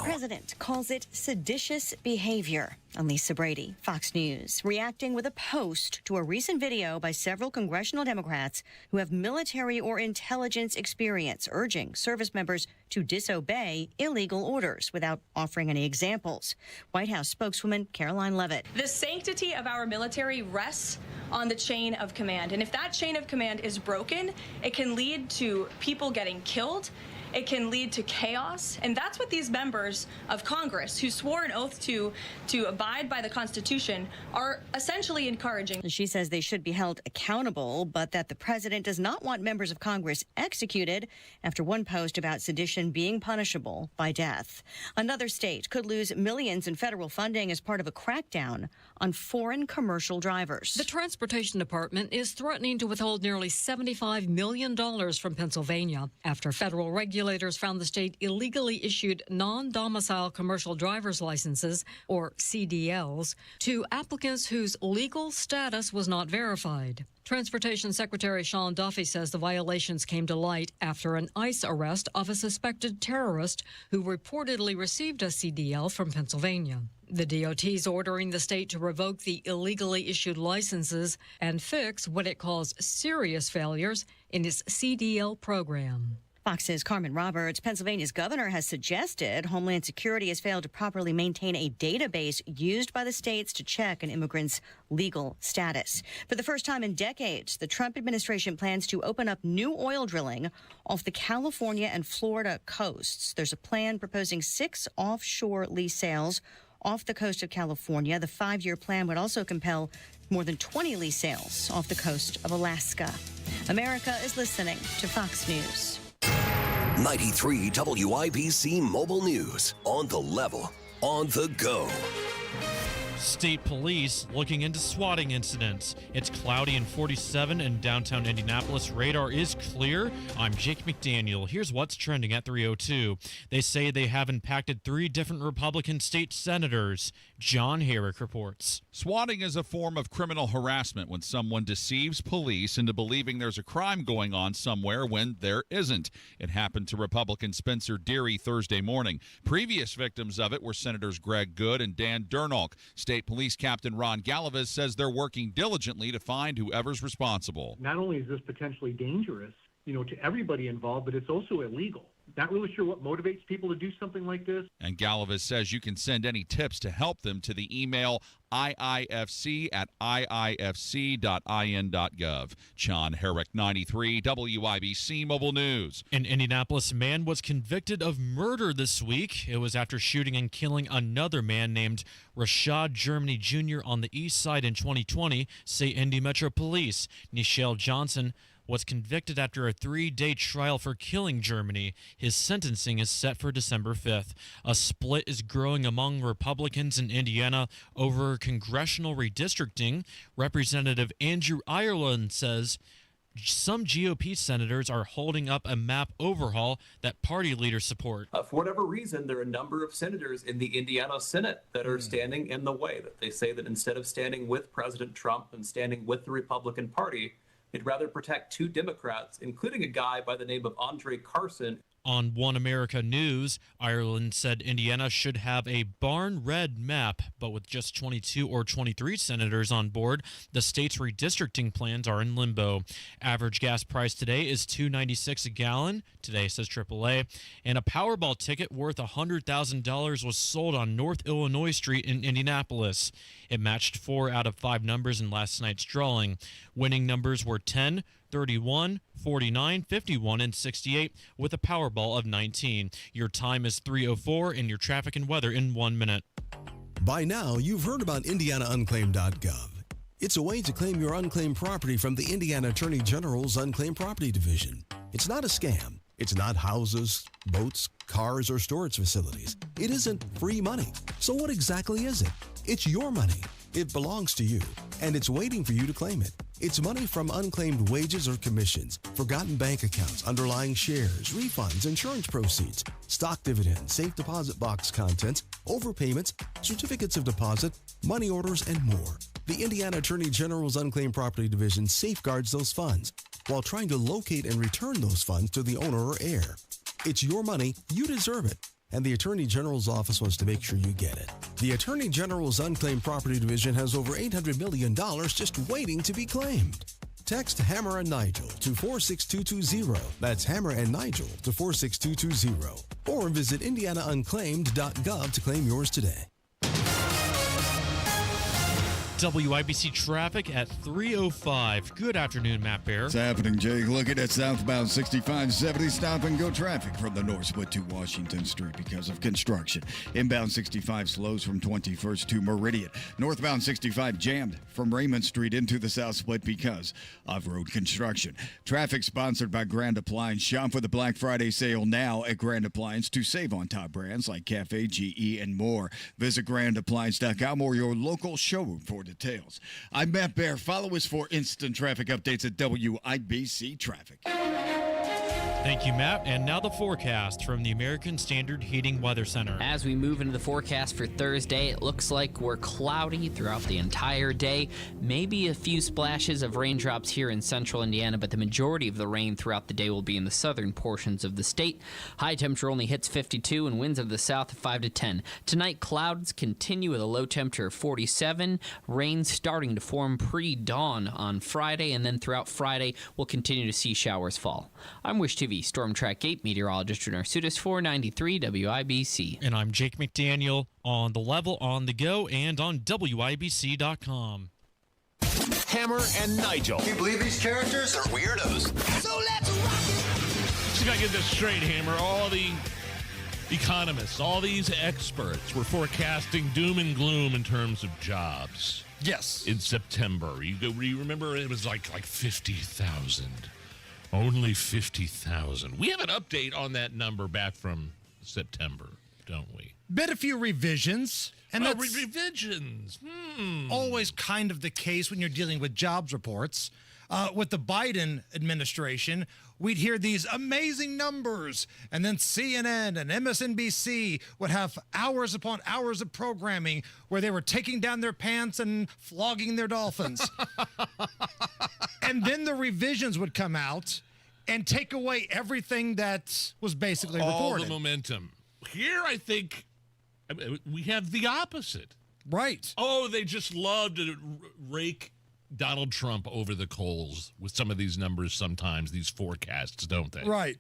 president calls it seditious behavior. I'm Lisa Brady, Fox News, reacting with a post to a recent video by several congressional Democrats who have military or intelligence experience, urging service members to disobey illegal orders without offering any examples. White House spokeswoman Caroline Leavitt. The sanctity of our military rests on the chain of command. And if that chain of command is broken, it can lead to people getting killed. It can lead to chaos, and that's what these members of Congress who swore an oath to abide by the Constitution are essentially encouraging. She says they should be held accountable, but that the president does not want members of Congress executed after one post about sedition being punishable by death. Another state could lose millions in federal funding as part of a crackdown on foreign commercial drivers. The Transportation Department is threatening to withhold nearly $75 million from Pennsylvania after federal regulators found the state illegally issued non-domicile commercial driver's licenses, or CDLs, to applicants whose legal status was not verified. Transportation Secretary Sean Duffy says the violations came to light after an ICE arrest of a suspected terrorist who reportedly received a CDL from Pennsylvania. The DOT is ordering the state to revoke the illegally issued licenses and fix what it calls serious failures in its CDL program. Fox's Carmen Roberts. Pennsylvania's governor has suggested Homeland Security has failed to properly maintain a database used by the states to check an immigrant's legal status. For the first time in decades, the Trump administration plans to open up new oil drilling off the California and Florida coasts. There's a plan proposing 6 offshore lease sales off the coast of California. The 5-year plan would also compel more than 20 lease sales off the coast of Alaska. America is listening to Fox News. 93 WIBC Mobile News. On the level, on the go. State police looking into swatting incidents. It's cloudy and 47 in downtown Indianapolis. Radar is clear. I'm Jake McDaniel. Here's what's trending at 3:02. They say they have impacted 3 different Republican state senators. John Herrick reports. Swatting is a form of criminal harassment when someone deceives police into believing there's a crime going on somewhere when there isn't. It happened to Republican Spencer Deary Thursday morning. Previous victims of it were Senators Greg Good and Dan Durnalk. State Police Captain Ron Gallivis says they're working diligently to find whoever's responsible. Not only is this potentially dangerous, to everybody involved, but it's also illegal. Not really sure what motivates people to do something like this. And Gallivis says you can send any tips to help them to the email iifc@iifc.in.gov. John Herrick, 93 WIBC Mobile News. An Indianapolis man was convicted of murder this week. It was after shooting and killing another man named Rashad Germany Jr. on the east side in 2020, say Indy Metro Police. Nichelle Johnson was convicted after a 3-day trial for killing Germany. His sentencing is set for December 5th. A split is growing among Republicans in Indiana over congressional redistricting. Representative Andrew Ireland says some GOP senators are holding up a map overhaul that party leaders support. For whatever reason, there are a number of senators in the Indiana Senate that are standing in the way. That they say that instead of standing with President Trump and standing with the Republican Party, they'd rather protect 2 Democrats, including a guy by the name of Andre Carson. On One America News, Ireland said Indiana should have a barn-red map, but with just 22 or 23 senators on board, the state's redistricting plans are in limbo. Average gas price today is $2.96 a gallon, today says AAA, and a Powerball ticket worth $100,000 was sold on North Illinois Street in Indianapolis. It matched 4 out of 5 numbers in last night's drawing. Winning numbers were 10, 31, 49, 51, and 68 with a Powerball of 19. Your time is 3:04 and your traffic and weather in 1 minute. By now, you've heard about IndianaUnclaimed.gov. It's a way to claim your unclaimed property from the Indiana Attorney General's Unclaimed Property Division. It's not a scam. It's not houses, boats, cars, or storage facilities. It isn't free money. So what exactly is it? It's your money. It belongs to you, and it's waiting for you to claim it. It's money from unclaimed wages or commissions, forgotten bank accounts, underlying shares, refunds, insurance proceeds, stock dividends, safe deposit box contents, overpayments, certificates of deposit, money orders, and more. The Indiana Attorney General's Unclaimed Property Division safeguards those funds while trying to locate and return those funds to the owner or heir. It's your money. You deserve it. and the Attorney General's office wants to make sure you get it. The Attorney General's Unclaimed Property Division has over $800 million just waiting to be claimed. Text Hammer and Nigel to 46220. That's Hammer and Nigel to 46220. Or visit indianaunclaimed.gov to claim yours today. WIBC traffic at 3:05. Good afternoon, Matt Bear. What's happening, Jake? Looking at southbound 6570 stop and go traffic from the north split to Washington Street because of construction. Inbound 65 slows from 21st to Meridian. Northbound 65 jammed from Raymond Street into the south split because of road construction. Traffic sponsored by Grand Appliance. Shop for the Black Friday sale now at Grand Appliance to save on top brands like Cafe, GE, and more. Visit grandappliance.com or your local showroom for details. I'm Matt Bear. Follow us for instant traffic updates at WIBC Traffic. Thank you, Matt. And now the forecast from the American Standard Heating Weather Center. As we move into the forecast for Thursday, it looks like we're cloudy throughout the entire day. Maybe a few splashes of raindrops here in central Indiana, but the majority of the rain throughout the day will be in the southern portions of the state. High temperature only hits 52 and winds of the south of 5 to 10. Tonight, clouds continue with a low temperature of 47. Rain starting to form pre-dawn on Friday, and then throughout Friday, we'll continue to see showers fall. I'm Wish TV Storm Track 8 meteorologist Renner Sutis, 493 WIBC. And I'm Jake McDaniel on the level, on the go, and on WIBC.com. Hammer and Nigel. Can you believe these characters are weirdos? So let's rock it! Just gotta get this straight, Hammer. All the economists, all these experts were forecasting doom and gloom in terms of jobs. Yes. In September. You remember it was like 50,000. Only 50,000. We have an update on that number back from September, don't we? Been a few revisions. And that's revisions. Always kind of the case when you're dealing with jobs reports. With the Biden administration, we'd hear these amazing numbers, and then CNN and MSNBC would have hours upon hours of programming where they were taking down their pants and flogging their dolphins. And then the revisions would come out and take away everything that was basically reported. All the momentum. Here, I think we have the opposite. Right. Oh, they just love to rake Donald Trump over the coals with some of these numbers sometimes, these forecasts, don't they? Right.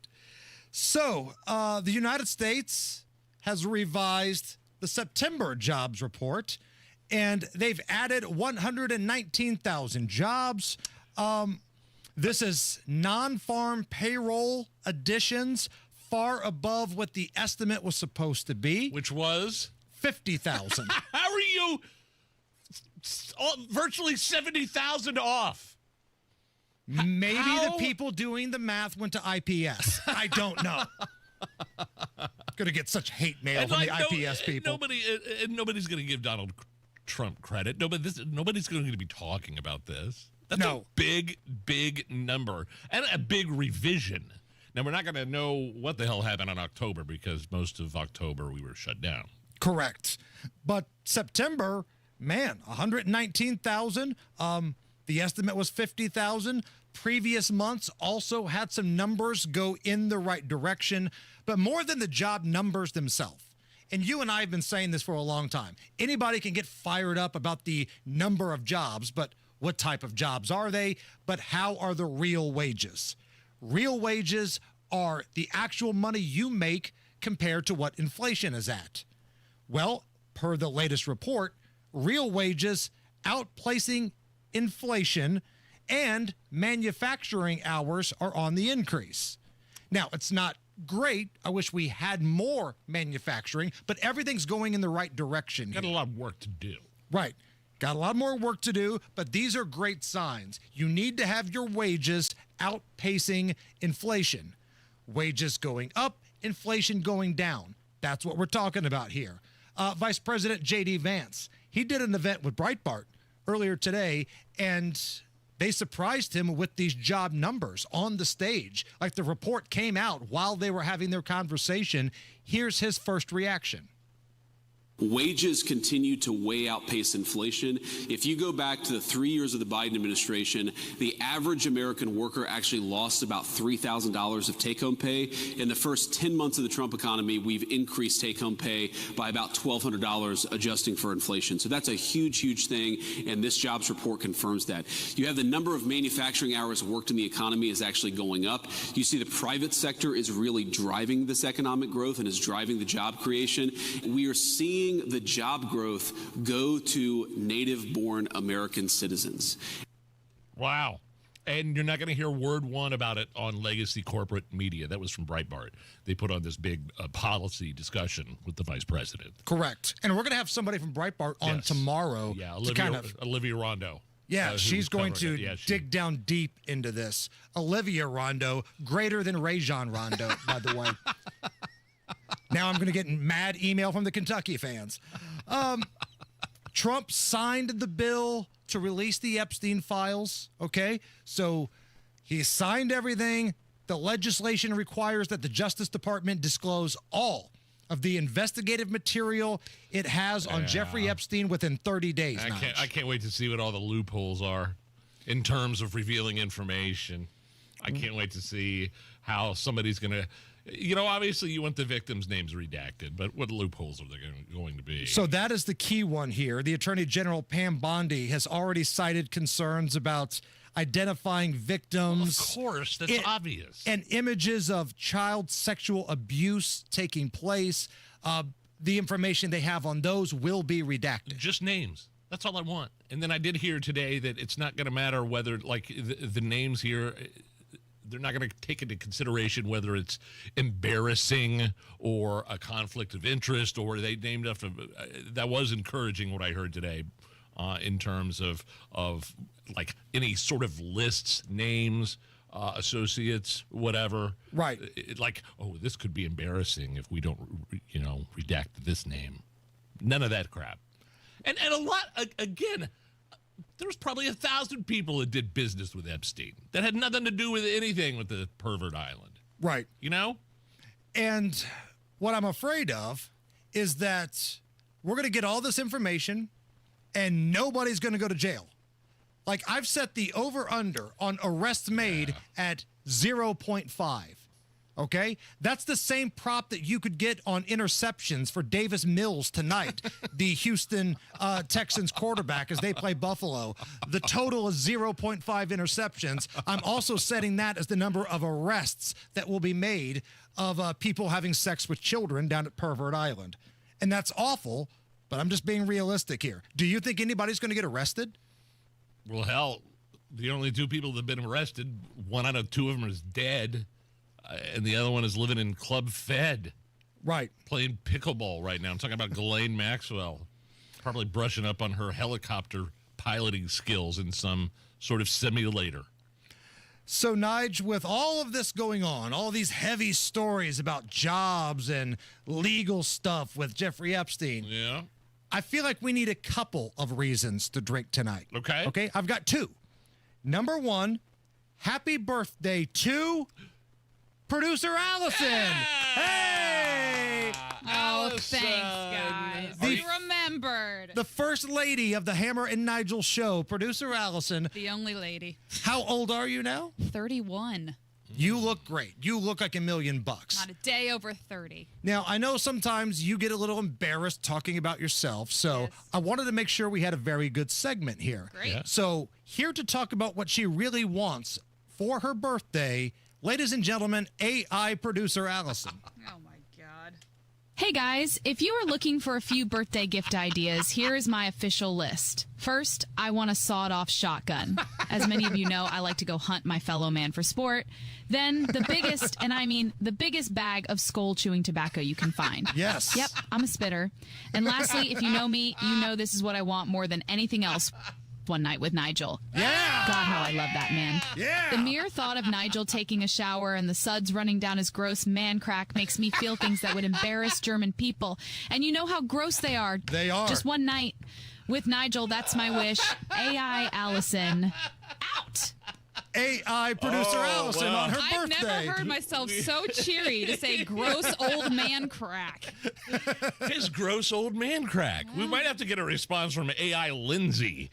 So, the United States has revised the September jobs report, and they've added 119,000 jobs. This is non-farm payroll additions, far above what the estimate was supposed to be. Which was? 50,000. How are you virtually 70,000 off? Maybe the people doing the math went to IPS. I don't know. Going to get such hate mail from the IPS people. Nobody's going to give Donald Trump credit. Nobody's going to be talking about this. That's a big, big number and a big revision. Now, we're not going to know what the hell happened in October because most of October we were shut down. Correct. But September, man, 119,000. The estimate was 50,000. Previous months also had some numbers go in the right direction, but more than the job numbers themselves. And you and I have been saying this for a long time. Anybody can get fired up about the number of jobs, but what type of jobs are they? But how are the real wages? Real wages are the actual money you make compared to what inflation is at. Well, per the latest report, real wages outplacing inflation and manufacturing hours are on the increase. Now, it's not great. I wish we had more manufacturing, but everything's going in the right direction. Got a lot of work to do. Right. Got a lot more work to do, but these are great signs. You need to have your wages outpacing inflation. Wages going up, inflation going down. That's what we're talking about here. Vice President J.D. Vance, he did an event with Breitbart earlier today, and they surprised him with these job numbers on the stage. Like the report came out while they were having their conversation. Here's his first reaction. Wages continue to way outpace inflation. If you go back to the 3 years of the Biden administration, the average American worker actually lost about $3,000 of take-home pay. In the first 10 months of the Trump economy, we've increased take-home pay by about $1,200, adjusting for inflation. So that's a huge, huge thing, and this jobs report confirms that. You have the number of manufacturing hours worked in the economy is actually going up. You see the private sector is really driving this economic growth and is driving the job creation. We are seeing the job growth go to native-born American citizens. Wow. And you're not going to hear word one about it on legacy corporate media. That was from Breitbart. They put on this big policy discussion with the vice president. Correct. And we're going to have somebody from Breitbart on tomorrow. Yeah, Olivia Rondo. Yeah, she's going to dig down deep into this. Olivia Rondo, greater than Rajon Rondo, by the way. Now I'm going to get mad email from the Kentucky fans. Trump signed the bill to release the Epstein files, okay? So he signed everything. The legislation requires that the Justice Department disclose all of the investigative material it has on Jeffrey Epstein within 30 days. I can't wait to see what all the loopholes are in terms of revealing information. I can't wait to see how somebody's going to... obviously you want the victims' names redacted, but what loopholes are there going to be? So that is the key one here. The Attorney General, Pam Bondi, has already cited concerns about identifying victims. Well, of course, that's obvious. And images of child sexual abuse taking place. The information they have on those will be redacted. Just names. That's all I want. And then I did hear today that it's not going to matter whether, the names here... They're not going to take into consideration whether it's embarrassing or a conflict of interest, or they named after. That was encouraging what I heard today, in terms of any sort of lists, names, associates, whatever. Right. This could be embarrassing if we don't, redact this name. None of that crap. And a lot again. There was probably 1,000 people that did business with Epstein that had nothing to do with anything with the pervert island. Right. And what I'm afraid of is that we're going to get all this information and nobody's going to go to jail. I've set the over-under on arrests made at 0.5. Okay? That's the same prop that you could get on interceptions for Davis Mills tonight, the Houston Texans quarterback, as they play Buffalo. The total is 0.5 interceptions. I'm also setting that as the number of arrests that will be made of people having sex with children down at Pervert Island. And that's awful, but I'm just being realistic here. Do you think anybody's going to get arrested? Well, hell, the only two people that have been arrested, one out of two of them is dead. And the other one is living in Club Fed. Right. Playing pickleball right now. I'm talking about Ghislaine Maxwell. Probably brushing up on her helicopter piloting skills in some sort of simulator. So, Nigel, with all of this going on, all these heavy stories about jobs and legal stuff with Jeffrey Epstein. Yeah. I feel like we need a couple of reasons to drink tonight. Okay. Okay, I've got two. Number one, happy birthday to... Producer Allison! Hey! Oh, thanks, guys. You remembered. The first lady of the Hammer and Nigel show, Producer Allison. The only lady. How old are you now? 31. You look great. You look like $1 million. Not a day over 30. Now, I know sometimes you get a little embarrassed talking about yourself, so I wanted to make sure we had a very good segment here. Great. Yeah. So, here to talk about what she really wants for her birthday, ladies and gentlemen, AI producer Allison. Oh, my God. Hey, guys. If you are looking for a few birthday gift ideas, here is my official list. First, I want a sawed-off shotgun. As many of you know, I like to go hunt my fellow man for sport. Then the biggest, and I mean the biggest bag of skull-chewing tobacco you can find. Yes. Yep, I'm a spitter. And lastly, if you know me, you know this is what I want more than anything else. One night with Nigel. Yeah! God, how I love that man. Yeah! The mere thought of Nigel taking a shower and the suds running down his gross man crack makes me feel things that would embarrass German people. And you know how gross they are. They are. Just one night with Nigel, that's my wish. AI Allison, out! AI producer Allison on her I've birthday. never heard myself so cheery to say gross old man crack. His gross old man crack. We might have to get a response from AI Lindsay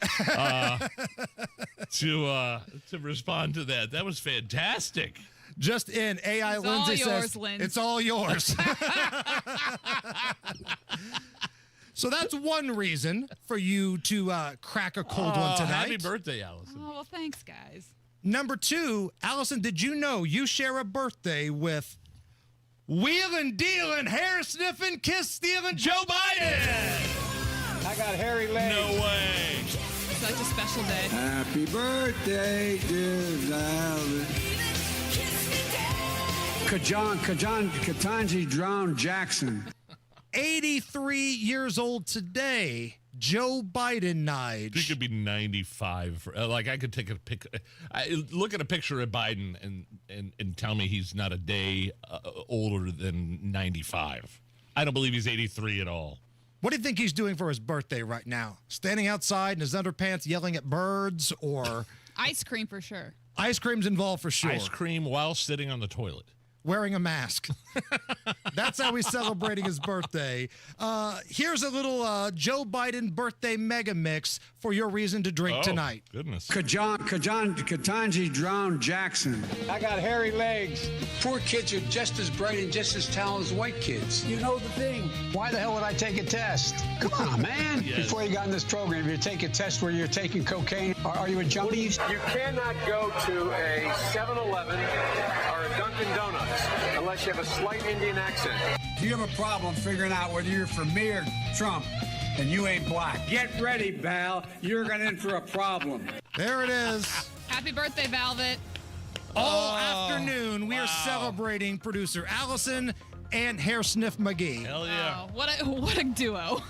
to respond to that. That was fantastic. Just in, AI Lindsay says, it's all yours. So that's one reason for you to crack a cold one tonight. Happy birthday, Allison. Oh, well, thanks, guys. Number 2, Allison, did you know you share a birthday with wheelin', dealin', hair sniffing, kiss stealing Joe Biden? I got hairy legs. No way. Such a special day. Happy birthday, dear Alan. Katanji drowned Jackson. 83 years old today, Joe Biden, Nige. He could be 95. Like, I could take a look at a picture of Biden and tell me he's not a day older than 95. I don't believe he's 83 at all. What do you think he's doing for his birthday right now? Standing outside in his underpants yelling at birds, or... Ice cream for sure. Ice cream's involved for sure. Ice cream while sitting on the toilet. Wearing a mask. That's how he's celebrating his birthday. Here's a little Joe Biden birthday mega mix for your reason to drink tonight. Goodness. Katanji drowned Jackson. I got hairy legs. Poor kids are just as bright and just as talented as white kids. You know the thing. Why the hell would I take a test? Come on, man. Yes. Before you got in this program, you take a test where you're taking cocaine. Are you a junkie? You cannot go to a 7-Eleven or a Dunkin' Donuts unless you have a slight Indian accent. If you have a problem figuring out whether you're for me or Trump, and you ain't black. Get ready, Val. You're going in for a problem. There it is. Happy birthday, Velvet. All afternoon, we are celebrating producer Allison and Hair Sniff McGee. Hell yeah. Oh, what a duo.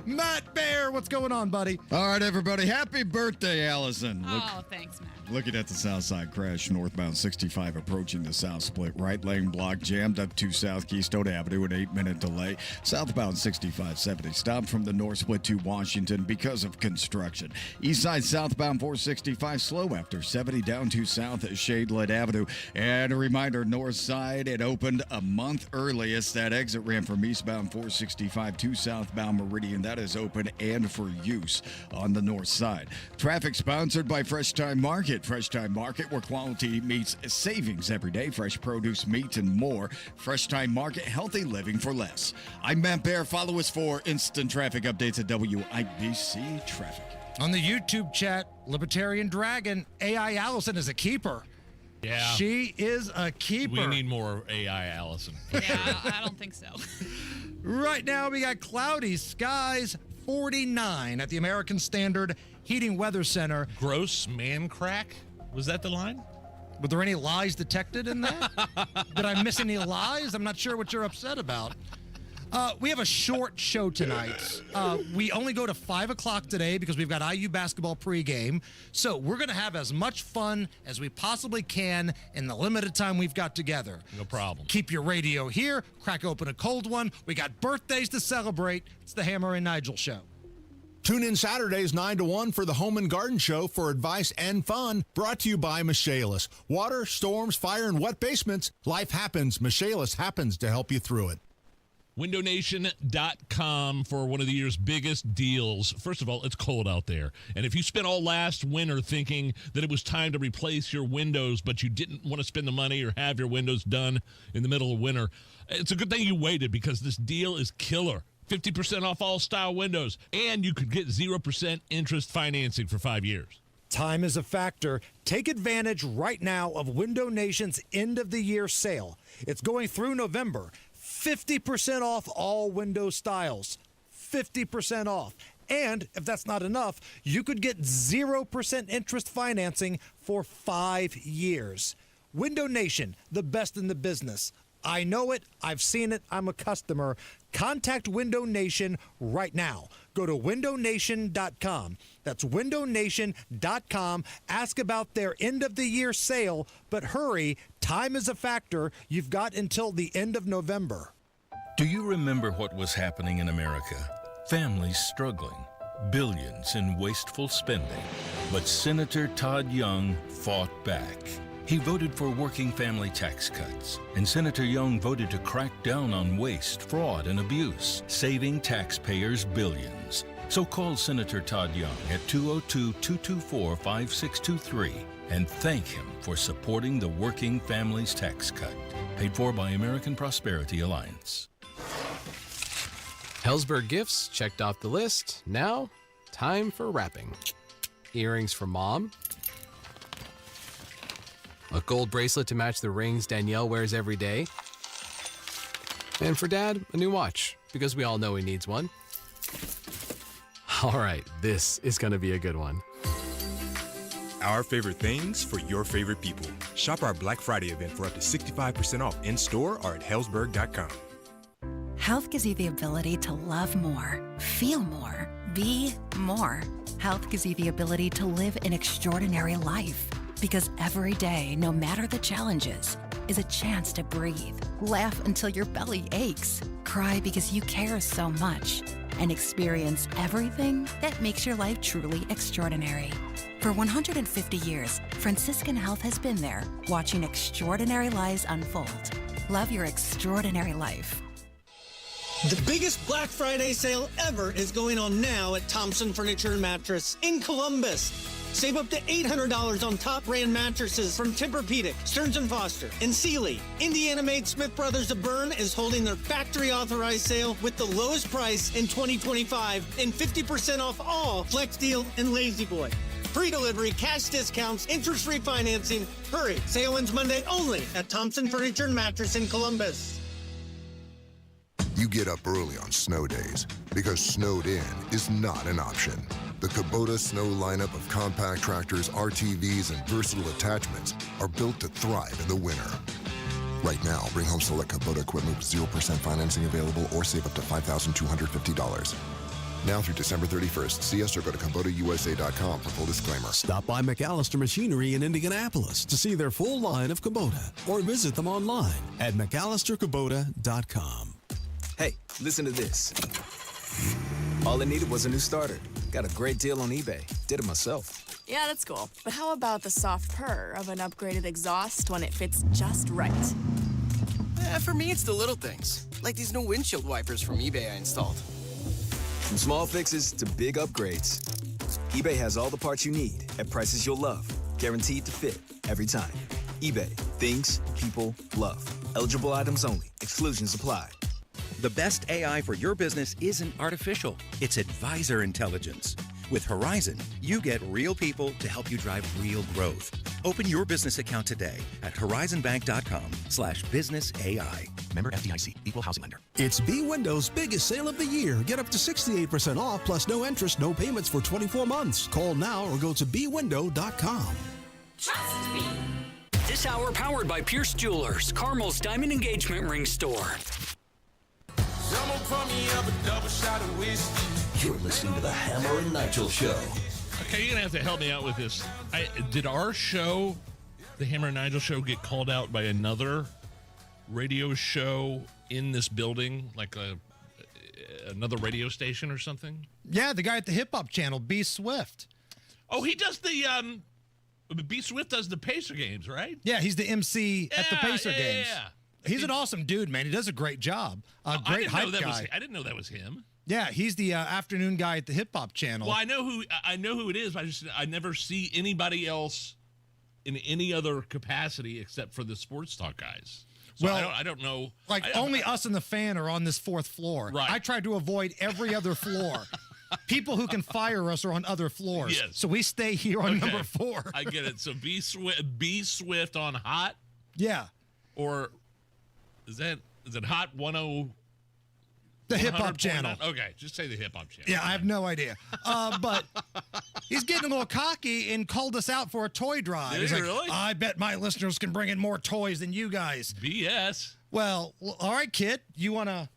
Matt Bear, what's going on, buddy? All right, everybody. Happy birthday, Allison. Thanks, Matt. Looking at the south side crash, northbound 65 approaching the south split. Right lane block jammed up to South Keystone Avenue, an 8-minute delay. Southbound 6570 stopped from the north split to Washington because of construction. East side southbound 465 slow after 70 down to South Shadelet Avenue. And a reminder, north side, it opened a month earliest. That exit ramp from eastbound 465 to southbound Meridian, that is open and for use on the north side. Traffic sponsored by Fresh Time Market. Fresh Time Market, where quality meets savings every day. Fresh produce, meat, and more. Fresh Time Market, healthy living for less. I'm Matt Bear. Follow us for instant traffic updates at WIBC Traffic. On the YouTube chat, Libertarian Dragon, AI Allison is a keeper. Yeah. She is a keeper. We need more AI Allison. Yeah, I don't think so. Right now, we got cloudy skies, 49 at the American Standard Heating Weather Center. Gross man crack? Was that the line? Were there any lies detected in that? Did I miss any lies? I'm not sure what you're upset about. We have a short show tonight. We only go to 5 o'clock today because we've got IU basketball pregame. So we're going to have as much fun as we possibly can in the limited time we've got together. No problem. Keep your radio here. Crack open a cold one. We got birthdays to celebrate. It's the Hammer and Nigel Show. Tune in Saturdays 9 to 1 for the Home and Garden Show for advice and fun. Brought to you by Michaelis. Water, storms, fire, and wet basements. Life happens. Michaelis happens to help you through it. WindowNation.com for one of the year's biggest deals. First of all, it's cold out there. And if you spent all last winter thinking that it was time to replace your windows, but you didn't want to spend the money or have your windows done in the middle of winter, it's a good thing you waited because this deal is killer. 50% off all style windows, and you could get 0% interest financing for 5 years. Time is a factor. Take advantage right now of Window Nation's end-of-the-year sale. It's going through November. 50% off all window styles. 50% off. And if that's not enough, you could get 0% interest financing for 5 years. Window Nation, the best in the business. I know it. I've seen it. I'm a customer. Contact Window Nation right now. Go to windownation.com. That's windownation.com. Ask about their end-of-the-year sale, but hurry. Time is a factor. You've got until the end of November. Do you remember what was happening in America? Families struggling, billions in wasteful spending. But Senator Todd Young fought back. He voted for working family tax cuts, and Senator Young voted to crack down on waste, fraud, and abuse, saving taxpayers billions. So call Senator Todd Young at 202-224-5623 and thank him for supporting the Working Families Tax Cut. Paid for by American Prosperity Alliance. Helzberg gifts checked off the list. Now, time for wrapping. Earrings for Mom. A gold bracelet to match the rings Danielle wears every day. And for Dad, a new watch, because we all know he needs one. All right, this is going to be a good one. Our favorite things for your favorite people. Shop our Black Friday event for up to 65% off in-store or at Helzberg.com. Health gives you the ability to love more, feel more, be more. Health gives you the ability to live an extraordinary life. Because every day, no matter the challenges, is a chance to breathe, laugh until your belly aches, cry because you care so much, and experience everything that makes your life truly extraordinary. For 150 years, Franciscan Health has been there, watching extraordinary lives unfold. Love your extraordinary life. The biggest Black Friday sale ever is going on now at Thompson Furniture and Mattress in Columbus. Save up to $800 on top brand mattresses from Tempur-Pedic, Stearns & Foster, and Sealy. Indiana-made Smith Brothers of Bern is holding their factory-authorized sale with the lowest price in 2025 and 50% off all Flex Deal and Lazy Boy. Free delivery, cash discounts, interest-free financing. Hurry, sale ends Monday only at Thompson Furniture and Mattress in Columbus. You get up early on snow days because snowed in is not an option. The Kubota Snow lineup of compact tractors, RTVs, and versatile attachments are built to thrive in the winter. Right now, bring home select Kubota equipment with 0% financing available or save up to $5,250. Now through December 31st. See us or go to KubotaUSA.com for full disclaimer. Stop by McAllister Machinery in Indianapolis to see their full line of Kubota or visit them online at McAllisterKubota.com. Hey, listen to this. All I needed was a new starter. Got a great deal on eBay. Did it myself. Yeah, that's cool. But how about the soft purr of an upgraded exhaust when it fits just right? For me, it's the little things, like these new windshield wipers from eBay I installed. From small fixes to big upgrades, eBay has all the parts you need at prices you'll love, guaranteed to fit every time. eBay, things people love. Eligible items only. Exclusions apply. The best AI for your business isn't artificial, it's advisor intelligence. With Horizon, you get real people to help you drive real growth. Open your business account today at horizonbank.com/businessai. Member FDIC, equal housing lender. It's B Windows' biggest sale of the year. Get up to 68% off plus no interest, no payments for 24 months. Call now or go to bwindow.com. Trust me. This hour powered by Pierce Jewelers, Carmel's Diamond Engagement Ring Store. You're listening to the Hammer and Nigel Show. Okay, you're going to have to help me out with this. Did our show, the Hammer and Nigel Show, get called out by another radio show in this building, like another radio station or something? Yeah, the guy at the Hip Hop Channel, B Swift. Oh, he does the B Swift does the Pacer games, right? Yeah, he's the MC at the Pacer games. Yeah. He's an awesome dude, man. He does a great job. Great hype guy. I didn't know that was him. Yeah, he's the afternoon guy at the Hip Hop Channel. Well, I know who it is. But I never see anybody else in any other capacity except for the sports talk guys. So well, I don't know. Like only us and the fan are on this fourth floor. Right. I tried to avoid every other floor. People who can fire us are on other floors. Yes. So we stay here on number 4. I get it. So B Swift on Hot. Yeah. Or is it Hot 10? The Hip Hop Channel. Okay, just say the Hip Hop Channel. Yeah, I have no idea. But he's getting a little cocky and called us out for a toy drive. Did he's he like, really? I bet my listeners can bring in more toys than you guys. BS. Well, all right, kid. You wanna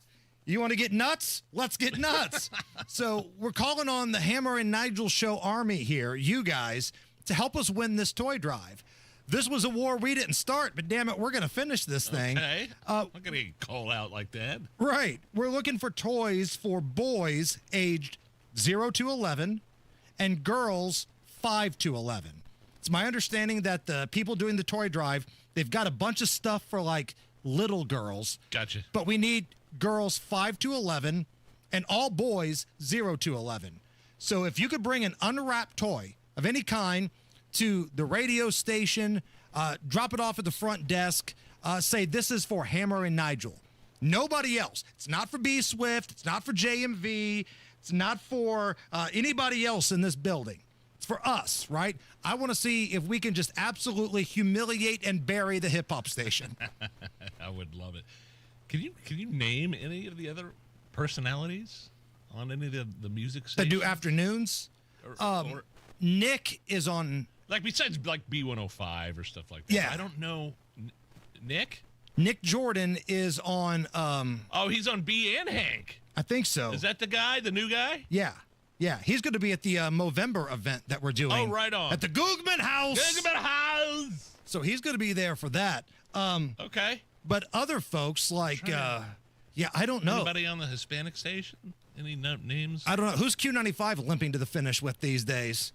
get nuts? Let's get nuts. So we're calling on the Hammer and Nigel Show Army here, you guys, to help us win this toy drive. This was a war we didn't start, but damn it, we're going to finish this thing. Okay. I'm not going to call out like that. Right. We're looking for toys for boys aged 0 to 11, and girls 5 to 11. It's my understanding that the people doing the toy drive, they've got a bunch of stuff for like little girls. Gotcha. But we need girls 5 to 11 and all boys 0 to 11. So if you could bring an unwrapped toy of any kind to the radio station, drop it off at the front desk, say this is for Hammer and Nigel. Nobody else. It's not for B Swift. It's not for JMV. It's not for anybody else in this building. It's for us, right? I want to see if we can just absolutely humiliate and bury the hip hop station. I would love it. Can you name any of the other personalities on any of the music stations? That do afternoons? Or Nick is on... Like besides like B105 or stuff like that. Yeah. I don't know. Nick? Nick Jordan is on... oh, he's on B and Hank. I think so. Is that the guy, the new guy? Yeah. Yeah, he's going to be at the Movember event that we're doing. Oh, right on. At the Googman House. Googman House. So he's going to be there for that. Okay. But other folks like, I don't know. Anybody on the Hispanic station? Any names? I don't know. Who's Q95 limping to the finish with these days?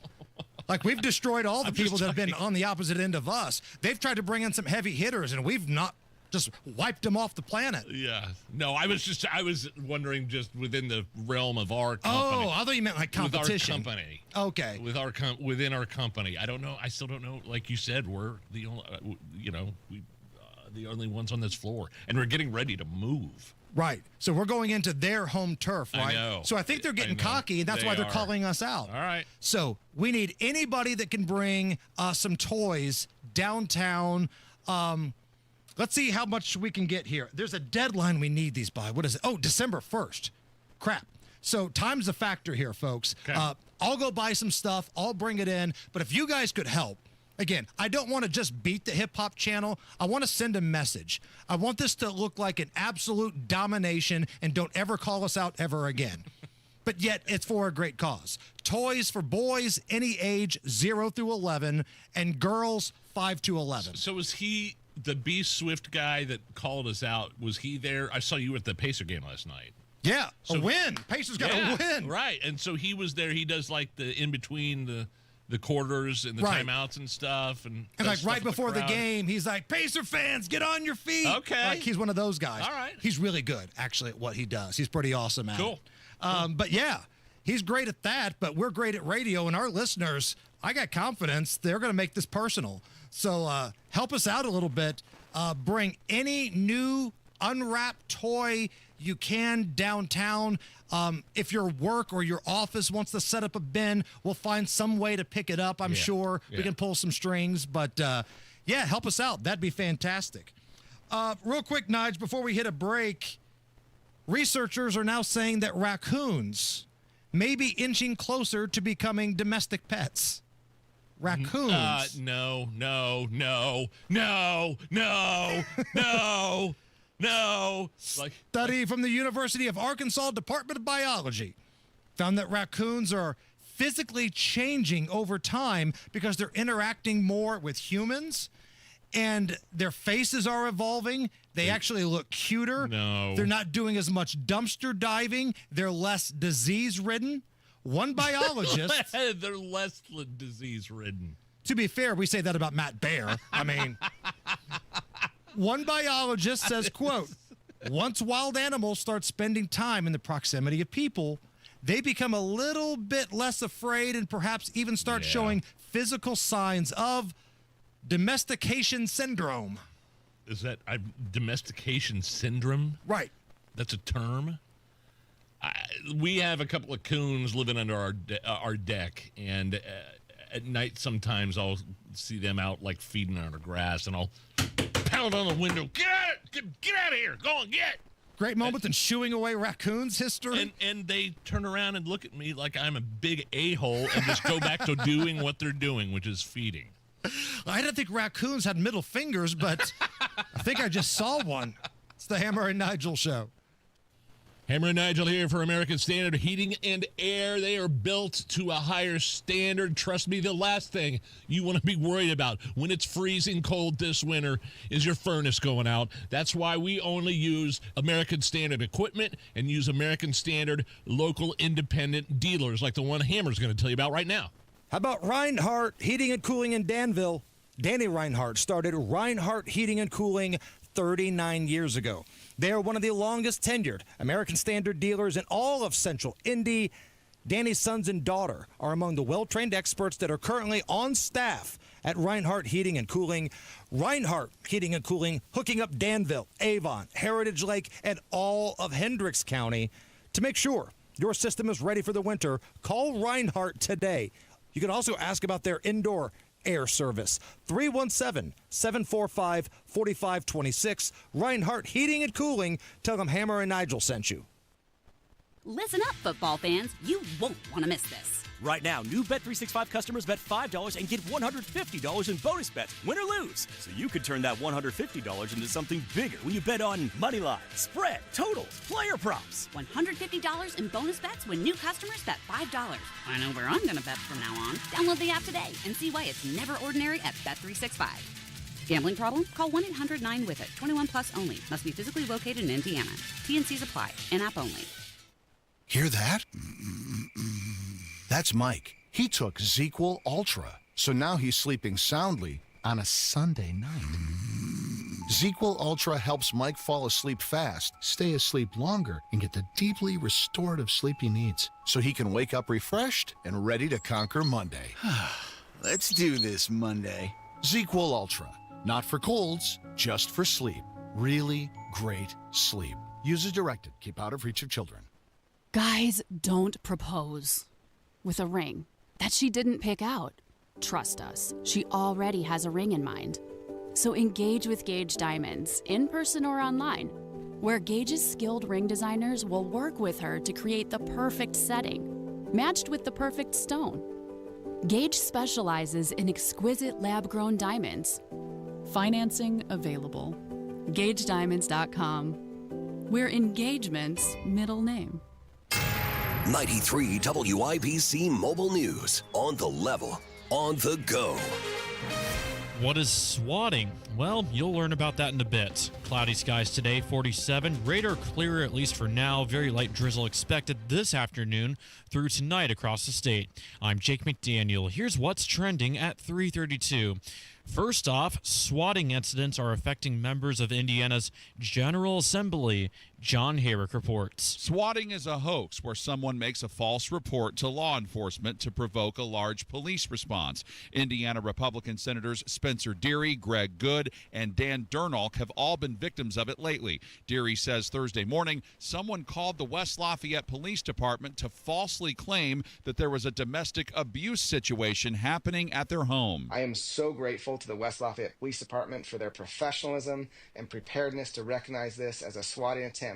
Like, we've destroyed all the people that have been on the opposite end of us. They've tried to bring in some heavy hitters, and we've not just wiped them off the planet. Yeah. No, I was wondering just within the realm of our company. Oh, I thought you meant like competition. With our company. Okay. Within our company. I don't know. I still don't know. Like you said, we're the only, the only ones on this floor, and we're getting ready to move. Right. So we're going into their home turf, right? I know. So I think they're getting cocky, and that's why they're calling us out. All right. So we need anybody that can bring some toys downtown. Let's see how much we can get here. There's a deadline we need these by. What is it? Oh, December 1st. Crap. So time's a factor here, folks. Okay. I'll go buy some stuff. I'll bring it in. But if you guys could help, again, I don't want to just beat the hip-hop channel. I want to send a message. I want this to look like an absolute domination, and don't ever call us out ever again. But yet, it's for a great cause. Toys for boys any age 0 through 11, and girls 5 to 11. So was he the B Swift guy that called us out? Was he there? I saw you at the Pacer game last night. Yeah, a win. Pacers got a win. Right, and so he was there. He does like the in-between the quarters and the timeouts and stuff. And like right before the game, he's like, Pacer fans, get on your feet. Okay. Like he's one of those guys. All right. He's really good, actually, at what he does. He's pretty awesome at it. But yeah, he's great at that, but we're great at radio, and our listeners, I got confidence they're going to make this personal. So help us out a little bit. Bring any new unwrapped toy you can downtown. If your work or your office wants to set up a bin, we'll find some way to pick it up. I'm sure we can pull some strings. But, help us out. That'd be fantastic. Real quick, Nige, before we hit a break, researchers are now saying that raccoons may be inching closer to becoming domestic pets. Raccoons. No. Study from the University of Arkansas Department of Biology found that raccoons are physically changing over time because they're interacting more with humans, and their faces are evolving. They actually look cuter. No. They're not doing as much dumpster diving. They're less disease-ridden. One biologist... They're less disease-ridden. To be fair, we say that about Matt Baer. I mean... One biologist says, quote, once wild animals start spending time in the proximity of people, they become a little bit less afraid and perhaps even start showing physical signs of domestication syndrome. Is that domestication syndrome? Right. That's a term? We have a couple of coons living under our deck, and at night sometimes I'll see them out like feeding on the grass, and I'll pound on the window. Get out of here! Go on, get! Great moment in shooing away raccoons history. And they turn around and look at me like I'm a big a-hole and just go back to doing what they're doing, which is feeding. I didn't think raccoons had middle fingers, but I think I just saw one. It's the Hammer and Nigel show. Hammer and Nigel here for American Standard Heating and Air. They are built to a higher standard. Trust me, the last thing you want to be worried about when it's freezing cold this winter is your furnace going out. That's why we only use American Standard equipment and use American Standard local independent dealers like the one Hammer's going to tell you about right now. How about Reinhardt Heating and Cooling in Danville? Danny Reinhardt started Reinhardt Heating and Cooling 39 years ago. They are one of the longest tenured American Standard dealers in all of Central Indy. Danny's sons and daughter are among the well-trained experts that are currently on staff at Reinhardt Heating and Cooling. Reinhardt Heating and Cooling, hooking up Danville, Avon, Heritage Lake, and all of Hendricks County. To make sure your system is ready for the winter, call Reinhardt today. You can also ask about their indoor air service. 317-745-4526. Reinhardt Heating and Cooling. Tell them Hammer and Nigel sent you. Listen up, football fans. You won't want to miss this. Right now, new Bet365 customers bet $5 and get $150 in bonus bets, win or lose. So you could turn that $150 into something bigger when you bet on money line, spread, totals, player props. $150 in bonus bets when new customers bet $5. I know where I'm going to bet from now on. Download the app today and see why it's never ordinary at Bet365. Gambling problem? Call 1-800-9-WITH-IT. 21 plus only. Must be physically located in Indiana. T&Cs apply. In-app only. Hear that? That's Mike. He took ZQL Ultra, so now he's sleeping soundly on a Sunday night. ZQL Ultra helps Mike fall asleep fast, stay asleep longer, and get the deeply restorative sleep he needs, so he can wake up refreshed and ready to conquer Monday. Let's do this Monday. ZQL Ultra. Not for colds, just for sleep. Really great sleep. Use as directed. Keep out of reach of children. Guys, don't propose with a ring that she didn't pick out. Trust us, she already has a ring in mind. So engage with Gage Diamonds, in person or online, where Gage's skilled ring designers will work with her to create the perfect setting, matched with the perfect stone. Gage specializes in exquisite lab-grown diamonds. Financing available. GageDiamonds.com. We're engagement's middle name. 93 WIBC Mobile News. On the level, on the go. What is swatting? Well, you'll learn about that in a bit. Cloudy skies today, 47. Radar clear, at least for now. Very light drizzle expected this afternoon through tonight across the state. I'm Jake McDaniel. Here's what's trending at 3:32. First off, swatting incidents are affecting members of Indiana's General Assembly. John Herrick reports. Swatting is a hoax where someone makes a false report to law enforcement to provoke a large police response. Indiana Republican Senators Spencer Deary, Greg Good, and Dan Durnalk have all been victims of it lately. Deary says Thursday morning someone called the West Lafayette Police Department to falsely claim that there was a domestic abuse situation happening at their home. I am so grateful to the West Lafayette Police Department for their professionalism and preparedness to recognize this as a swatting attempt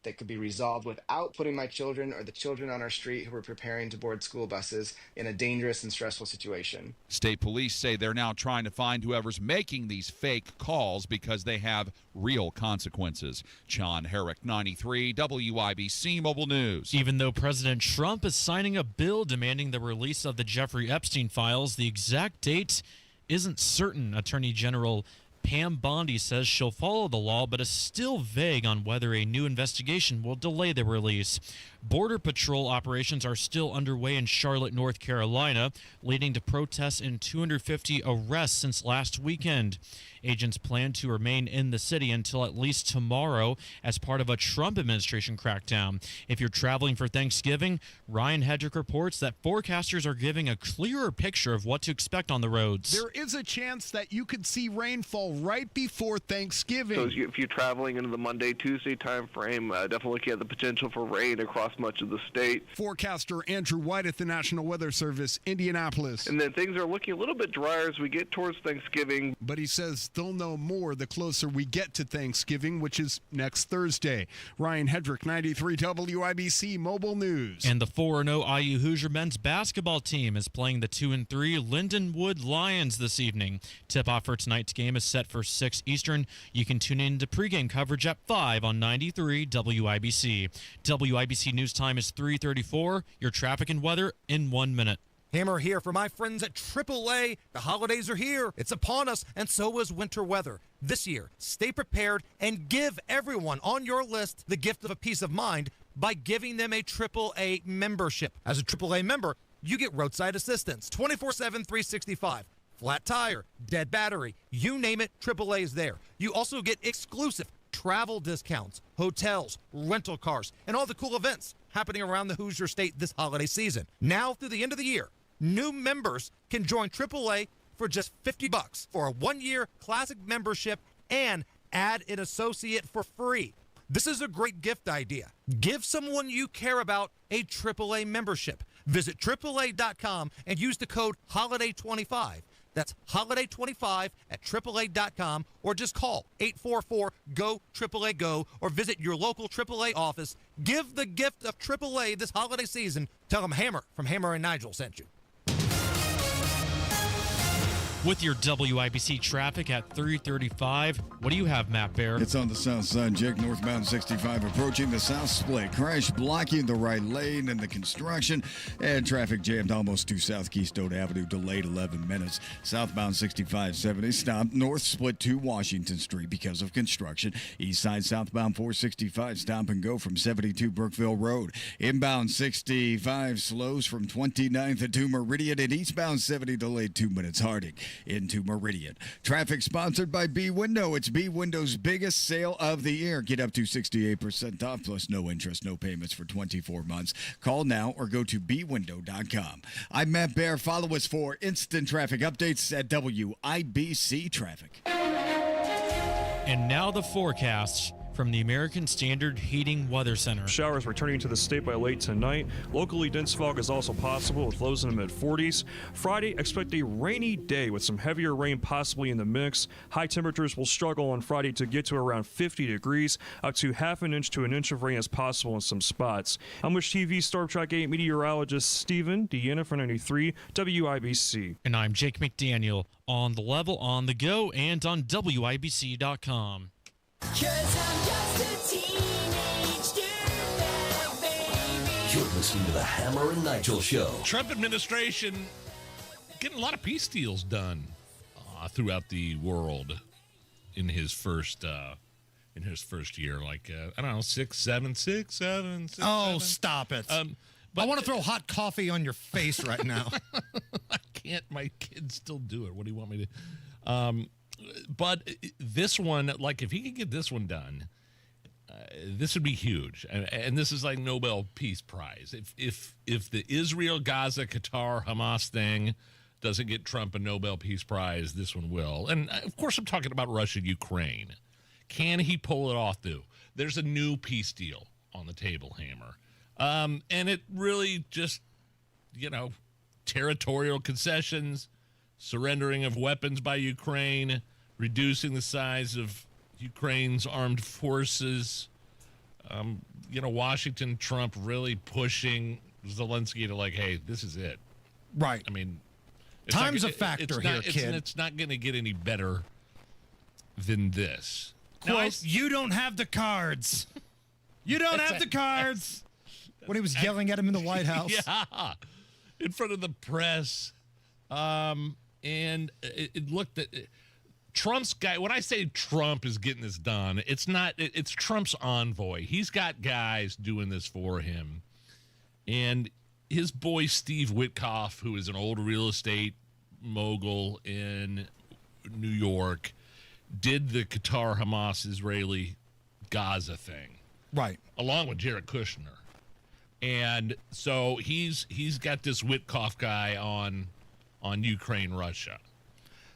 that could be resolved without putting my children or the children on our street who were preparing to board school buses in a dangerous and stressful situation. State police say they're now trying to find whoever's making these fake calls because they have real consequences. John Herrick, 93 WIBC Mobile News. Even though President Trump is signing a bill demanding the release of the Jeffrey Epstein files, the exact date isn't certain. Attorney General Pam Bondi says she'll follow the law, but is still vague on whether a new investigation will delay the release. Border Patrol operations are still underway in Charlotte, North Carolina, leading to protests and 250 arrests since last weekend. Agents plan to remain in the city until at least tomorrow as part of a Trump administration crackdown. If you're traveling for Thanksgiving, Ryan Hedrick reports that forecasters are giving a clearer picture of what to expect on the roads. There is a chance that you could see rainfall right before Thanksgiving. So if you're traveling into the Monday, Tuesday time frame, definitely looking at the potential for rain across much of the state. Forecaster Andrew White at the National Weather Service, Indianapolis. And then things are looking a little bit drier as we get towards Thanksgiving. But he says they'll know more the closer we get to Thanksgiving, which is next Thursday. Ryan Hedrick, 93 WIBC Mobile News. And the 4-0 IU Hoosier men's basketball team is playing the 2-3 Lindenwood Lions this evening. Tip-off for tonight's game is set set for 6 Eastern. You can tune in to pregame coverage at 5 on 93 WIBC. WIBC news time is 3:34. Your traffic and weather in 1 minute. Hammer here for my friends at AAA. The holidays are here. It's upon us, and so is winter weather. This year, stay prepared and give everyone on your list the gift of a peace of mind by giving them a AAA membership. As a AAA member, you get roadside assistance 24/7, 365. Flat tire, dead battery, you name it, AAA is there. You also get exclusive travel discounts, hotels, rental cars, and all the cool events happening around the Hoosier State this holiday season. Now through the end of the year, new members can join AAA for just $50 for a 1-year classic membership and add an associate for free. This is a great gift idea. Give someone you care about a AAA membership. Visit AAA.com and use the code HOLIDAY25. That's HOLIDAY25 at AAA.com, or just call 844-GO-AAA-GO or visit your local AAA office. Give the gift of AAA this holiday season. Tell them Hammer from Hammer and Nigel sent you. With your WIBC traffic at 3:35, what do you have, Matt Bear? It's on the south side, Jake, northbound 65, approaching the south split. Crash blocking the right lane and the construction, and traffic jammed almost to South Keystone Avenue, delayed 11 minutes. Southbound 65-70 stopped, north split to Washington Street because of construction. East side southbound 465 stop and go from 72 Brookville Road. Inbound 65 slows from 29th to Meridian, and eastbound 70 delayed 2 minutes. Harding into Meridian. Traffic sponsored by B Window. It's B Window's biggest sale of the year. Get up to 68% off plus no interest, no payments for 24 months. Call now or go to bwindow.com. I'm Matt Bear. Follow us for instant traffic updates at WIBC Traffic. And now the forecasts from the American Standard Heating Weather Center. Showers returning to the state by late tonight. Locally, dense fog is also possible with lows in the mid-40s. Friday, expect a rainy day with some heavier rain possibly in the mix. High temperatures will struggle on Friday to get to around 50 degrees. Up to half an inch to an inch of rain is possible in some spots. Elmwish TV Storm Track 8 meteorologist Stephen Deanna for 93 WIBC. And I'm Jake McDaniel on the level, on the go, and on WIBC.com. You're listening to the Hammer and Nigel Show. Trump administration getting a lot of peace deals done throughout the world in his first year. Like I don't know, 6, 7. Oh, stop it! But I want to throw hot coffee on your face right now. I can't. My kids still do it. What do you want me to? But this one, like, if he could get this one done, this would be huge. And this is like Nobel Peace Prize. If the Israel, Gaza, Qatar, Hamas thing doesn't get Trump a Nobel Peace Prize, this one will. And of course, I'm talking about Russia, Ukraine. Can he pull it off, though? There's a new peace deal on the table, Hammer. And it really just, territorial concessions, surrendering of weapons by Ukraine, reducing the size of Ukraine's armed forces. Washington, Trump really pushing Zelensky to like, hey, this is it. Right. I mean, time's a factor here, kid. It's not going to get any better than this. Quote, you don't have the cards. You don't have the cards. When he was yelling at him in the White House. Yeah. In front of the press. And it looked at Trump's guy. When I say Trump is getting this done, it's not. It's Trump's envoy. He's got guys doing this for him, and his boy Steve Witkoff, who is an old real estate mogul in New York, did the Qatar, Hamas, Israeli, Gaza thing, right, along with Jared Kushner, and so he's got this Witkoff guy on Ukraine, Russia.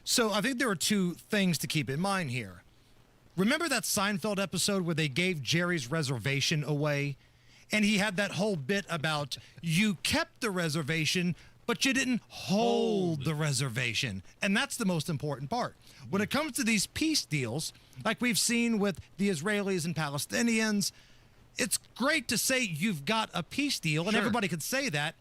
So I think there are two things to keep in mind here. Remember that Seinfeld episode where they gave Jerry's reservation away? And he had that whole bit about you kept the reservation, but you didn't hold the reservation. And that's the most important part. When it comes to these peace deals, like we've seen with the Israelis and Palestinians, it's great to say you've got a peace deal, and everybody could say that.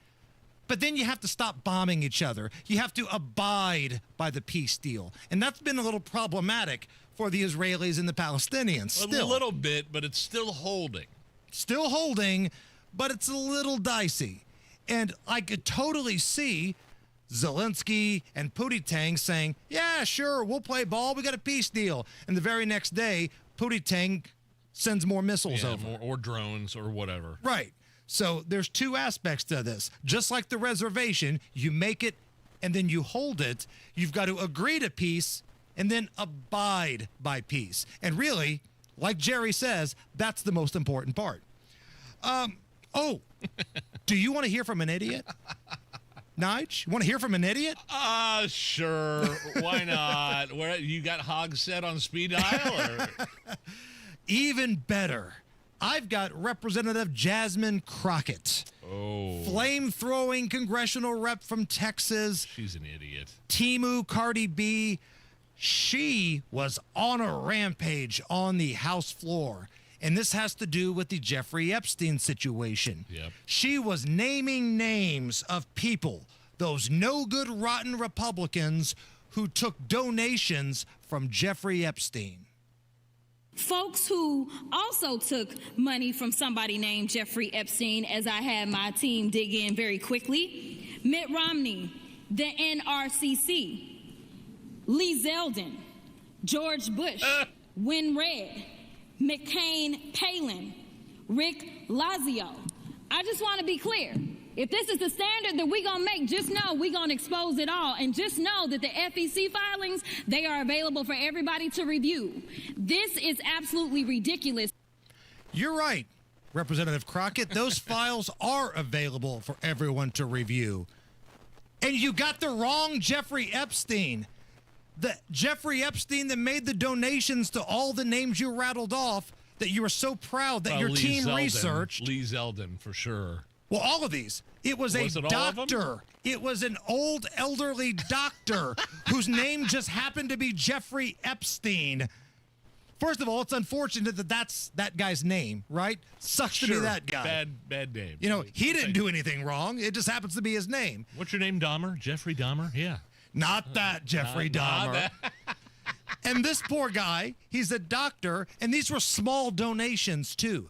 But then you have to stop bombing each other. You have to abide by the peace deal. And that's been a little problematic for the Israelis and the Palestinians. Still. A little bit, but it's still holding. Still holding, but it's a little dicey. And I could totally see Zelensky and Putitang saying, yeah, sure, we'll play ball. We got a peace deal. And the very next day, Putitang sends more missiles over. Or drones or whatever. Right. So there's two aspects to this. Just like the reservation, you make it and then you hold it. You've got to agree to peace and then abide by peace. And really, like Jerry says, that's the most important part. Do you want to hear from an idiot? Nige, you want to hear from an idiot? Sure. Why not? Where you got hogs set on speed dial? Or? Even better. I've got Representative Jasmine Crockett. Flame-throwing congressional rep from Texas. She's an idiot. Timu Cardi B. She was on a rampage on the House floor. And this has to do with the Jeffrey Epstein situation. Yep. She was naming names of people, those no-good, rotten Republicans who took donations from Jeffrey Epstein. Folks who also took money from somebody named Jeffrey Epstein, as I had my team dig in very quickly. Mitt Romney, the NRCC, Lee Zeldin, George Bush, Win Red, McCain Palin, Rick Lazio. I just want to be clear. If this is the standard that we're going to make, just know we're going to expose it all. And just know that the FEC filings, they are available for everybody to review. This is absolutely ridiculous. You're right, Representative Crockett. Those files are available for everyone to review. And you got the wrong Jeffrey Epstein. The Jeffrey Epstein that made the donations to all the names you rattled off that you were so proud that your team researched. Lee Zeldin, for sure. Well, all of these. It was a doctor. It was an old elderly doctor whose name just happened to be Jeffrey Epstein. First of all, it's unfortunate that that's that guy's name, right? Sucks to be that guy. Bad name. You know, he didn't do anything wrong. It just happens to be his name. What's your name, Dahmer? Jeffrey Dahmer? Yeah. Not that Jeffrey Dahmer. And this poor guy, he's a doctor, and these were small donations, too.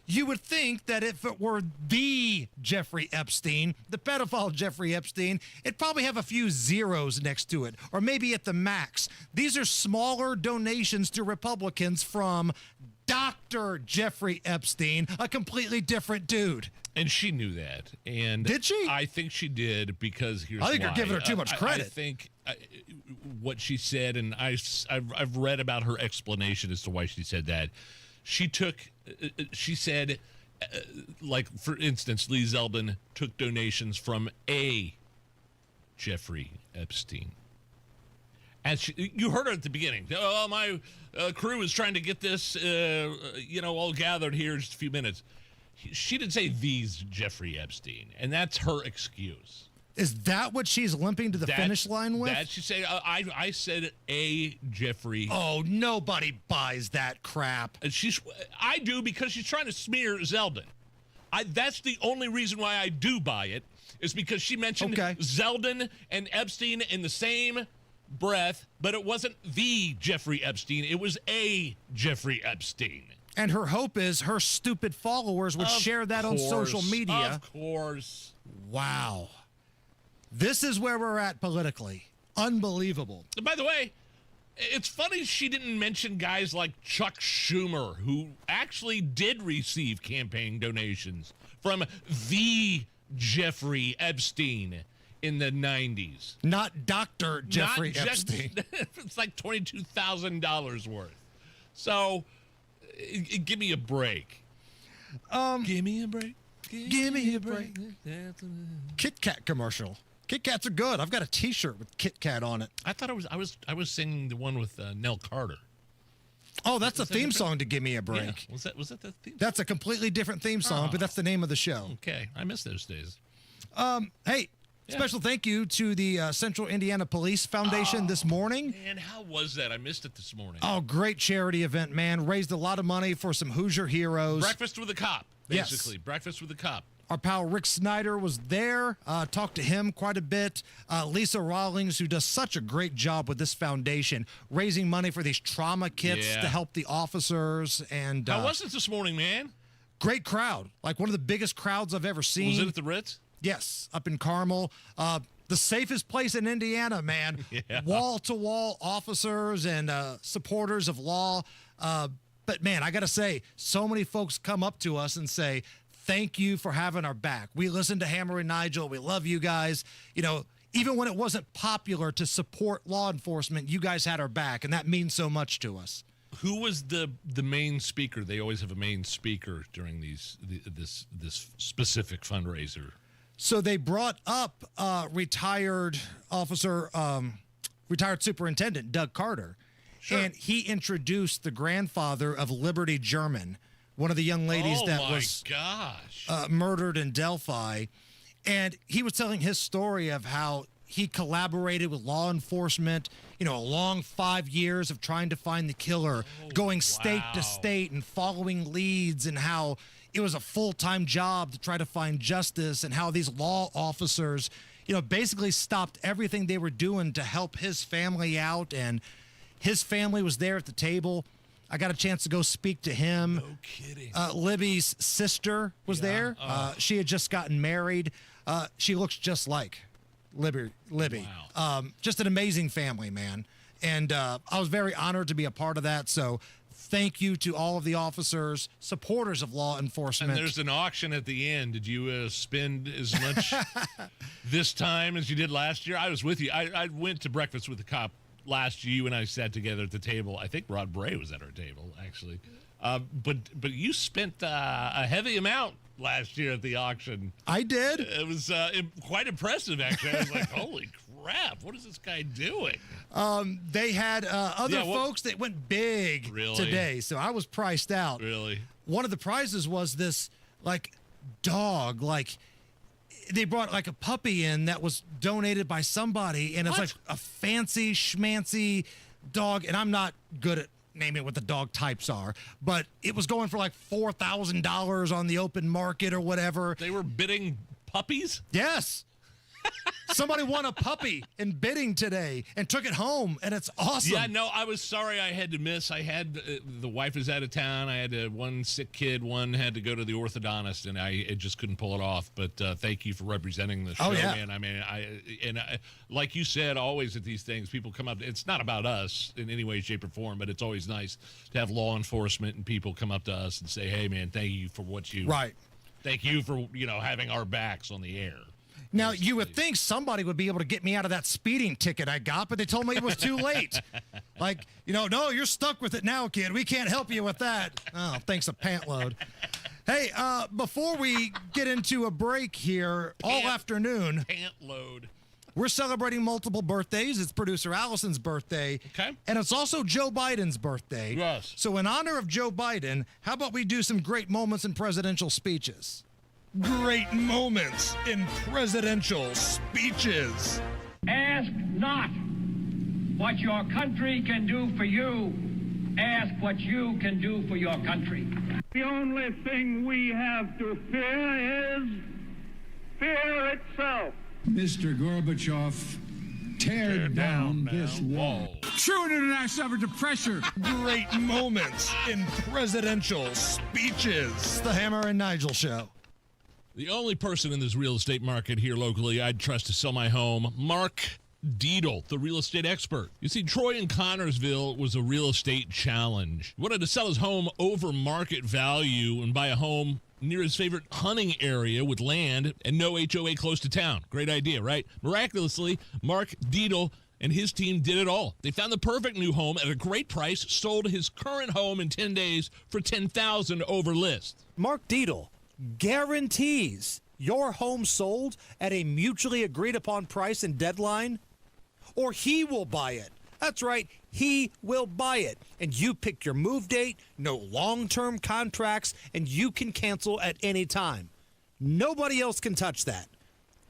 You would think that if it were the Jeffrey Epstein, the pedophile Jeffrey Epstein, it'd probably have a few zeros next to it, or maybe at the max. These are smaller donations to Republicans from Dr. Jeffrey Epstein, a completely different dude. And she knew that. And did she? I think she did because here's why. I think you're giving her too much credit. I think what she said, and I've read about her explanation as to why she said that. She said, like, for instance, Lee Zeldin took donations from a Jeffrey Epstein. As you heard her at the beginning. Oh, my crew is trying to get this, all gathered here in just a few minutes. She didn't say these Jeffrey Epstein, and that's her excuse. Is that what she's limping to the finish line with? That she said, I said a Jeffrey. Oh, nobody buys that crap. I do because she's trying to smear Zeldin. That's the only reason why I do buy it, is because she mentioned Zeldin and Epstein in the same breath, but it wasn't the Jeffrey Epstein. It was a Jeffrey Epstein. And her hope is her stupid followers would share that on social media. Of course. Wow. This is where we're at politically. Unbelievable. By the way, it's funny she didn't mention guys like Chuck Schumer, who actually did receive campaign donations from the Jeffrey Epstein in the 90s. Not Dr. Jeffrey Epstein. It's like $22,000 worth. So, give me a break. Give me a break. Give me a break. Kit Kat commercial. Kit Kats are good. I've got a T-shirt with Kit Kat on it. I thought I was singing the one with Nell Carter. Oh, that's a theme song to Give Me a Break. Yeah. Was that the theme? That's a completely different theme song, but that's the name of the show. Okay, I miss those days. Hey, special thank you to the Central Indiana Police Foundation this morning. Man, how was that? I missed it this morning. Oh, great charity event, man. Raised a lot of money for some Hoosier heroes. Breakfast with a Cop, basically. Yes. Breakfast with a Cop. Our pal Rick Snyder was there, talked to him quite a bit. Lisa Rawlings, who does such a great job with this foundation, raising money for these trauma kits to help the officers. And how was it this morning, man? Great crowd, like one of the biggest crowds I've ever seen. Was it at the Ritz? Yes, up in Carmel. The safest place in Indiana, man. Wall-to-wall officers and supporters of law. But, man, I got to say, so many folks come up to us and say, thank you for having our back. We listen to Hammer and Nigel. We love you guys. You know, even when it wasn't popular to support law enforcement, you guys had our back, and that means so much to us. Who was the main speaker? They always have a main speaker during this specific fundraiser. So they brought up retired Superintendent Doug Carter, and he introduced the grandfather of Liberty German, one of the young ladies that was murdered in Delphi. And he was telling his story of how he collaborated with law enforcement, you know, a long 5 years of trying to find the killer, going state to state and following leads, and how it was a full-time job to try to find justice, and how these law officers, you know, basically stopped everything they were doing to help his family out. And his family was there at the table. I got a chance to go speak to him. No kidding. Libby's sister was there. She had just gotten married. She looks just like Libby. Wow. Just an amazing family, man. And I was very honored to be a part of that. So thank you to all of the officers, supporters of law enforcement. And there's an auction at the end. Did you spend as much this time as you did last year? I was with you. I went to breakfast with the cop last year. You and I sat together at the table. I think Rod Bray was at our table, actually. But you spent a heavy amount last year at the auction. I did. It was quite impressive, actually. I was like, holy crap, what is this guy doing? They had other folks that went big today, so I was priced out. Really? One of the prizes was this, like, dog, like, they brought like a puppy in that was donated by somebody, and it's like a fancy schmancy dog, and I'm not good at naming what the dog types are, but it was going for like $4,000 on the open market or whatever. They were bidding puppies? Yes. Somebody won a puppy in bidding today and took it home, and it's awesome. Yeah, no, I was sorry I had to miss. I had the wife is out of town. I had one sick kid. One had to go to the orthodontist, and I just couldn't pull it off. But thank you for representing the show, man. I mean, like you said, always at these things, people come up. It's not about us in any way, shape, or form, but it's always nice to have law enforcement and people come up to us and say, "Hey, man, thank you for what you Thank you for having our backs on the air." Now, you would think somebody would be able to get me out of that speeding ticket I got, but they told me it was too late. Like, no, you're stuck with it now, kid. We can't help you with that. Oh, thanks a pant load. Hey, before we get into a break here, all afternoon, pant load. We're celebrating multiple birthdays. It's producer Allison's birthday. Okay. And it's also Joe Biden's birthday. Yes. So in honor of Joe Biden, how about we do some great moments in presidential speeches? Great moments in presidential speeches. Ask not what your country can do for you. Ask what you can do for your country. The only thing we have to fear is fear itself. Mr. Gorbachev, tear down this wall. True international effort to pressure. Great moments in presidential speeches. The Hammer and Nigel Show. The only person in this real estate market here locally I'd trust to sell my home, Mark Dietl, the real estate expert. You see, Troy in Connorsville was a real estate challenge. He wanted to sell his home over market value and buy a home near his favorite hunting area with land and no HOA close to town. Great idea, right? Miraculously, Mark Dietl and his team did it all. They found the perfect new home at a great price, sold his current home in 10 days for $10,000 over list. Mark Dietl guarantees your home sold at a mutually agreed upon price and deadline, or he will buy it. That's right, he will buy it. And you pick your move date, no long-term contracts, and you can cancel at any time. Nobody else can touch that.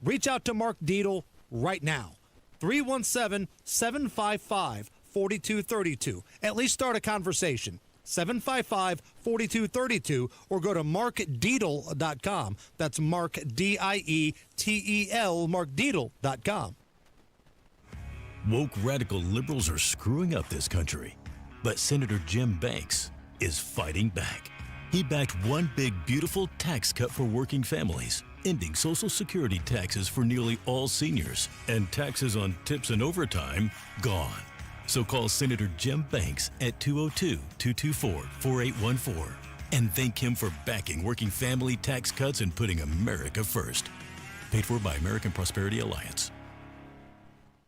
Reach out to Mark Dietl right now. 317-755-4232. At least start a conversation. 755-4232 or go to markdeedle.com. That's Mark, D-I-E-T-E-L, markdeedle.com. Woke radical liberals are screwing up this country, but Senator Jim Banks is fighting back. He backed one big, beautiful tax cut for working families, ending Social Security taxes for nearly all seniors, and taxes on tips and overtime gone. So call Senator Jim Banks at 202-224-4814 and thank him for backing working family tax cuts and putting America first. Paid for by American Prosperity Alliance.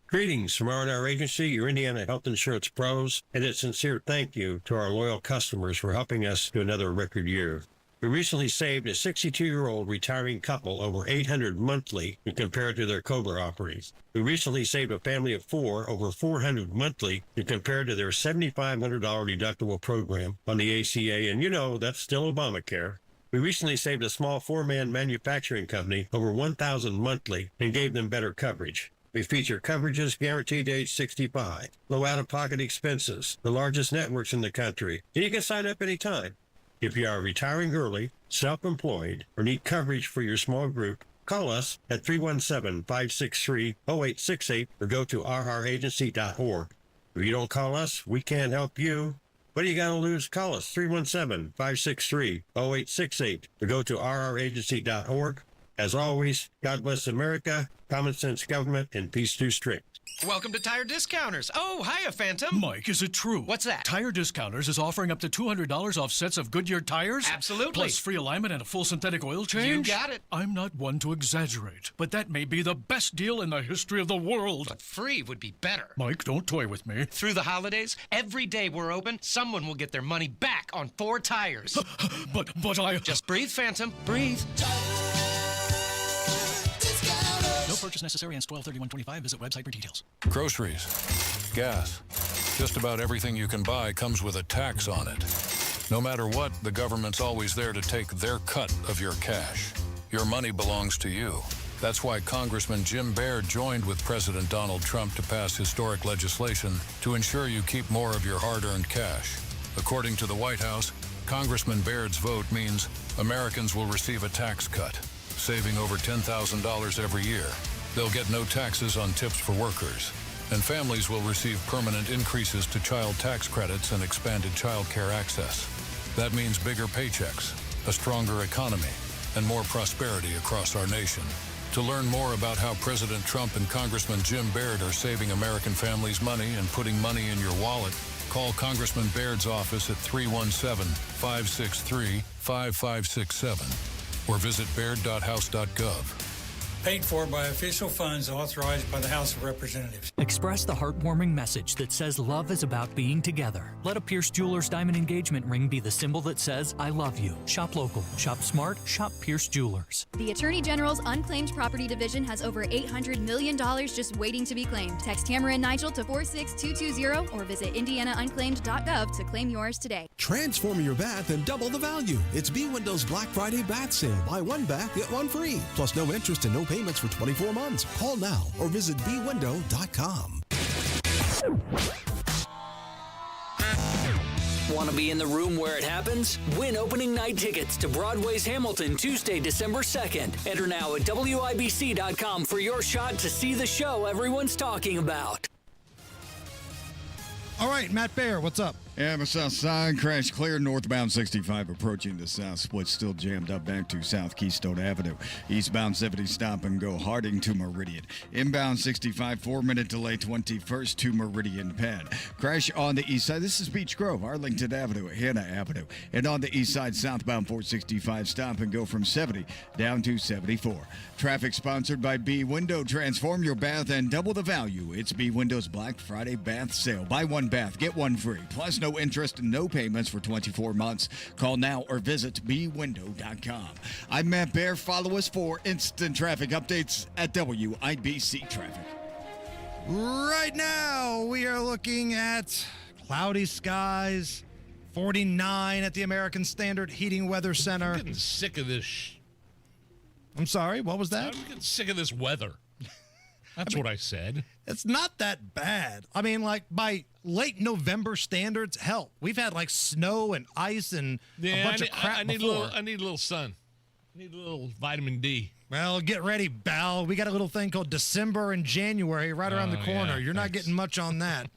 Greetings from R&R Agency, your Indiana health insurance pros, and a sincere thank you to our loyal customers for helping us to another record year. We recently saved a 62-year-old retiring couple over $800 monthly when compared to their COBRA offerings. We recently saved a family of 4 over $400 monthly when compared to their $7,500 deductible program on the ACA, and you know that's still Obamacare. We recently saved a small 4-man manufacturing company over $1,000 monthly and gave them better coverage. We feature coverages guaranteed to age 65, low out-of-pocket expenses, the largest networks in the country, and you can sign up anytime. If you are retiring early, self-employed, or need coverage for your small group, call us at 317-563-0868 or go to rragency.org. If you don't call us, we can't help you. What do you got to lose? Call us 317-563-0868 or go to rragency.org. As always, God bless America, common sense government, and peace through strict. Welcome to Tire Discounters. Oh, hiya, Phantom. Mike, is it true? What's that? Tire Discounters is offering up to $200 off sets of Goodyear tires? Absolutely. Plus free alignment and a full synthetic oil change? You got it. I'm not one to exaggerate, but that may be the best deal in the history of the world. But free would be better. Mike, don't toy with me. Through the holidays, every day we're open, someone will get their money back on 4 tires. But I... Just breathe, Phantom. Breathe. No purchase necessary. Ends 12/31/25. Visit website for details. Groceries, gas, just about everything you can buy comes with a tax on it. No matter what, the government's always there to take their cut of your cash. Your money belongs to you. That's why Congressman Jim Baird joined with President Donald Trump to pass historic legislation to ensure you keep more of your hard-earned cash. According to the White House, Congressman Baird's vote means Americans will receive a tax cut, saving over $10,000 every year. They'll get no taxes on tips for workers, and families will receive permanent increases to child tax credits and expanded child care access. That means bigger paychecks, a stronger economy, and more prosperity across our nation. To learn more about how President Trump and Congressman Jim Baird are saving American families money and putting money in your wallet, call Congressman Baird's office at 317-563-5567 or visit baird.house.gov. Paid for by official funds authorized by the House of Representatives. Express the heartwarming message that says love is about being together. Let a Pierce Jewelers diamond engagement ring be the symbol that says I love you. Shop local, shop smart, shop Pierce Jewelers. The Attorney General's Unclaimed Property Division has over $800 million just waiting to be claimed. Text Hammer and Nigel to 46220 or visit indianaunclaimed.gov to claim yours today. Transform your bath and double the value. It's B Windows Black Friday bath sale. Buy one bath, get one free. Plus no interest and no payments for 24 months. Call now or visit bwindow.com. Want to be in the room where it happens? Win opening night tickets to Broadway's Hamilton Tuesday, December 2nd. Enter now at WIBC.com for your shot to see the show everyone's talking about. All right, Matt Baer, what's up? Yeah, the south side crash clear. Northbound 65 approaching the south split, still jammed up back to South Keystone Avenue. Eastbound 70 stop and go Harding to Meridian. Inbound 65 4-minute delay 21st to Meridian Penn. Crash on the east side. This is Beach Grove, Arlington Avenue, Hannah Avenue. And on the east side, southbound 465 stop and go from 70 down to 74. Traffic sponsored by B Window. Transform your bath and double the value. It's B Window's Black Friday bath sale. Buy one bath, get one free. Plus no interest, no payments for 24 months. Call now or visit bwindow.com. I'm Matt Baer. Follow us for instant traffic updates at WIBC Traffic. Right now, we are looking at cloudy skies, 49 at the American Standard Heating Weather Center. I'm getting sick of this. I'm sorry, what was that? I'm getting sick of this weather. That's what I said. It's not that bad. I mean, like by late November standards, hell, we've had like snow and ice and a bunch of crap before. I need a little sun. I need a little vitamin D. Well, get ready, Bal. We got a little thing called December and January right around the corner. Yeah, You're not getting much on that.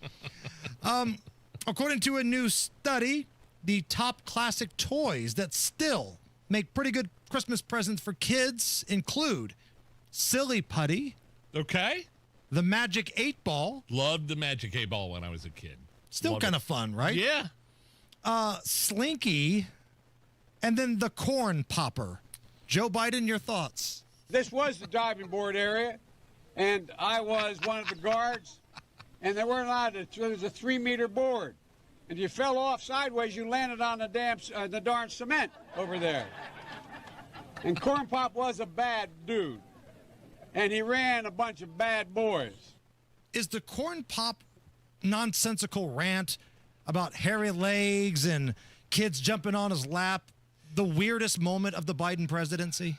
According to a new study, the top classic toys that still make pretty good Christmas presents for kids include Silly Putty. Okay. The Magic 8 Ball. Loved the Magic 8 Ball when I was a kid. Still kind of fun, right? Yeah. Slinky. And then the Corn Popper. Joe Biden, your thoughts? This was the diving board area, and I was one of the guards, and they weren't allowed to. It was a 3-meter board. And if you fell off sideways, you landed on the darn cement over there. And Corn Pop was a bad dude, and he ran a bunch of bad boys. Is the Corn Pop nonsensical rant about hairy legs and kids jumping on his lap the weirdest moment of the Biden presidency?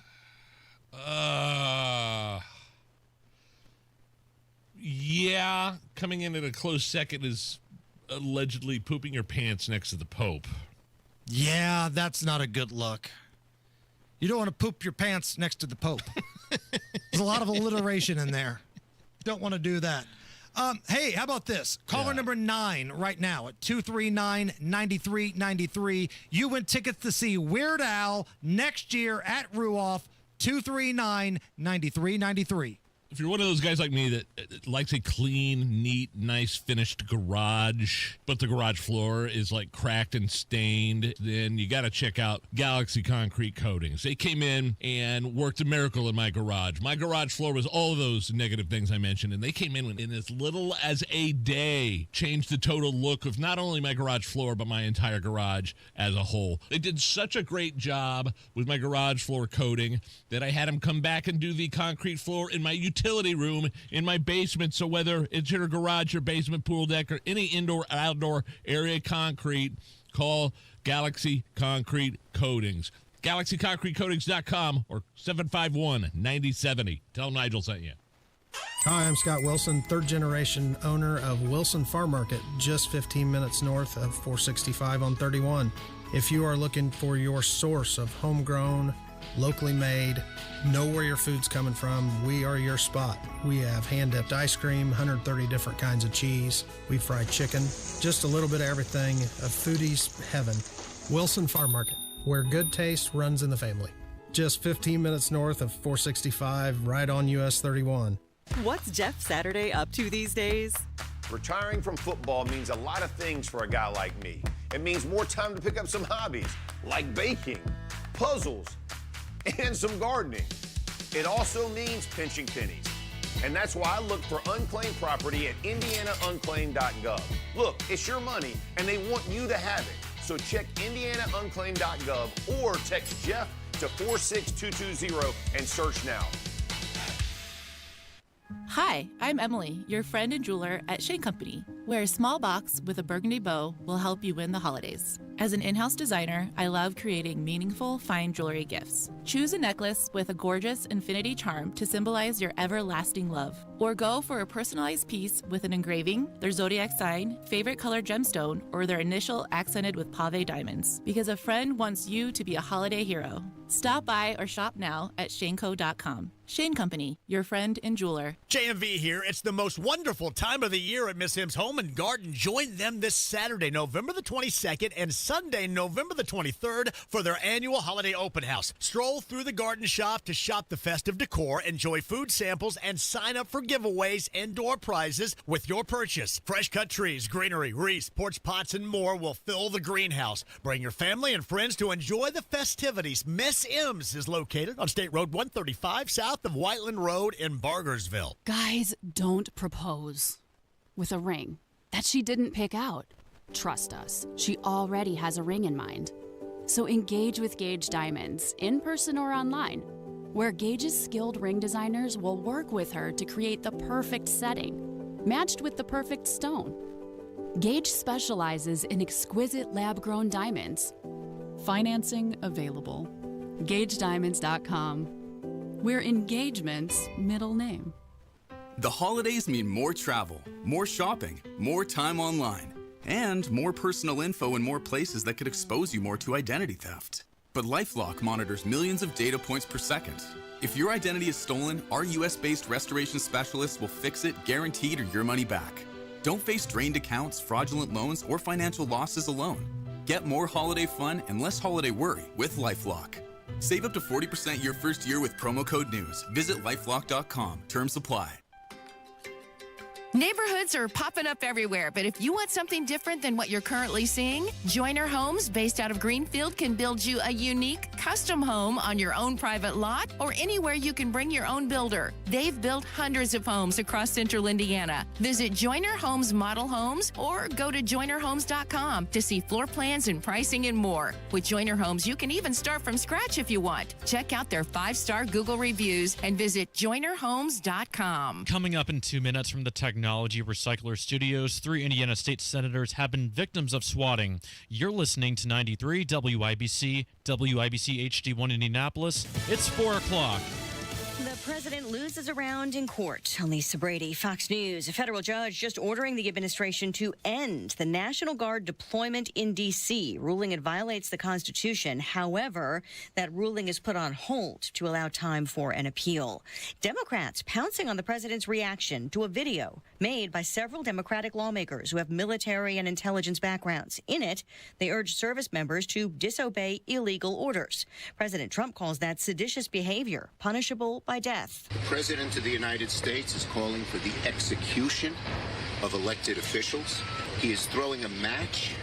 Yeah. Coming in at a close second is allegedly pooping your pants next to the Pope. Yeah, that's not a good look. You don't want to poop your pants next to the Pope. There's a lot of alliteration in there. Don't want to do that. Hey, how about this? Caller number 9 right now at 239-9393. You win tickets to see Weird Al next year at Ruoff, 239-9393. If you're one of those guys like me that likes a clean, neat, nice, finished garage, but the garage floor is like cracked and stained, then you got to check out Galaxy Concrete Coatings. They came in and worked a miracle in my garage. My garage floor was all of those negative things I mentioned, and they came in as little as a day, changed the total look of not only my garage floor, but my entire garage as a whole. They did such a great job with my garage floor coating that I had them come back and do the concrete floor in my utility room in my basement. So whether it's your garage, your basement, pool deck, or any indoor or outdoor area concrete, call Galaxy Concrete Coatings. GalaxyConcreteCoatings.com or 751-9070. Tell Nigel sent you. Hi, I'm Scott Wilson, third generation owner of Wilson Farm Market, just 15 minutes north of 465 on 31. If you are looking for your source of homegrown, locally made, know where your food's coming from, we are your spot. We have hand-dipped ice cream, 130 different kinds of cheese. We fry chicken, just a little bit of everything, a foodie's heaven. Wilson Farm Market, where good taste runs in the family. Just 15 minutes north of 465, right on US 31. What's Jeff Saturday up to these days? Retiring from football means a lot of things for a guy like me. It means more time to pick up some hobbies, like baking, puzzles, and some gardening. It also means pinching pennies. And that's why I look for unclaimed property at indianaunclaimed.gov. Look, it's your money, and they want you to have it. So check indianaunclaimed.gov or text Jeff to 46220 and search now. Hi, I'm Emily, your friend and jeweler at Shane Company, where a small box with a burgundy bow will help you win the holidays. As an in-house designer, I love creating meaningful, fine jewelry gifts. Choose a necklace with a gorgeous infinity charm to symbolize your everlasting love. Or go for a personalized piece with an engraving, their zodiac sign, favorite color gemstone, or their initial accented with pave diamonds. Because a friend wants you to be a holiday hero. Stop by or shop now at shaneco.com. Shane Company, your friend and jeweler. JMV here. It's the most wonderful time of the year at Miss Him's Home and Garden. Join them this Saturday, November the 22nd, and Sunday, November the 23rd, for their annual holiday open house. Stroll through the garden shop to shop the festive decor, enjoy food samples, and sign up for giveaways and door prizes with your purchase. Fresh cut trees, greenery, wreaths, porch pots, and more will fill the greenhouse. Bring your family and friends to enjoy the festivities. Miss M's is located on State Road 135 south of Whiteland Road in Bargersville. Guys, don't propose with a ring that she didn't pick out. Trust us, she already has a ring in mind. So engage with Gage Diamonds, in person or online, where Gage's skilled ring designers will work with her to create the perfect setting, matched with the perfect stone. Gage specializes in exquisite lab-grown diamonds. Financing available. GageDiamonds.com. We're engagement's middle name. The holidays mean more travel, more shopping, more time online, and more personal info in more places that could expose you more to identity theft. But LifeLock monitors millions of data points per second. If your identity is stolen, our US-based restoration specialists will fix it, guaranteed, or your money back. Don't face drained accounts, fraudulent loans, or financial losses alone. Get more holiday fun and less holiday worry with LifeLock. Save up to 40% your first year with promo code NEWS. Visit lifelock.com. Terms apply. Neighborhoods are popping up everywhere, but if you want something different than what you're currently seeing, Joyner Homes, based out of Greenfield, can build you a unique, custom home on your own private lot or anywhere you can bring your own builder. They've built hundreds of homes across central Indiana. Visit Joyner Homes Model Homes or go to joynerhomes.com to see floor plans and pricing and more. With Joyner Homes, you can even start from scratch if you want. Check out their 5-star Google reviews and visit joynerhomes.com. Coming up in 2 minutes from the Technology Recycler Studios, 3 Indiana state senators have been victims of swatting. You're listening to 93 WIBC, WIBC HD1 Indianapolis. It's 4 o'clock. The president loses a round in court. Lisa Brady, Fox News. A federal judge just ordering the administration to end the National Guard deployment in D.C., ruling it violates the Constitution. However, that ruling is put on hold to allow time for an appeal. Democrats pouncing on the president's reaction to a video made by several Democratic lawmakers who have military and intelligence backgrounds. In it, they urge service members to disobey illegal orders. President Trump calls that seditious behavior, punishable by death. The President of the United States is calling for the execution of elected officials. He is throwing a match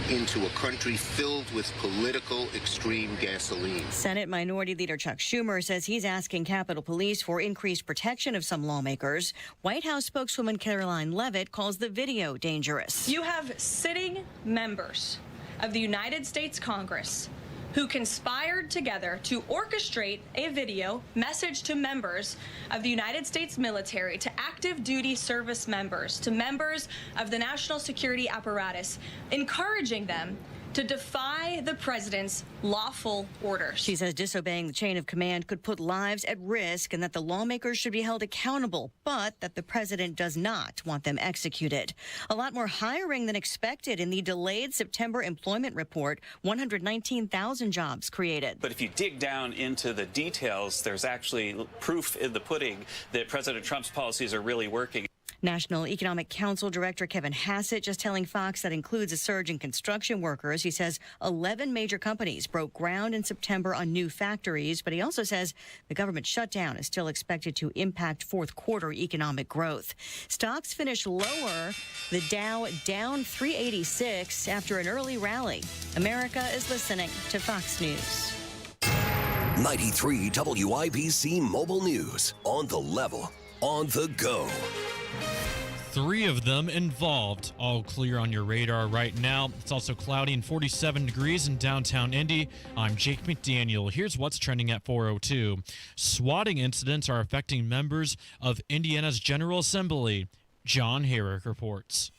into a country filled with political extreme gasoline. Senate Minority Leader Chuck Schumer says he's asking Capitol Police for increased protection of some lawmakers. White House spokeswoman Caroline Leavitt calls the video dangerous. You have sitting members of the United States Congress who conspired together to orchestrate a video message to members of the United States military, to active duty service members, to members of the national security apparatus, encouraging them to defy the president's lawful orders. She says disobeying the chain of command could put lives at risk and that the lawmakers should be held accountable, but that the president does not want them executed. A lot more hiring than expected in the delayed September employment report, 119,000 jobs created. But if you dig down into the details, there's actually proof in the pudding that President Trump's policies are really working. National Economic Council Director Kevin Hassett just telling Fox that includes a surge in construction workers. He says 11 major companies broke ground in September on new factories, but he also says the government shutdown is still expected to impact fourth quarter economic growth. Stocks finished lower, the Dow down 386 after an early rally. America is listening to Fox News. 93 WIBC Mobile News. On the level, on the go. 3 of them involved. All clear on your radar right now. It's also cloudy and 47 degrees in downtown Indy. I'm Jake McDaniel. Here's what's trending at 4:02. Swatting incidents are affecting members of Indiana's General Assembly. John Herrick reports.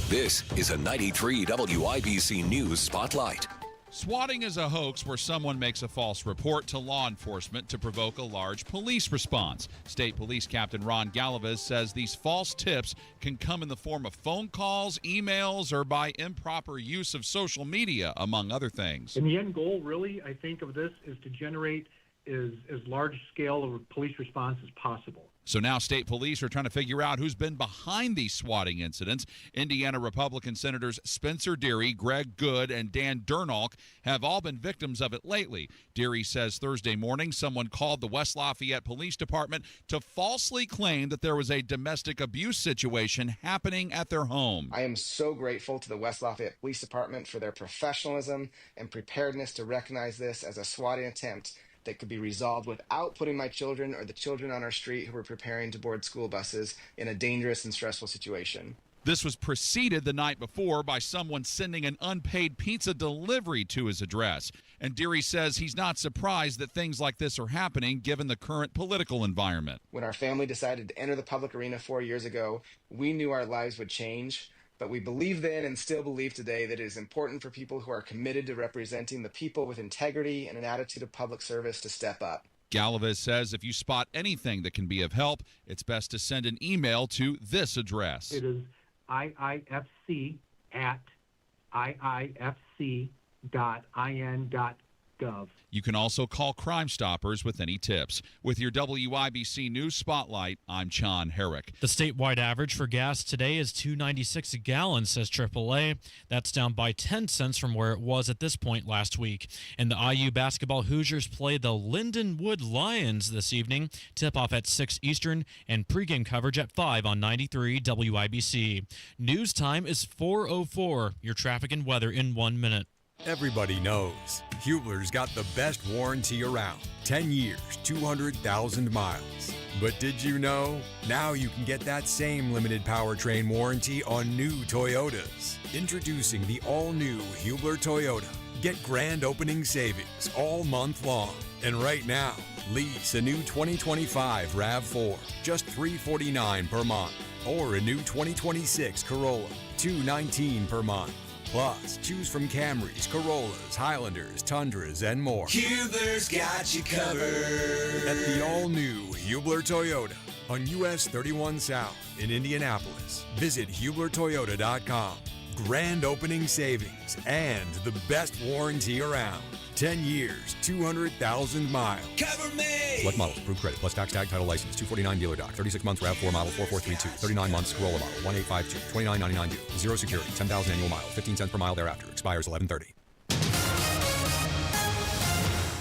This is a 93 WIBC News Spotlight. Swatting is a hoax where someone makes a false report to law enforcement to provoke a large police response. State Police Captain Ron Gallivis says these false tips can come in the form of phone calls, emails, or by improper use of social media, among other things. And the end goal, really, I think, of this is to generate as large scale of a police response as possible. So now state police are trying to figure out who's been behind these swatting incidents. Indiana Republican Senators Spencer Deary, Greg Good, and Dan Durnalk have all been victims of it lately. Deary says Thursday morning someone called the West Lafayette Police Department to falsely claim that there was a domestic abuse situation happening at their home. I am so grateful to the West Lafayette Police Department for their professionalism and preparedness to recognize this as a swatting attempt that could be resolved without putting my children or the children on our street who were preparing to board school buses in a dangerous and stressful situation. This was preceded the night before by someone sending an unpaid pizza delivery to his address. And Deary says he's not surprised that things like this are happening given the current political environment. When our family decided to enter the public arena 4 years ago, we knew our lives would change. But we believe then and still believe today that it is important for people who are committed to representing the people with integrity and an attitude of public service to step up. Gallivis says if you spot anything that can be of help, it's best to send an email to this address. It is iifc@iifc.in.gov. You can also call Crime Stoppers with any tips. With your WIBC News Spotlight, I'm John Herrick. The statewide average for gas today is $2.96 a gallon, says AAA. That's down by 10 cents from where it was at this point last week. And the IU basketball Hoosiers play the Lindenwood Lions this evening. Tip-off at 6 Eastern and pregame coverage at 5 on 93 WIBC. News time is 4:04. Your traffic and weather in 1 minute. Everybody knows Hubler's got the best warranty around. 10 years, 200,000 miles. But did you know? Now you can get that same limited powertrain warranty on new Toyotas. Introducing the all-new Hubler Toyota. Get grand opening savings all month long. And right now, lease a new 2025 RAV4, just $349 per month. Or a new 2026 Corolla, $219 per month. Plus, choose from Camrys, Corollas, Highlanders, Tundras, and more. Hubler's got you covered. At the all-new Hubler Toyota on US 31 South in Indianapolis. Visit HublerToyota.com. Grand opening savings and the best warranty around. 10 years, 200,000 miles. Cover me! Select models, approved credit, plus tax tag title license, 249 dealer doc, 36 months RAV4 model 4432, 39 months Corolla model 1852, 2999 due, 0 security, 10,000 annual miles, 15 cents per mile thereafter, expires 11/30.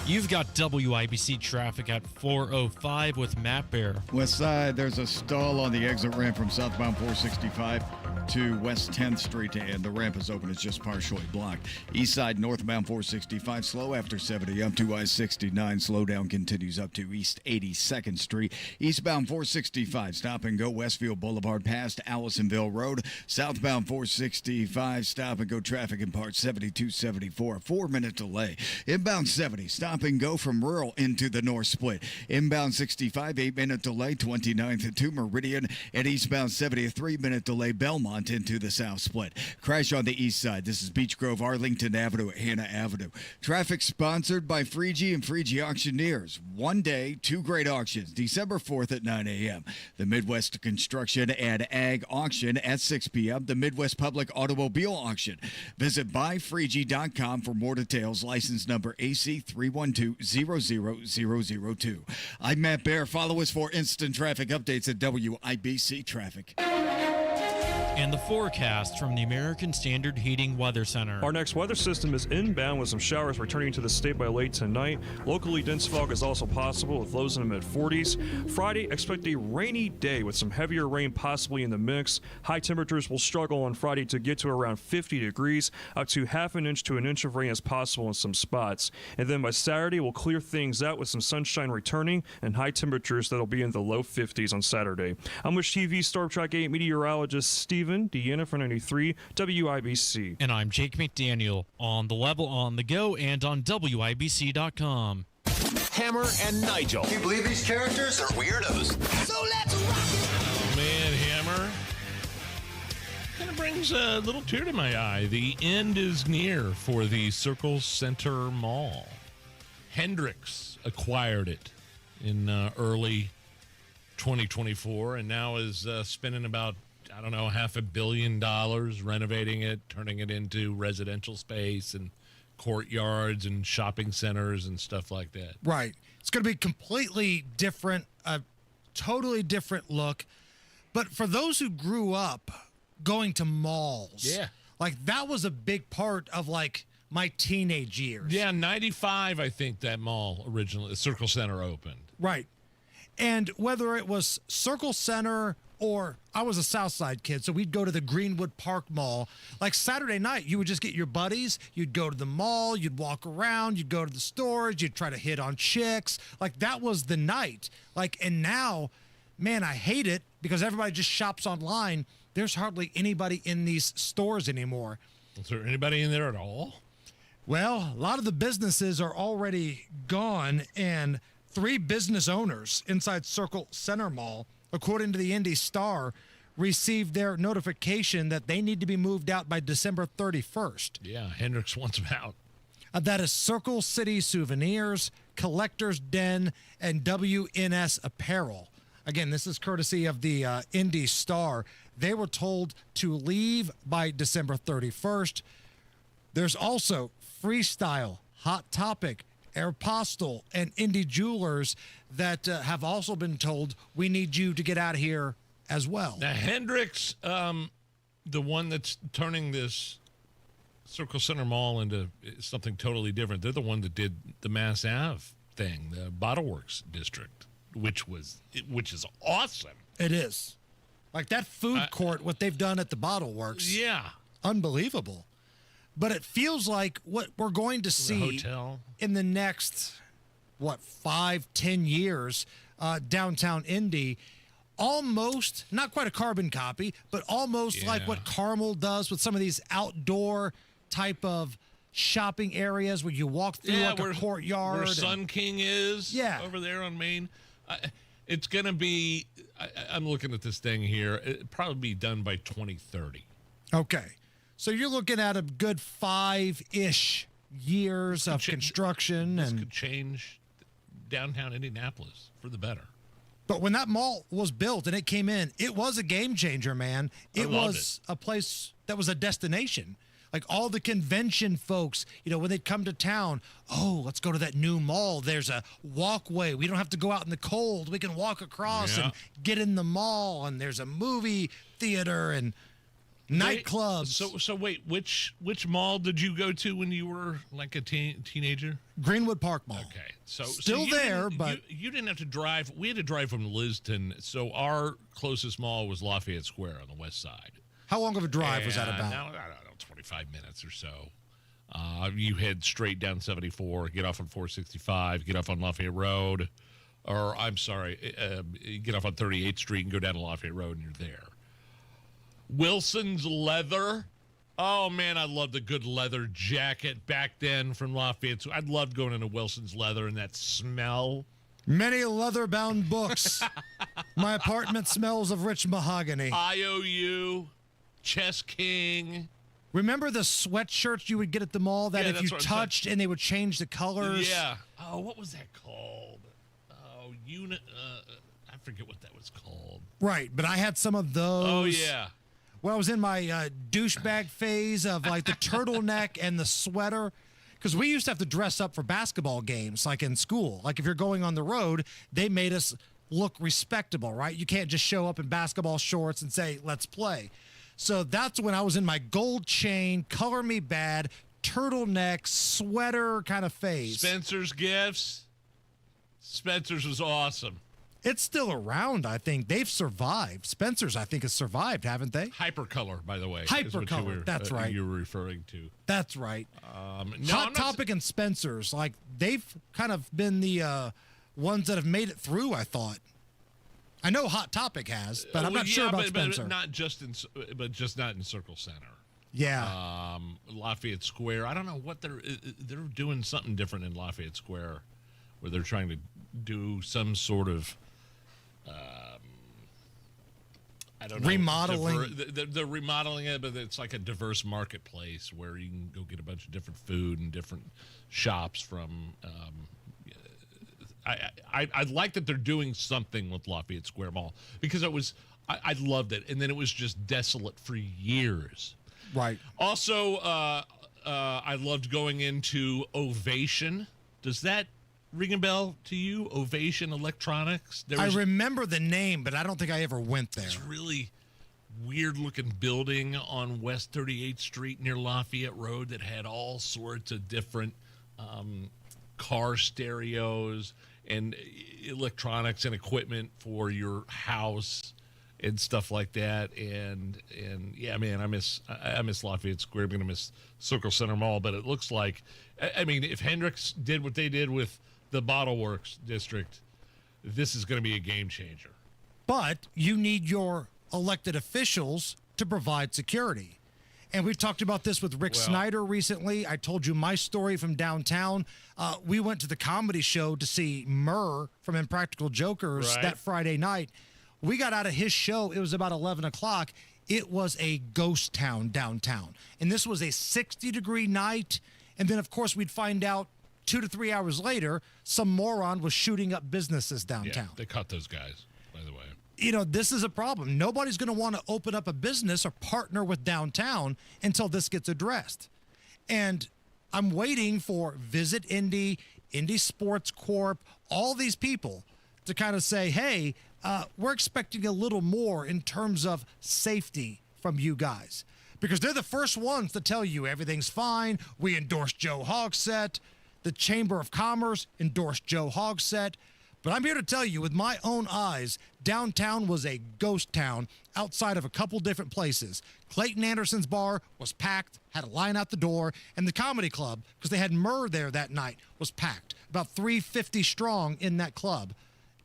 You've got WIBC traffic at 4:05 with Matt Bear. West side, there's a stall on the exit ramp from southbound 465 to West 10th Street, and the ramp is open. It's just partially blocked. East side, northbound 465, slow after 70 up to I-69. Slowdown continues up to East 82nd Street. Eastbound 465, stop and go Westfield Boulevard past Allisonville Road. Southbound 465, stop and go traffic in part 7274, a 4-minute delay. Inbound 70, stop and go from rural into the north split. Inbound 65, 8-minute delay, 29th to Meridian, and eastbound 70, a 3-minute delay, Belmont into the south split. Crash on the east side. This is Beech Grove, Arlington Avenue at Hannah Avenue. Traffic sponsored by Freegee and Freegee Auctioneers. One day, 2 great auctions. December 4th at 9 a.m. The Midwest Construction and Ag Auction at 6 p.m. The Midwest Public Automobile Auction. Visit buyfreegee.com for more details. License number AC 312-00002. I'm Matt Bear. Follow us for instant traffic updates at WIBC Traffic. And the forecast from the American Standard Heating Weather Center. Our next weather system is inbound with some showers returning to the state by late tonight. Locally, dense fog is also possible with lows in the mid-40s. Friday, expect a rainy day with some heavier rain possibly in the mix. High temperatures will struggle on Friday to get to around 50 degrees. Up to half an inch to an inch of rain is possible in some spots. And then by Saturday, we'll clear things out with some sunshine returning and high temperatures that'll be in the low 50s on Saturday. I'm with TV Storm Track 8 meteorologist Stephen Deanna for 93 WIBC. And I'm Jake McDaniel on the level, on the go, and on WIBC.com. Hammer and Nigel. Can you believe these characters are weirdos? So let's rock it! Man, Hammer. Kind of brings a little tear to my eye. The end is near for the Circle Center Mall. Hendrix acquired it in early 2024 and now is spending about $500 million renovating it, turning it into residential space and courtyards and shopping centers and stuff like that. Right. It's going to be completely different, a totally different look. But for those who grew up going to malls, like that was a big part of like my teenage years. Yeah, 95, I think that mall originally, Circle Center opened. Right. And whether it was Circle Center or I was a South Side kid, so we'd go to the Greenwood Park Mall. Like Saturday night, you would just get your buddies. You'd go to the mall. You'd walk around. You'd go to the stores. You'd try to hit on chicks. Like that was the night. Like, and now, man, I hate it because everybody just shops online. There's hardly anybody in these stores anymore. Is there anybody in there at all? Well, a lot of the businesses are already gone, and 3 business owners inside Circle Center Mall, according to the Indy Star, received their notification that they need to be moved out by December 31st. Yeah, Hendrix wants them out. That is Circle City Souvenirs, Collector's Den, and WNS Apparel. Again, this is courtesy of the Indy Star. They were told to leave by December 31st. There's also Freestyle, Hot Topic, Aeropostale, and Indy Jewelers that have also been told we need you to get out of here as well. Now, Hendricks, the one that's turning this Circle Center Mall into something totally different, they're the one that did the Mass Ave thing, the Bottle Works district, which is awesome. It is. Like that food court, what they've done at the Bottle Works. Yeah. Unbelievable. But it feels like what we're going to see in the next, 5-10 years, downtown Indy, almost, not quite a carbon copy, but almost like what Carmel does with some of these outdoor type of shopping areas where you walk through a courtyard. Where Sun King is over there on Main. It's going to be, I'm looking at this thing here, it'll probably be done by 2030. Okay. So you're looking at a good 5-ish years of construction. This could change downtown Indianapolis for the better. But when that mall was built and it came in, it was a game changer, man. It was a place that was a destination. Like all the convention folks, when they'd come to town, let's go to that new mall. There's a walkway. We don't have to go out in the cold. We can walk across and get in the mall. And there's a movie theater and nightclubs. So wait, which mall did you go to when you were like a teenager? Greenwood Park Mall. Okay, so still there, but you didn't have to drive. We had to drive from Liston, so our closest mall was Lafayette Square on the west side. How long of a drive was that about? I don't know, 25 minutes or so. You head straight down 74, get off on 465, get off on Lafayette Road, or I'm sorry, get off on 38th Street and go down to Lafayette Road, and you're there. Wilson's Leather. Oh, man, I loved a good leather jacket back then from Lafayette. So I'd love going into Wilson's Leather and that smell. Many leather-bound books. My apartment smells of rich mahogany. IOU, Chess King. Remember the sweatshirts you would get at the mall that if you touched and they would change the colors? Yeah. Oh, what was that called? Oh, I forget what that was called. Right, but I had some of those. Oh, yeah. When I was in my douchebag phase of like the turtleneck and the sweater, because we used to have to dress up for basketball games, like in school. Like if you're going on the road, they made us look respectable, right? You can't just show up in basketball shorts and say, let's play. So that's when I was in my gold chain, color me bad, turtleneck, sweater kind of phase. Spencer's Gifts. Spencer's was awesome. It's still around, I think. They've survived. Spencer's, I think, has survived, haven't they? Hypercolor, by the way. Hypercolor, that's right. You were referring to. That's right. No, Hot Topic and Spencer's, like, they've kind of been the ones that have made it through, I thought. I know Hot Topic has, but I'm not sure about Spencer. But just not in Circle Center. Yeah. Lafayette Square. I don't know what they're doing something different in Lafayette Square, where they're trying to do some sort of I don't know. Remodeling. They're remodeling it, but it's like a diverse marketplace where you can go get a bunch of different food and different shops from. I like that they're doing something with Lafayette Square Mall because I loved it, and then it was just desolate for years. Right. Also, I loved going into Ovation. Does that ring a bell to you? Ovation Electronics? I remember the name, but I don't think I ever went there. It's really weird-looking building on West 38th Street near Lafayette Road that had all sorts of different car stereos and electronics and equipment for your house and stuff like that. And yeah, man, I miss Lafayette Square. I'm going to miss Circle Center Mall, but it looks like, I mean, if Hendricks did what they did with the Bottle Works district, this is going to be a game changer. But you need your elected officials to provide security. And we've talked about this with Rick Snyder recently. I told you my story from downtown. We went to the comedy show to see Murr from Impractical Jokers that Friday night. We got out of his show. It was about 11 o'clock. It was a ghost town downtown. And this was a 60-degree night. And then, of course, we'd find out 2 to 3 hours later, some moron was shooting up businesses downtown. Yeah, they caught those guys, by the way. You know, this is a problem. Nobody's going to want to open up a business or partner with downtown until this gets addressed. And I'm waiting for Visit Indy, Indy Sports Corp, all these people to kind of say, hey, we're expecting a little more in terms of safety from you guys. Because they're the first ones to tell you everything's fine. We endorse Joe Hogsett. The Chamber of Commerce endorsed Joe Hogsett. But I'm here to tell you, with my own eyes, downtown was a ghost town outside of a couple different places. Clayton Anderson's bar was packed, had a line out the door, and the comedy club, because they had Murr there that night, was packed. About 350 strong in that club.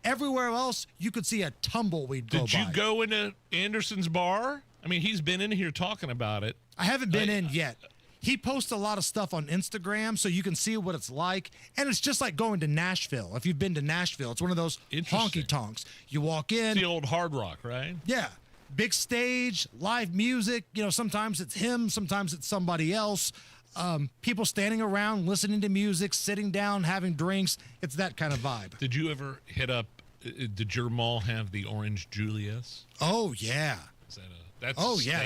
Everywhere else, you could see a tumbleweed go by. Did you go into Anderson's bar? I mean, he's been in here talking about it. I haven't been in yet. He posts a lot of stuff on Instagram, so you can see what it's like. And it's just like going to Nashville. If you've been to Nashville, it's one of those honky-tonks. You walk in. It's the old Hard Rock, right? Yeah. Big stage, live music. You know, sometimes it's him, sometimes it's somebody else. People standing around, listening to music, sitting down, having drinks. It's that kind of vibe. Did you ever hit up, did your mall have the Orange Julius? Oh, yeah. Is that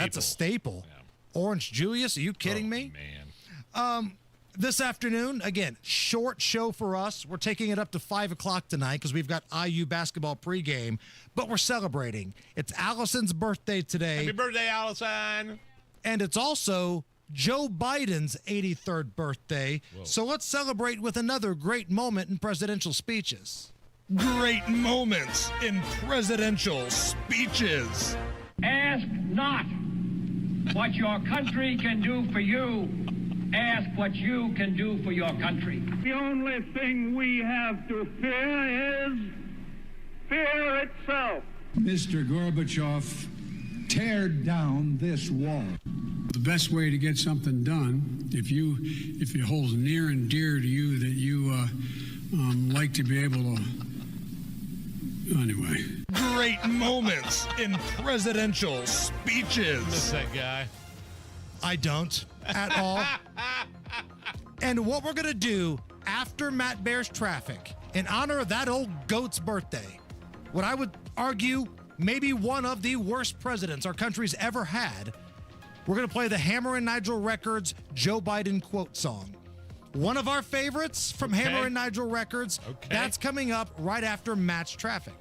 that's a staple. Yeah. Orange Julius, are you kidding me? Man. This afternoon, again, short show for us. We're taking it up to 5 o'clock tonight because we've got IU basketball pregame, but we're celebrating. It's Allison's birthday today. Happy birthday, Allison. And it's also Joe Biden's 83rd birthday. Whoa. So let's celebrate with another great moment in presidential speeches. Great moments in presidential speeches. Ask not what your country can do for you. Ask what you can do for your country. The only thing we have to fear is fear itself. Mr. Gorbachev, tear down this wall. The best way to get something done, if it holds near and dear to you that you like to be able to. Anyway. Great moments in presidential speeches. Miss that guy. I don't at all. And what we're going to do after Matt Bear's traffic, in honor of that old goat's birthday, what I would argue maybe one of the worst presidents our country's ever had, we're going to play the Hammer and Nigel Records Joe Biden quote song. One of our favorites from Hammer and Nigel Records. Okay. That's coming up right after Matt's traffic.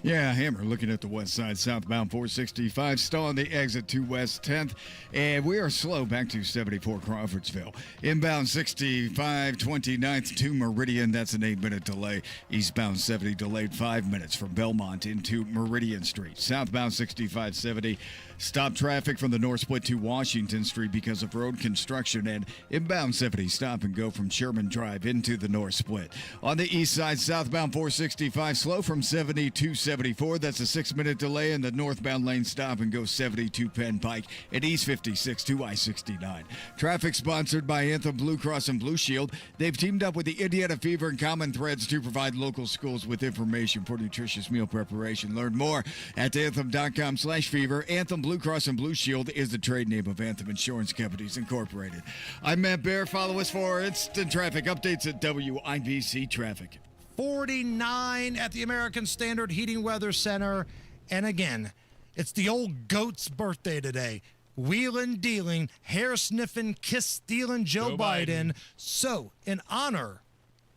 Yeah, Hammer looking at the west side, southbound 465, still on the exit to West 10th, and we are slow back to 74 Crawfordsville. Inbound 65, 29th to Meridian, that's an 8-minute delay. Eastbound 70 delayed 5 minutes from Belmont into Meridian Street. Southbound 65, 70, stop traffic from the North Split to Washington Street because of road construction, and inbound 70 stop and go from Sherman Drive into the North Split. On the east side, southbound 465 slow from 70 to 74. That's a 6-minute delay in the northbound lane stop and go 70 to Penn Pike and East 56 to I-69. Traffic sponsored by Anthem Blue Cross and Blue Shield. They've teamed up with the Indiana Fever and Common Threads to provide local schools with information for nutritious meal preparation. Learn more at anthem.com/fever. Anthem Blue Cross and Blue Shield is the trade name of Anthem Insurance Companies Incorporated. I'm Matt Bear. Follow us for instant traffic updates at WIBC Traffic. 49 at the American Standard Heating Weather Center. And again, it's the old goat's birthday today. Wheeling, dealing, hair sniffing, kiss stealing Joe Biden. So, in honor,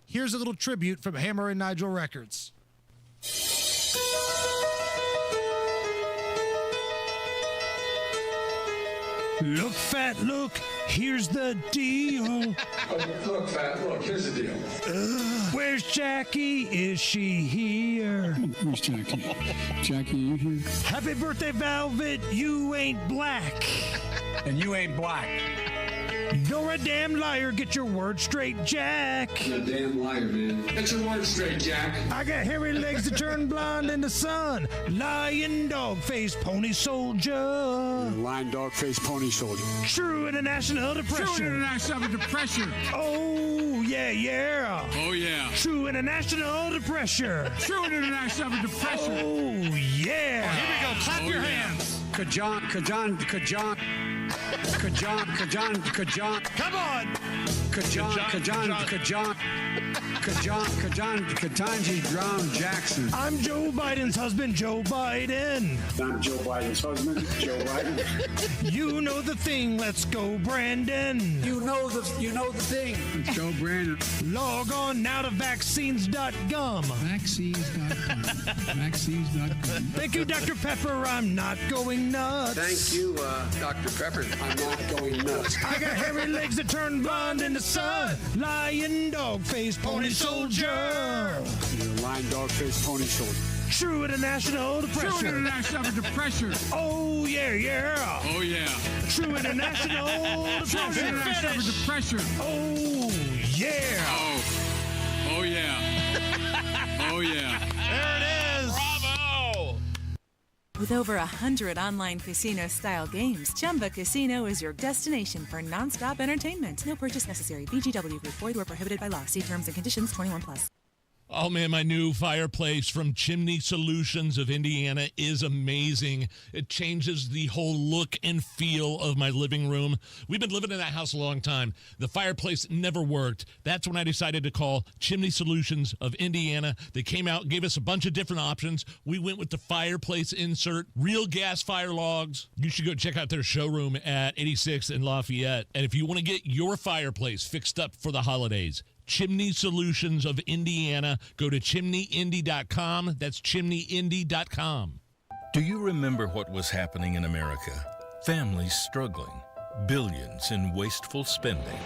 here's a little tribute from Hammer and Nigel Records. Look, fat, look, here's the deal. Look, fat, look, here's the deal. Where's Jackie? Is she here? Where's Jackie? Jackie, you here? Happy birthday, Velvet. You ain't black. And you ain't black. You're a damn liar. Get your word straight, Jack. You're a damn liar, man. Get your word straight, Jack. I got hairy legs that turn blonde in the sun. Lion, dog face, pony soldier. Lion, dog face, pony soldier. True international depression. True international depression. Oh, yeah, yeah. Oh, yeah. True international depression. True international depression. Oh, yeah. Oh, here we go. Clap your hands. Kajan. Come on. Kajan. Katanji Brown Jackson. I'm Joe Biden's husband, Joe Biden. I'm Joe Biden's husband, Joe Biden. You know the thing. Let's go, Brandon. You know the thing. Let's go, Brandon. Log on now to vaccines.gum. Vaccines.com. Vaccines.com. Thank you, Dr. Pepper. I'm not going nuts. Thank you, Dr. Pepper. I'm not going nuts. I got hairy legs that turn blonde in the sun. Lion, dog face, pony soldier. You're a lion, dog face, pony soldier. True international to pressure. True international to pressure. Oh, yeah. Oh, yeah. True international to True pressure. international to pressure. Oh, yeah. Oh, yeah. Oh, yeah. There it is. Bravo! With over 100 online casino-style games, Chumba Casino is your destination for nonstop entertainment. No purchase necessary. VGW Group. Void where prohibited by law. See terms and conditions. 21+. Oh, man, my new fireplace from Chimney Solutions of Indiana is amazing. It changes the whole look and feel of my living room. We've been living in that house a long time. The fireplace never worked. That's when I decided to call Chimney Solutions of Indiana. They came out and gave us a bunch of different options. We went with the fireplace insert, real gas fire logs. You should go check out their showroom at 86 in Lafayette. And if you want to get your fireplace fixed up for the holidays, Chimney Solutions of Indiana. Go to chimneyindy.com. That's chimneyindy.com. Do you remember what was happening in America? Families struggling, billions in wasteful spending.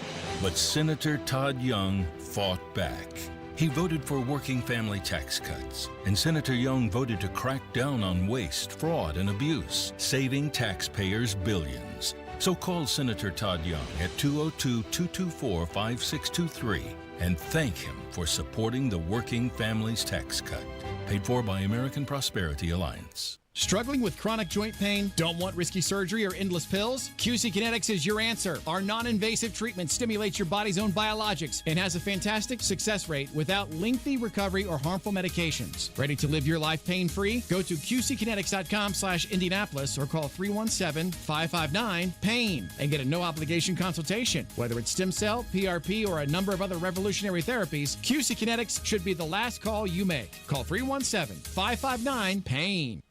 But Senator Todd Young fought back. He voted for working family tax cuts, and Senator Young voted to crack down on waste, fraud, and abuse, saving taxpayers billions. So call Senator Todd Young at 202-224-5623 and thank him for supporting the Working Families Tax Cut. Paid for by American Prosperity Alliance. Struggling with chronic joint pain? Don't want risky surgery or endless pills? QC Kinetics is your answer. Our non-invasive treatment stimulates your body's own biologics and has a fantastic success rate without lengthy recovery or harmful medications. Ready to live your life pain-free? Go to qckinetics.com/Indianapolis or call 317-559-PAIN and get a no-obligation consultation. Whether it's stem cell, PRP, or a number of other revolutionary therapies, QC Kinetics should be the last call you make. Call 317-559-PAIN.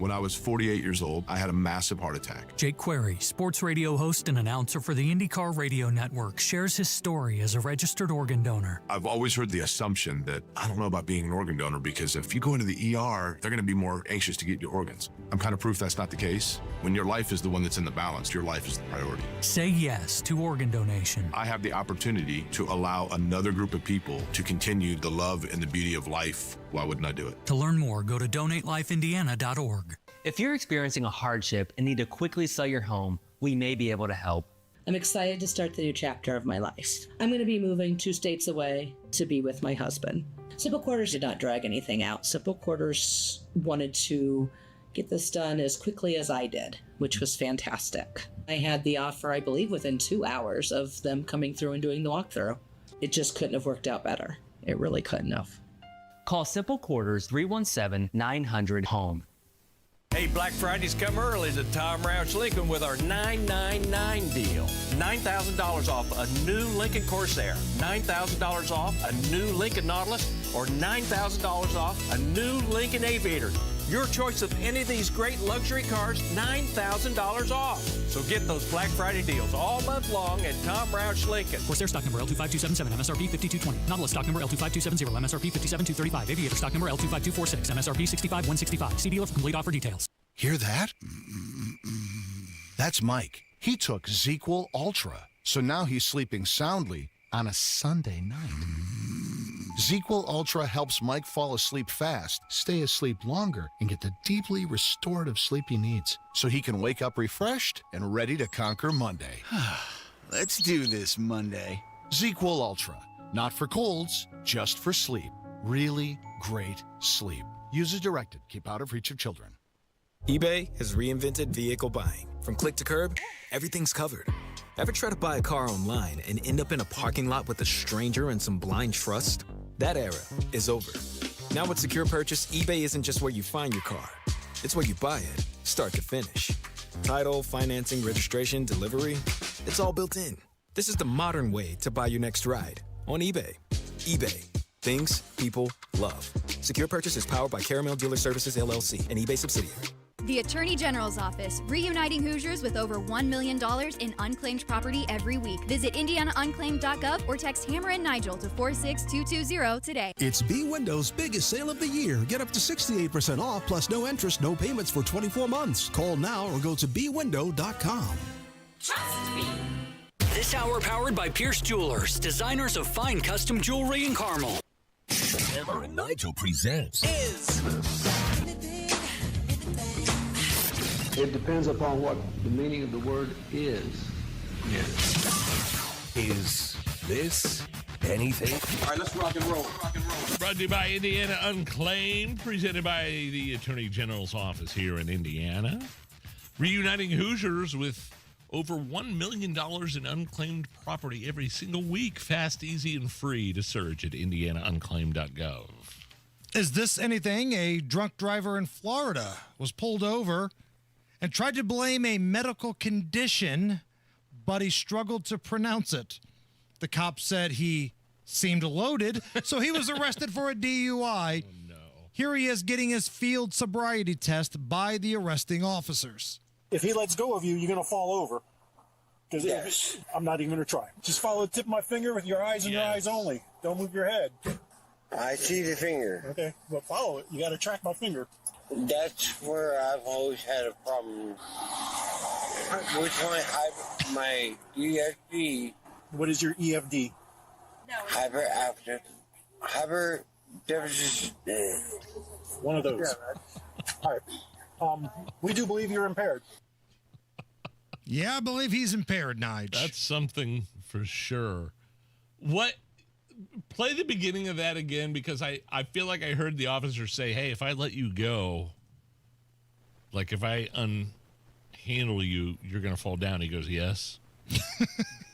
When I was 48 years old, I had a massive heart attack. Jake Query, sports radio host and announcer for the IndyCar Radio Network, shares his story as a registered organ donor. I've always heard the assumption that I don't know about being an organ donor because if you go into the ER, they're going to be more anxious to get your organs. I'm kind of proof that's not the case. When your life is the one that's in the balance, your life is the priority. Say yes to organ donation. I have the opportunity to allow another group of people to continue the love and the beauty of life. Why wouldn't I do it? To learn more, go to donatelifeindiana.org. If you're experiencing a hardship and need to quickly sell your home, we may be able to help. I'm excited to start the new chapter of my life. I'm going to be moving 2 states away to be with my husband. Simple Quarters did not drag anything out. Simple Quarters wanted to get this done as quickly as I did, which was fantastic. I had the offer, I believe, within 2 hours of them coming through and doing the walkthrough. It just couldn't have worked out better. It really couldn't have. Call Simple Quarters 317-900-HOME. Hey, Black Friday's come early to Tom Roush Lincoln with our 999 deal. $9,000 off a new Lincoln Corsair, $9,000 off a new Lincoln Nautilus, or $9,000 off a new Lincoln Aviator. Your choice of any of these great luxury cars, $9,000 off. So get those Black Friday deals all month long at Tom Roush Lincoln. Corsair stock number L25277, MSRP 5220. Nautilus stock number L25270, MSRP 57235. Aviator stock number L25246, MSRP 65165. See dealer for complete offer details. Hear that? That's Mike. He took ZQL Ultra, so now he's sleeping soundly on a Sunday night. ZQL Ultra helps Mike fall asleep fast, stay asleep longer, and get the deeply restorative sleep he needs, so he can wake up refreshed and ready to conquer Monday. Let's do this Monday. ZQL Ultra. Not for colds, just for sleep. Really great sleep. Use as directed. Keep out of reach of children. eBay has reinvented vehicle buying. From click to curb, everything's covered. Ever try to buy a car online and end up in a parking lot with a stranger and some blind trust? That era is over. Now with Secure Purchase, eBay isn't just where you find your car. It's where you buy it, start to finish. Title, financing, registration, delivery, it's all built in. This is the modern way to buy your next ride on eBay. eBay, Things people love. Secure Purchase is powered by Caramel Dealer Services, LLC, an eBay subsidiary. The Attorney General's Office, reuniting Hoosiers with over $1 million in unclaimed property every week. Visit IndianaUnclaimed.gov or text Hammer and Nigel to 46220 today. It's B Windows' biggest sale of the year. Get up to 68% off plus no interest, no payments for 24 months. Call now or go to bwindow.com. Trust me. This hour powered by Pierce Jewelers, designers of fine custom jewelry in Carmel. Hammer and Nigel presents It depends upon what the meaning of the word is. Is this anything? All right, let's rock and roll. Brought to you by Indiana Unclaimed, presented by the Attorney General's office here in Indiana. Reuniting Hoosiers with over $1 million in unclaimed property every single week. Fast, easy, and free to search at indianaunclaimed.gov. Is this anything? A drunk driver in Florida was pulled over and tried to blame a medical condition, but he struggled to pronounce it. The cop said he seemed loaded, so he was arrested for a DUI. Oh, no. Here he is getting his field sobriety test by the arresting officers. If he lets go of you, you're going to fall over. Because Yes. I'm not even going to try. Just follow the tip of my finger with your eyes and your eyes only. Don't move your head. I see the finger. Okay, well, follow it. You got to track my finger. That's where I've always had a problem. With my EFD. What is your EFD? Hyper deficit. One of those. All right. We do believe you're impaired. Yeah, I believe he's impaired, Nige. That's something for sure. What? Play the beginning of that again, because I feel like I heard the officer say, hey, if I let you go, like if I unhandle you, you're going to fall down. He goes, yes.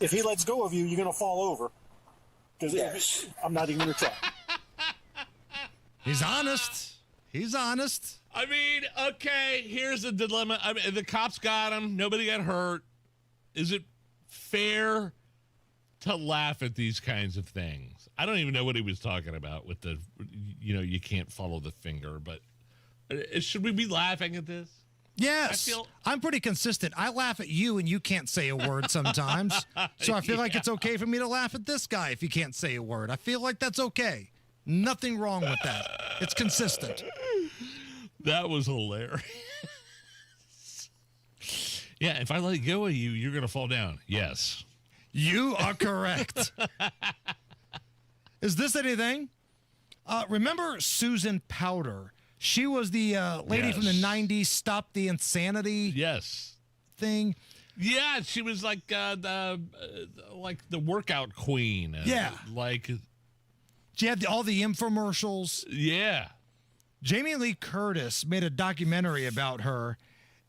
If he lets go of you, you're going to fall over. Because I'm not even going to try. He's honest. He's honest. I mean, okay, here's the dilemma. I mean, the cops got him. Nobody got hurt. Is it fair to laugh at these kinds of things? I don't even know what he was talking about with the, you can't follow the finger, but should we be laughing at this? Yes. I'm pretty consistent. I laugh at you and you can't say a word sometimes. So I feel like it's okay for me to laugh at this guy if he can't say a word. I feel like that's okay. Nothing wrong with that. It's consistent. That was hilarious. Yeah, if I let go of you, you're going to fall down. Yes. You are correct. Is this anything? Remember Susan Powder? She was the lady from the 90s, Stop the Insanity thing. Yeah, she was like the workout queen. Yeah. Like she had all the infomercials. Yeah. Jamie Lee Curtis made a documentary about her,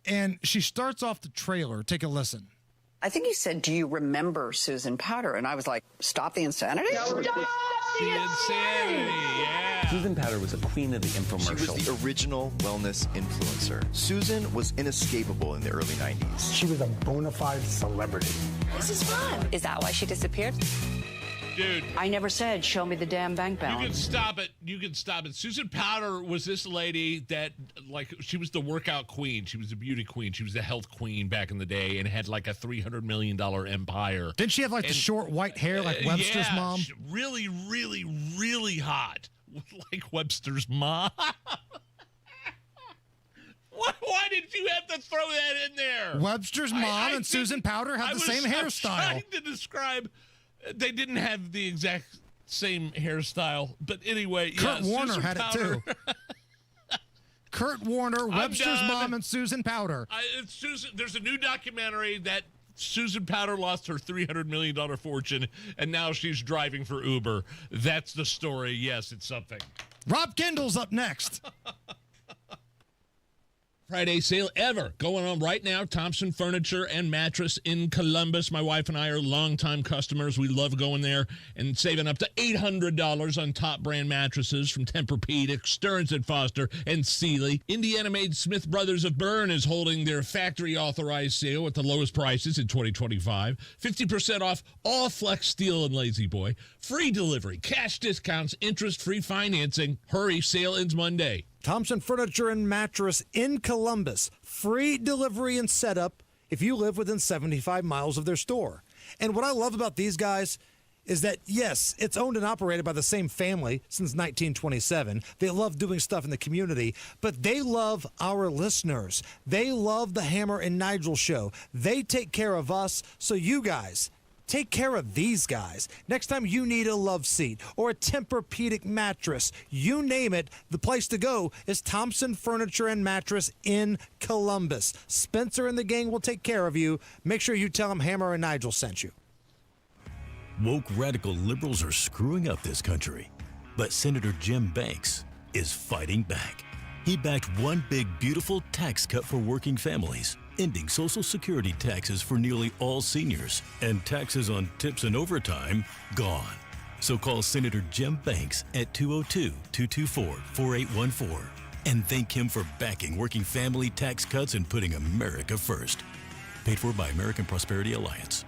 and she starts off the trailer. Take a listen. I think he said, do you remember Susan Powder? And I was like, Stop the Insanity? The Insanity, yeah. Susan Powder was a queen of the infomercial. She was the original wellness influencer. Susan was inescapable in the early 90s. She was a bona fide celebrity. This is fun. Is that why she disappeared? Dude. I never said, show me the damn bank balance. You can stop it. Susan Powder was this lady that, like, she was the workout queen. She was the beauty queen. She was the health queen back in the day and had like a $300 million empire. Didn't she have like the short white hair like Webster's mom? Really, really, really hot. Like Webster's mom. Why did you have to throw that in there? Webster's mom and Susan Powder have the same hairstyle. I was trying to describe... They didn't have the exact same hairstyle, but anyway, Kurt Warner Susan had Powder. it too. Kurt Warner, Webster's mom, and Susan Powder. There's a new documentary that Susan Powder lost her $300 million fortune, and now she's driving for Uber. That's the story. Yes, it's something. Rob Kendall's up next. Friday sale ever going on right now. Thompson Furniture and Mattress in Columbus. My wife and I are longtime customers. We love going there and saving up to $800 on top brand mattresses from Tempur-Pedic, Stearns & Foster, and Sealy. Indiana-made Smith Brothers of Bern is holding their factory authorized sale at the lowest prices in 2025. 50% off all Flex Steel and Lazy Boy. Free delivery, cash discounts, interest-free financing. Hurry, sale ends Monday. Thompson Furniture and Mattress in Columbus. Free delivery and setup if you live within 75 miles of their store. And what I love about these guys is that, yes, it's owned and operated by the same family since 1927. They love doing stuff in the community, but they love our listeners. They love the Hammer and Nigel show. They take care of us, so you guys take care of these guys. Next time you need a love seat or a Tempur-Pedic mattress, you name it, the place to go is Thompson Furniture and Mattress in Columbus. Spencer and the gang will take care of you. Make sure you tell them Hammer and Nigel sent you. Woke radical liberals are screwing up this country, but Senator Jim Banks is fighting back. He backed one big, beautiful tax cut for working families, ending Social Security taxes for nearly all seniors, and taxes on tips and overtime gone. So call Senator Jim Banks at 202-224-4814 and thank him for backing working family tax cuts and putting America first. Paid for by American Prosperity Alliance.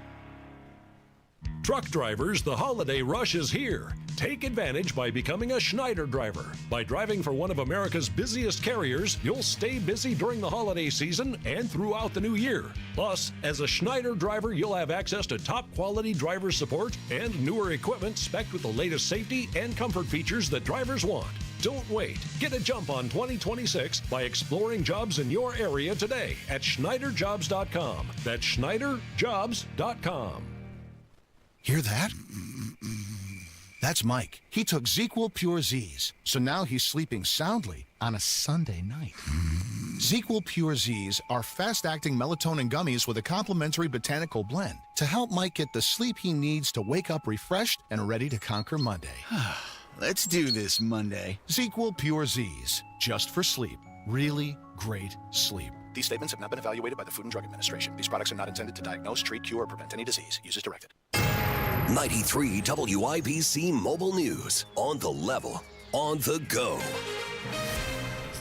Truck drivers, the holiday rush is here. Take advantage by becoming a Schneider driver. By driving for one of America's busiest carriers, you'll stay busy during the holiday season and throughout the new year. Plus, as a Schneider driver, you'll have access to top quality driver support and newer equipment spec'd with the latest safety and comfort features that drivers want. Don't wait. Get a jump on 2026 by exploring jobs in your area today at SchneiderJobs.com. That's SchneiderJobs.com. Hear that? That's Mike. He took ZQL Pure Z's, so now he's sleeping soundly on a Sunday night. ZQL Pure Z's are fast-acting melatonin gummies with a complementary botanical blend to help Mike get the sleep he needs to wake up refreshed and ready to conquer Monday. Let's do this Monday. ZQL Pure Z's, just for sleep. Really great sleep. These statements have not been evaluated by the Food and Drug Administration. These products are not intended to diagnose, treat, cure, or prevent any disease. Use as directed. 93 WIBC Mobile News. On the level, on the go.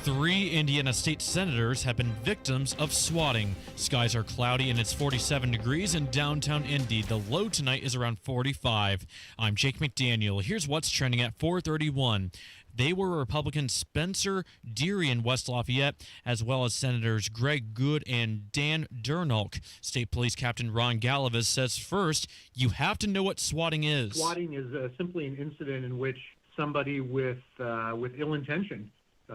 3 Indiana state senators have been victims of swatting. Skies are cloudy and it's 47 degrees in downtown Indy. The low tonight is around 45. I'm Jake McDaniel. Here's what's trending at 4:31. They were Republicans Spencer Deary in West Lafayette, as well as Senators Greg Good and Dan Durnalk. State Police Captain Ron Galavis says, first, you have to know what swatting is. Swatting is simply an incident in which somebody with ill intention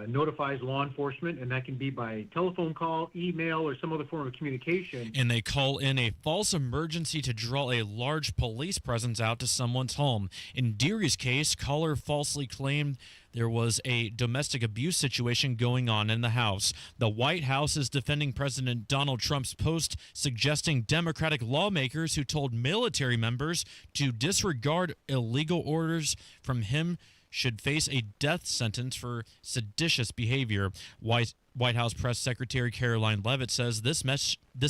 notifies law enforcement, and that can be by telephone call, email, or some other form of communication. And they call in a false emergency to draw a large police presence out to someone's home. In Deary's case, caller falsely claimed there was a domestic abuse situation going on in the house. The White House is defending President Donald Trump's post suggesting Democratic lawmakers who told military members to disregard illegal orders from him should face a death sentence for seditious behavior. White House Press Secretary Caroline Leavitt says this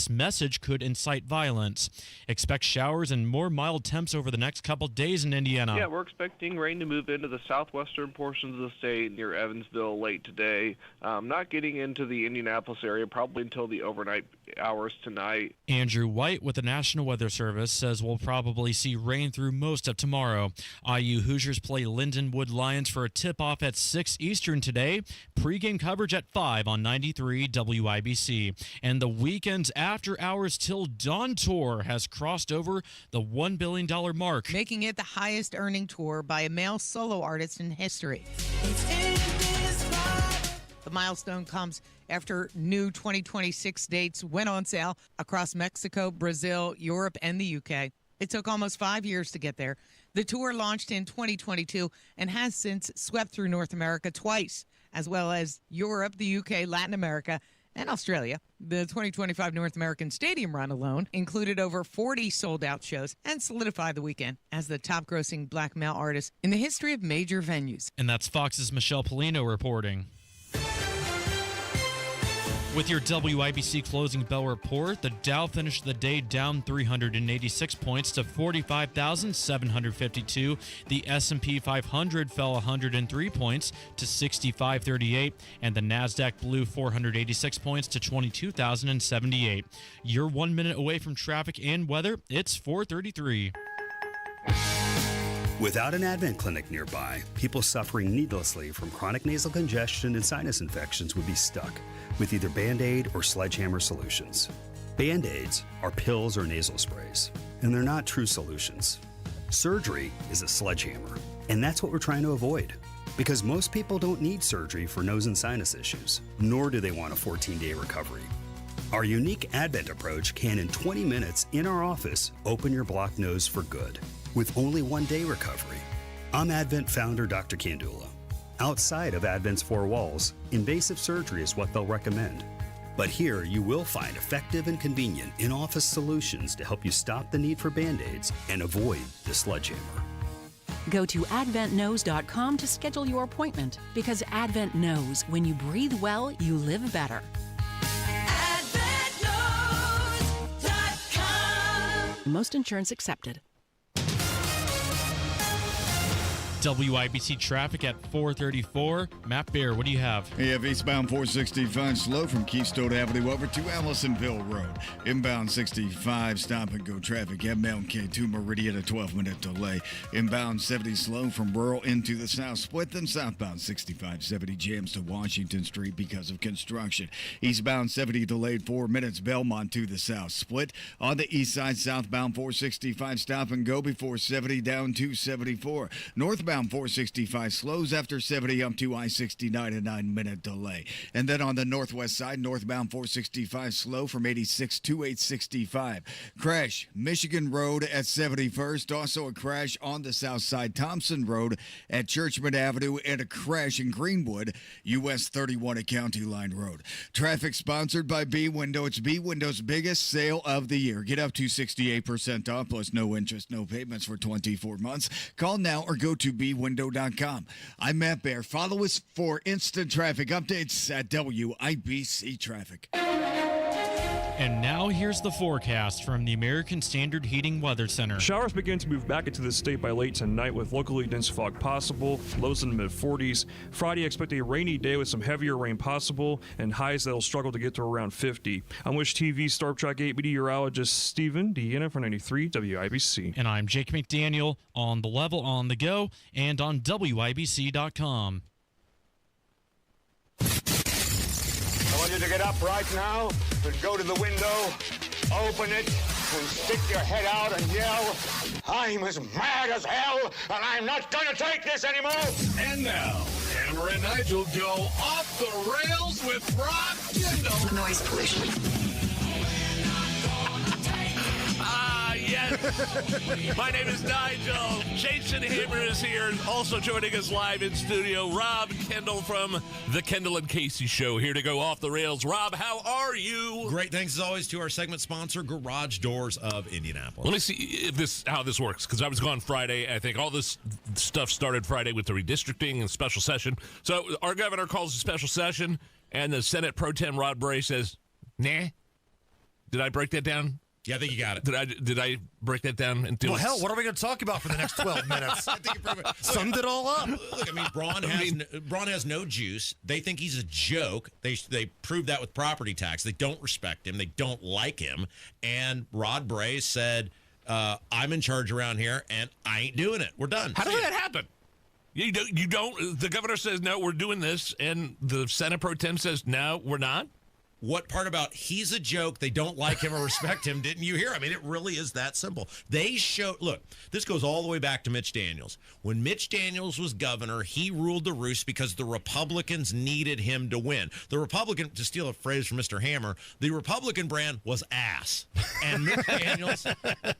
message could incite violence. Expect showers and more mild temps over the next couple days in Indiana. Yeah, we're expecting rain to move into the southwestern portions of the state near Evansville late today. Not getting into the Indianapolis area probably until the overnight hours tonight. Andrew White with the National Weather Service says we'll probably see rain through most of tomorrow. IU Hoosiers play Lindenwood Lions for a tip-off at 6 Eastern today. Pre-game coverage at 5 on 93 WIBC. And the weekend's After Hours Till Dawn tour has crossed over the $1 billion mark, making it the highest earning tour by a male solo artist in history. The milestone comes after new 2026 dates went on sale across Mexico, Brazil, Europe, and the UK. It took almost 5 years to get there. The tour launched in 2022 and has since swept through North America twice, as well as Europe, the UK, Latin America, and Australia. The 2025 North American Stadium run alone included over 40 sold-out shows and solidified the weekend as the top-grossing black male artist in the history of major venues. And that's Fox's Michelle Polino reporting. With your WIBC closing bell report, the Dow finished the day down 386 points to 45,752. The S&P 500 fell 103 points to 6538, and the Nasdaq blew 486 points to 22,078. You're 1 minute away from traffic and weather. It's 4:33. Without an Advent clinic nearby, people suffering needlessly from chronic nasal congestion and sinus infections would be stuck with either Band-Aid or Sledgehammer solutions. Band-Aids are pills or nasal sprays, and they're not true solutions. Surgery is a sledgehammer, and that's what we're trying to avoid. Because most people don't need surgery for nose and sinus issues, nor do they want a 14-day recovery. Our unique Advent approach can, in 20 minutes in our office, open your blocked nose for good, with only 1 day recovery. I'm Advent founder Dr. Kandula. Outside of Advent's four walls, invasive surgery is what they'll recommend. But here you will find effective and convenient in-office solutions to help you stop the need for Band-Aids and avoid the sledgehammer. Go to adventknows.com to schedule your appointment, because Advent knows when you breathe well, you live better. Most insurance accepted. WIBC traffic at 4:34. Matt Bear, what do you have? You have eastbound 465 slow from Keystone Avenue over to Allisonville Road. Inbound 65 stop and go traffic. Inbound K2 Meridian a 12-minute delay. Inbound 70 slow from Rural into the south split. Then southbound 65-70 jams to Washington Street because of construction. Eastbound 70 delayed 4 minutes. Belmont to the south split. On the east side, southbound 465 stop and go before 70 down to 74. Northbound 465 slows after 70 up to I-69, a 9-minute delay. And then on the northwest side, northbound 465 slow from 86 to 865. Crash, Michigan Road at 71st. Also a crash on the south side, Thompson Road at Churchman Avenue, and a crash in Greenwood, US 31 at County Line Road. Traffic sponsored by B Window. It's B Window's biggest sale of the year. Get up to 68% off plus no interest, no payments for 24 months. Call now or go to bwindow.com. I'm Matt Bear. Follow us for instant traffic updates at WIBC Traffic. And now here's the forecast from the American Standard Heating Weather Center. Showers begin to move back into the state by late tonight with locally dense fog possible, lows in the mid-40s. Friday, expect a rainy day with some heavier rain possible and highs that'll struggle to get to around 50. I'm Wish TV Star Trek 8 meteorologist Stephen Deanna for 93 WIBC. And I'm Jake McDaniel on The Level, on the go, and on WIBC.com. I want you to get up right now and go to the window, open it, and stick your head out and yell, "I'm as mad as hell, and I'm not going to take this anymore!" And now, Hammer and Nigel go off the rails with Rob Kendall. Noise pollution. Yes. My name is Nigel. Jason Hammer is here, also joining us live in studio. Rob Kendall from the Kendall and Casey Show, here to go off the rails. Rob, how are you? Great. Thanks, as always, to our segment sponsor, Garage Doors of Indianapolis. Let me see how this works, because I was gone Friday. I think all this stuff started Friday with the redistricting and special session. So our governor calls a special session, and the Senate Pro Tem Rod Bray says, nah. Did I break that down? Yeah, I think you got it. Did I break that down? Well, hell, what are we going to talk about for the next 12 minutes? I think you summed it all up. Look, I mean, Braun has no juice. They think he's a joke. They proved that with property tax. They don't respect him. They don't like him. And Rod Bray said, I'm in charge around here, and I ain't doing it. We're done. How did that happen? You don't. The governor says, no, we're doing this, and the Senate Pro Tem says, no, we're not? What part about he's a joke, they don't like him or respect him, didn't you hear? I mean, it really is that simple. Look, this goes all the way back to Mitch Daniels. When Mitch Daniels was governor, he ruled the roost because the Republicans needed him to win. The Republican, to steal a phrase from Mr. Hammer, the Republican brand was ass. And Mitch Daniels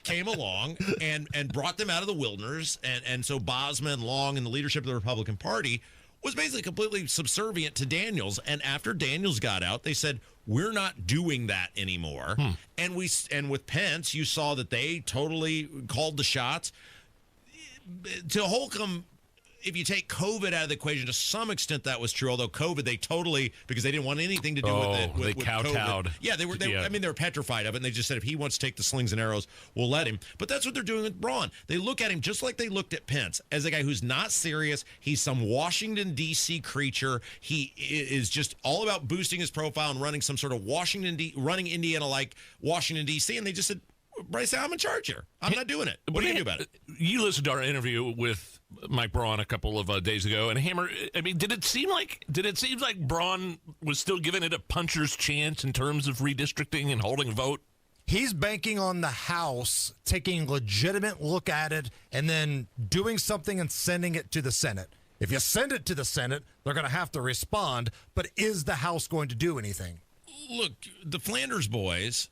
came along and brought them out of the wilderness. And so Bosman, Long, and the leadership of the Republican Party was basically completely subservient to Daniels. And after Daniels got out, they said, we're not doing that anymore. And with Pence, you saw that they totally called the shots. To Holcomb, if you take COVID out of the equation, to some extent that was true. Although COVID, they totally, because they didn't want anything to do with it. They with kowtowed. COVID. Yeah, they were. I mean, they were petrified of it, and they just said if he wants to take the slings and arrows, we'll let him. But that's what they're doing with Braun. They look at him just like they looked at Pence, as a guy who's not serious. He's some Washington D.C. creature. He is just all about boosting his profile and running some sort of running Indiana like Washington D.C. And they just said, Bryce, I'm in charge here. I'm not doing it. What are you going to do about it? You listened to our interview with Mike Braun a couple of days ago, and Hammer, I mean, did it seem like Braun was still giving it a puncher's chance in terms of redistricting and holding a vote? He's banking on the House taking a legitimate look at it and then doing something and sending it to the Senate. If you send it to the Senate, they're going to have to respond, but is the House going to do anything? Look, the Flanders boys,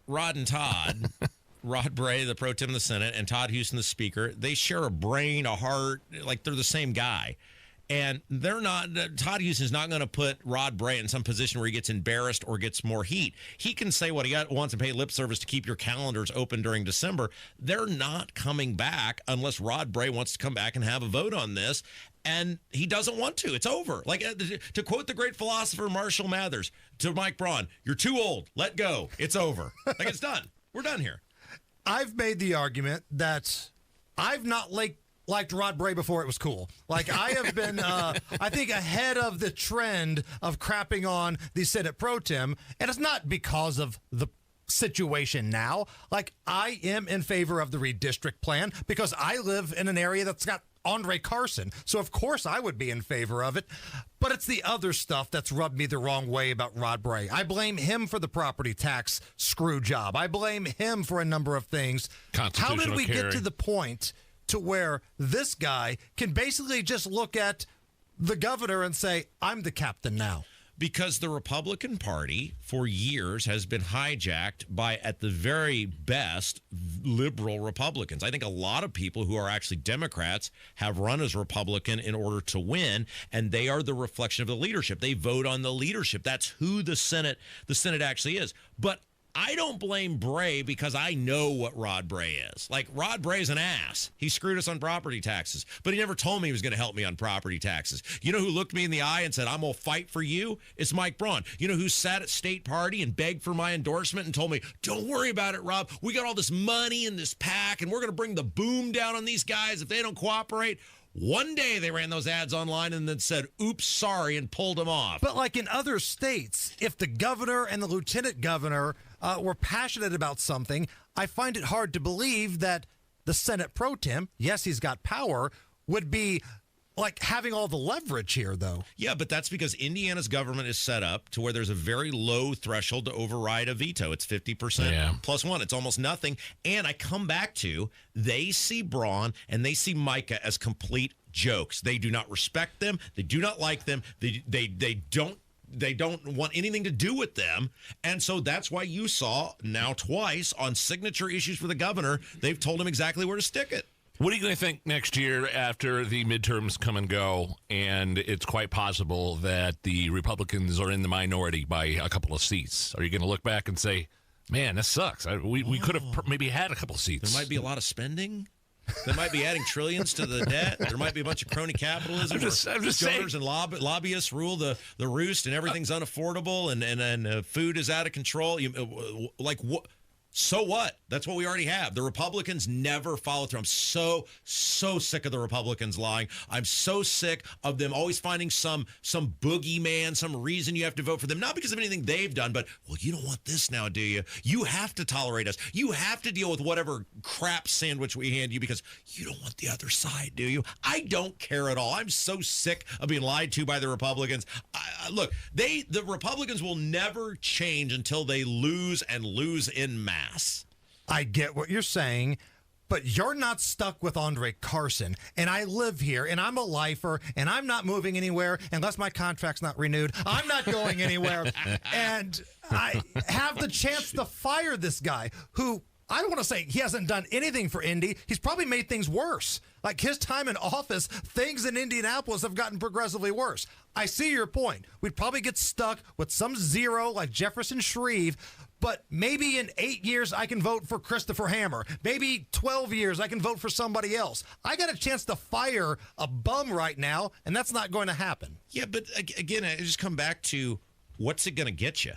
Rod and Todd, Rod Bray, the pro tem of the Senate, and Todd Houston, the Speaker, they share a brain, a heart, like they're the same guy. And they're not, Todd Houston's not going to put Rod Bray in some position where he gets embarrassed or gets more heat. He can say what he wants and pay lip service to keep your calendars open during December. They're not coming back unless Rod Bray wants to come back and have a vote on this. And he doesn't want to. It's over. Like, to quote the great philosopher Marshall Mathers to Mike Braun, you're too old. Let go. It's over. Like, it's done. We're done here. I've made the argument that I've not liked Rod Bray before it was cool. Like, I have been, I think, ahead of the trend of crapping on the Senate pro tem, and it's not because of the situation now. Like, I am in favor of the redistrict plan because I live in an area that's got Andre Carson, so of course I would be in favor of it. But it's the other stuff that's rubbed me the wrong way about Rod Bray. I blame him for the property tax screw job. I blame him for a number of things. How did we get to the point to where this guy can basically just look at the governor and say, I'm the captain now? Because the Republican Party for years has been hijacked by, at the very best, liberal Republicans. I think a lot of people who are actually Democrats have run as Republican in order to win, and they are the reflection of the leadership. They vote on the leadership. That's who the Senate actually is. But I don't blame Bray because I know what Rod Bray is. Like, Rod Bray's an ass. He screwed us on property taxes, but he never told me he was going to help me on property taxes. You know who looked me in the eye and said, I'm going to fight for you? It's Mike Braun. You know who sat at state party and begged for my endorsement and told me, don't worry about it, Rob. We got all this money in this pack, and we're going to bring the boom down on these guys if they don't cooperate. One day they ran those ads online and then said, oops, sorry, and pulled them off. But like in other states, if the governor and the lieutenant governor were passionate about something, I find it hard to believe that the Senate pro tem, yes, he's got power, would be like having all the leverage here, though. Yeah, but that's because Indiana's government is set up to where there's a very low threshold to override a veto. It's 50% plus one. It's almost nothing. And I come back to, they see Braun and they see Micah as complete jokes. They do not respect them. They do not like them. They don't want anything to do with them. And so that's why you saw now twice on signature issues for the governor, they've told him exactly where to stick it. What are you going to think next year after the midterms come and go, and it's quite possible that the Republicans are in the minority by a couple of seats? Are you going to look back and say, man, this sucks? We could have maybe had a couple of seats. There might be a lot of spending. They might be adding trillions to the debt. There might be a bunch of crony capitalism. I'm just donors and lobbyists rule the roost, and everything's unaffordable, and food is out of control. Like what? So what? That's what we already have. The Republicans never follow through. I'm so sick of the Republicans lying. I'm so sick of them always finding some boogeyman, some reason you have to vote for them. Not because of anything they've done, but, well, you don't want this now, do you? You have to tolerate us. You have to deal with whatever crap sandwich we hand you because you don't want the other side, do you? I don't care at all. I'm so sick of being lied to by the Republicans. Look, the Republicans will never change until they lose and lose en masse. I get what you're saying, but you're not stuck with Andre Carson. And I live here, and I'm a lifer, and I'm not moving anywhere unless my contract's not renewed. I'm not going anywhere. And I have the chance to fire this guy who I don't want to say he hasn't done anything for Indy. He's probably made things worse. Like his time in office, things in Indianapolis have gotten progressively worse. I see your point. We'd probably get stuck with some zero like Jefferson Shreve, but maybe in 8 years I can vote for Christopher Hammer. Maybe 12 years I can vote for somebody else. I got a chance to fire a bum right now, and that's not going to happen. Yeah, but again, I just come back to what's it going to get you?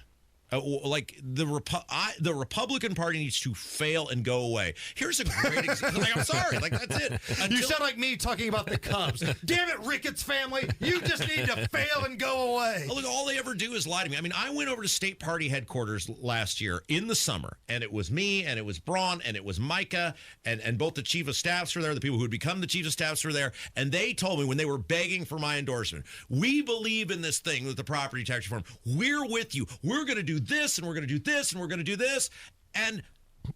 Like the Republican Party needs to fail and go away. Here's a great example. Like, I'm sorry, like that's it. You sound like me talking about the Cubs. Damn it, Ricketts family! You just need to fail and go away. Look, all they ever do is lie to me. I mean, I went over to state party headquarters last year in the summer, and it was me, and it was Braun, and it was Micah, and both the chief of staffs were there. The people who would become the chief of staffs were there, and they told me when they were begging for my endorsement, we believe in this thing with the property tax reform. We're with you. We're going to do this, and we're going to do this, and we're going to do this. And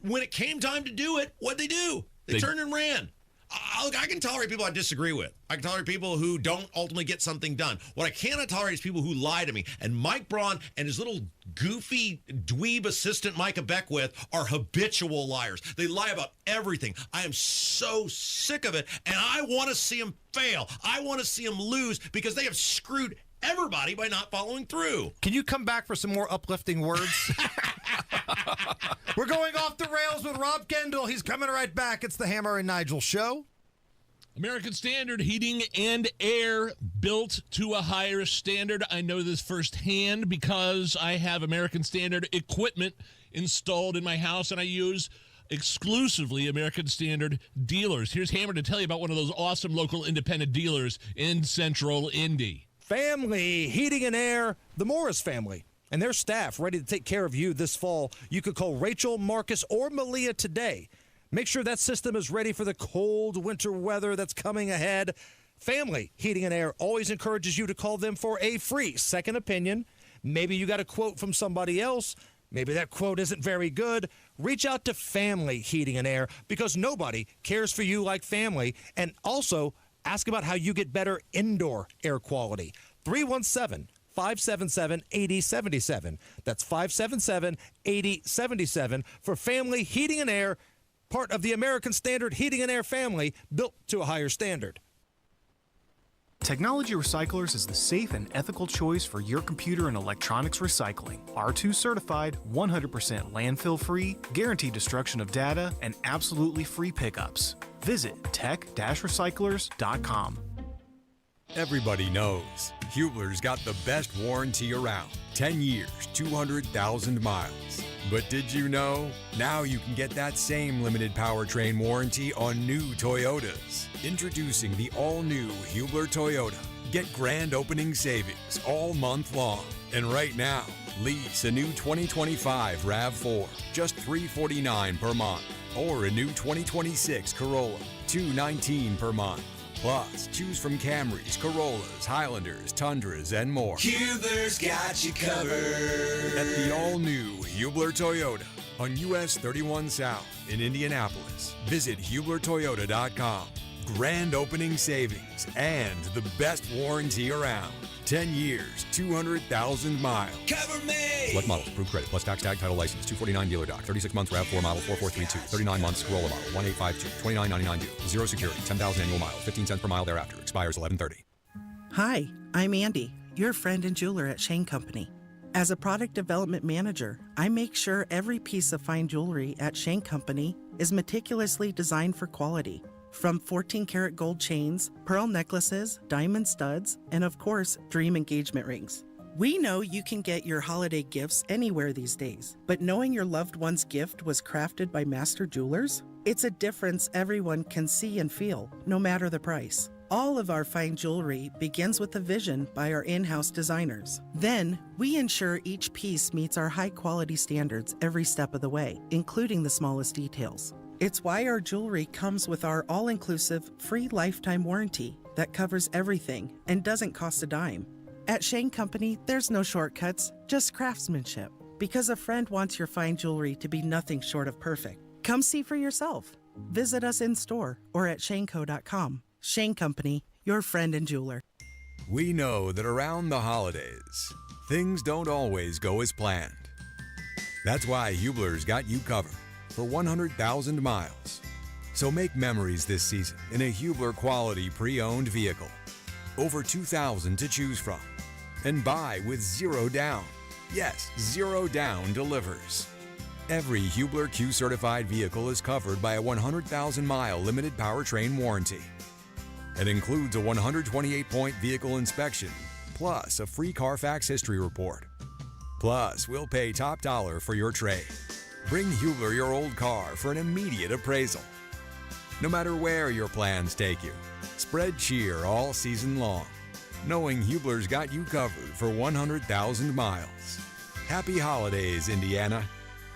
when it came time to do it, what'd they do? They turned and ran. I can tolerate people I disagree with. I can tolerate people who don't ultimately get something done. What I cannot tolerate is people who lie to me. And Mike Braun and his little goofy dweeb assistant Micah Beckwith are habitual liars. They lie about everything. I am so sick of it, and I want to see them fail. I want to see them lose because they have screwed everybody by not following through. Can you come back for some more uplifting words? We're going off the rails with Rob Kendall. He's coming right back. It's the Hammer and Nigel Show. American Standard Heating and Air, built to a higher standard. I know this firsthand because I have American Standard equipment installed in my house, and I use exclusively American Standard dealers. Here's Hammer to tell you about one of those awesome local independent dealers in Central Indy. Family Heating and Air, the Morris family, and their staff ready to take care of you this fall. You could call Rachel, Marcus, or Malia today. Make sure that system is ready for the cold winter weather that's coming ahead. Family Heating and Air always encourages you to call them for a free second opinion. Maybe you got a quote from somebody else. Maybe that quote isn't very good. Reach out to Family Heating and Air because nobody cares for you like family. And also, ask about how you get better indoor air quality. 317-577-8077. That's 577-8077 for Family Heating and Air, part of the American Standard Heating and Air family, built to a higher standard. Technology Recyclers is the safe and ethical choice for your computer and electronics recycling. R2 certified, 100% landfill free, guaranteed destruction of data, and absolutely free pickups. Visit tech-recyclers.com. Everybody knows Hubler's got the best warranty around. 10 years, 200,000 miles. But did you know? Now you can get that same limited powertrain warranty on new Toyotas. Introducing the all-new Hubler Toyota. Get grand opening savings all month long. And right now, lease a new 2025 RAV4, just $349 per month. Or a new 2026 Corolla, $219 per month. Plus, choose from Camrys, Corollas, Highlanders, Tundras, and more. Hubler's got you covered. At the all-new Hubler Toyota on US 31 South in Indianapolis. Visit HublerToyota.com. Grand opening savings and the best warranty around. 10 years, 200,000 miles. Cover me! Select models, approved credit, plus tax tag title license, 249 dealer doc, 36 months RAV4 model 4432, 39 months Corolla model 1852, 2999 due, 0 security, 10,000 annual miles, 15 cents per mile thereafter, expires 11/30. Hi, I'm Andy, your friend and jeweler at Shane Company. As a product development manager, I make sure every piece of fine jewelry at Shane Company is meticulously designed for quality. From 14-karat gold chains, pearl necklaces, diamond studs, and of course, dream engagement rings. We know you can get your holiday gifts anywhere these days, but knowing your loved one's gift was crafted by master jewelers? It's a difference everyone can see and feel, no matter the price. All of our fine jewelry begins with a vision by our in-house designers. Then, we ensure each piece meets our high-quality standards every step of the way, including the smallest details. It's why our jewelry comes with our all-inclusive free lifetime warranty that covers everything and doesn't cost a dime. At Shane Company, there's no shortcuts, just craftsmanship. Because a friend wants your fine jewelry to be nothing short of perfect. Come see for yourself. Visit us in store or at shaneco.com. Shane Company, your friend and jeweler. We know that around the holidays, things don't always go as planned. That's why Hubler's got you covered. for 100,000 miles. So make memories this season in a Hubler quality pre-owned vehicle. Over 2,000 to choose from. And buy with zero down. Yes, zero down delivers. Every Hubler Q-certified vehicle is covered by a 100,000-mile limited powertrain warranty. It includes a 128-point vehicle inspection, plus a free Carfax history report. Plus, we'll pay top dollar for your trade. Bring Hubler your old car for an immediate appraisal. No matter where your plans take you, spread cheer all season long, knowing Hubler's got you covered for 100,000 miles. Happy holidays, Indiana.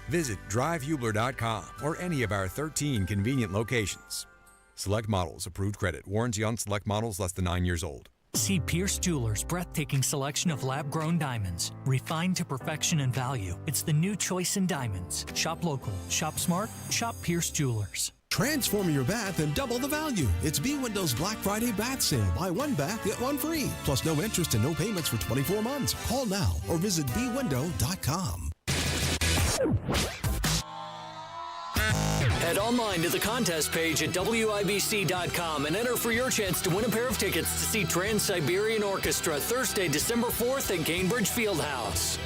Visit drivehubler.com or any of our 13 convenient locations. Select models, approved credit. Warranty on select models less than 9 years old. See Pierce Jewelers' breathtaking selection of lab-grown diamonds, refined to perfection and value. It's the new choice in diamonds. Shop local, shop smart, shop Pierce Jewelers. Transform your bath and double the value. It's B Windows Black Friday bath sale. Buy one bath, get one free. Plus no interest and no payments for 24 months. Call now or visit bwindow.com. Head online to the contest page at WIBC.com and enter for your chance to win a pair of tickets to see Trans-Siberian Orchestra Thursday, December 4th at Gainbridge Fieldhouse.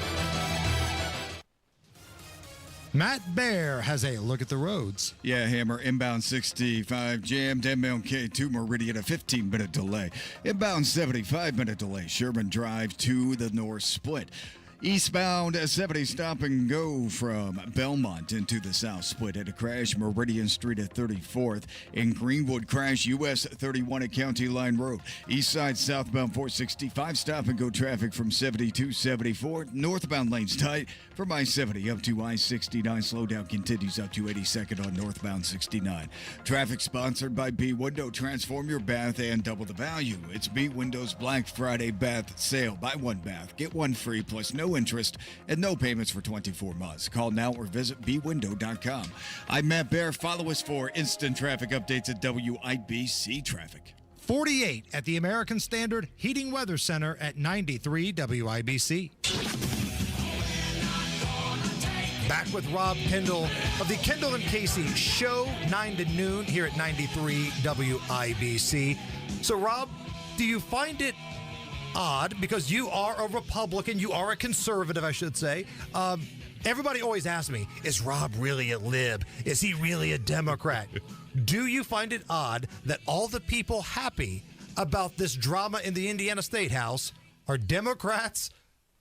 Matt Bear has a look at the roads. Yeah, Hammer, inbound 65 jammed, inbound K2 Meridian, a 15-minute delay. Inbound 75-minute delay, Sherman Drive to the north split. Eastbound 70 stop and go from Belmont into the south split at a crash Meridian Street at 34th. In Greenwood crash US 31 at County Line Road. East side southbound 465 stop and go traffic from 70 to 74. Northbound lanes tight from I-70 up to I-69. Slowdown continues up to 82nd on northbound 69. Traffic sponsored by B Window. Transform your bath and double the value. It's B Window's Black Friday bath sale. Buy one bath, get one free, plus no interest and no payments for 24 months. Call now or visit bwindow.com. I'm Matt Bear. Follow us for instant traffic updates at WIBC Traffic. 48 at the American Standard Heating Weather Center at 93 WIBC. Back with Rob Kendall of the Kendall and Casey Show, 9 to noon here at 93 WIBC. So, Rob, do you find it odd, because you are a Republican, you are a conservative, I should say. Everybody always asks me, is Rob really a lib? Is he really a Democrat? Do you find it odd that all the people happy about this drama in the Indiana State House are Democrats,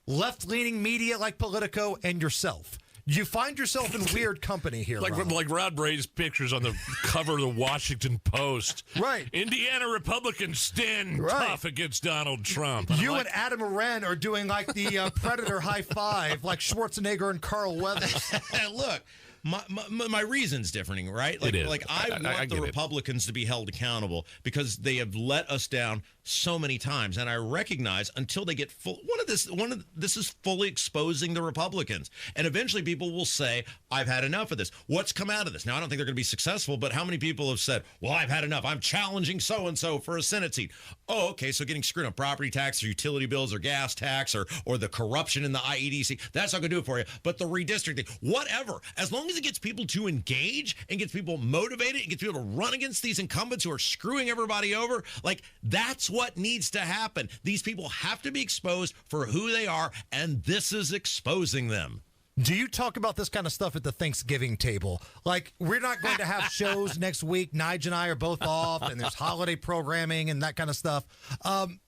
left-leaning media like Politico, and yourself? You find yourself in weird company here, Rob. Like Rod Bray's pictures on the cover of the Washington Post. Right. Indiana Republicans stand tough against Donald Trump. You and Adam Wren are doing like the Predator high five, like Schwarzenegger and Carl Weathers. Look, my reason's different, right? Like, It is. Like I want the Republicans to be held accountable because they have let us down so many times, and I recognize until they get full. This is fully exposing the Republicans, and eventually people will say, "I've had enough of this." What's come out of this? Now I don't think they're going to be successful, but how many people have said, "Well, I've had enough. I'm challenging so and so for a Senate seat." Oh, okay, so getting screwed on property tax or utility bills or gas tax or the corruption in the IEDC, that's not going to do it for you. But the redistricting, whatever, as long as it gets people to engage and gets people motivated and gets people to run against these incumbents who are screwing everybody over, like that's what needs to happen. These people have to be exposed for who they are, and this is exposing them. Do you talk about this kind of stuff at the Thanksgiving table? Like, we're not going to have shows next week. Nigel and I are both off, and there's holiday programming and that kind of stuff.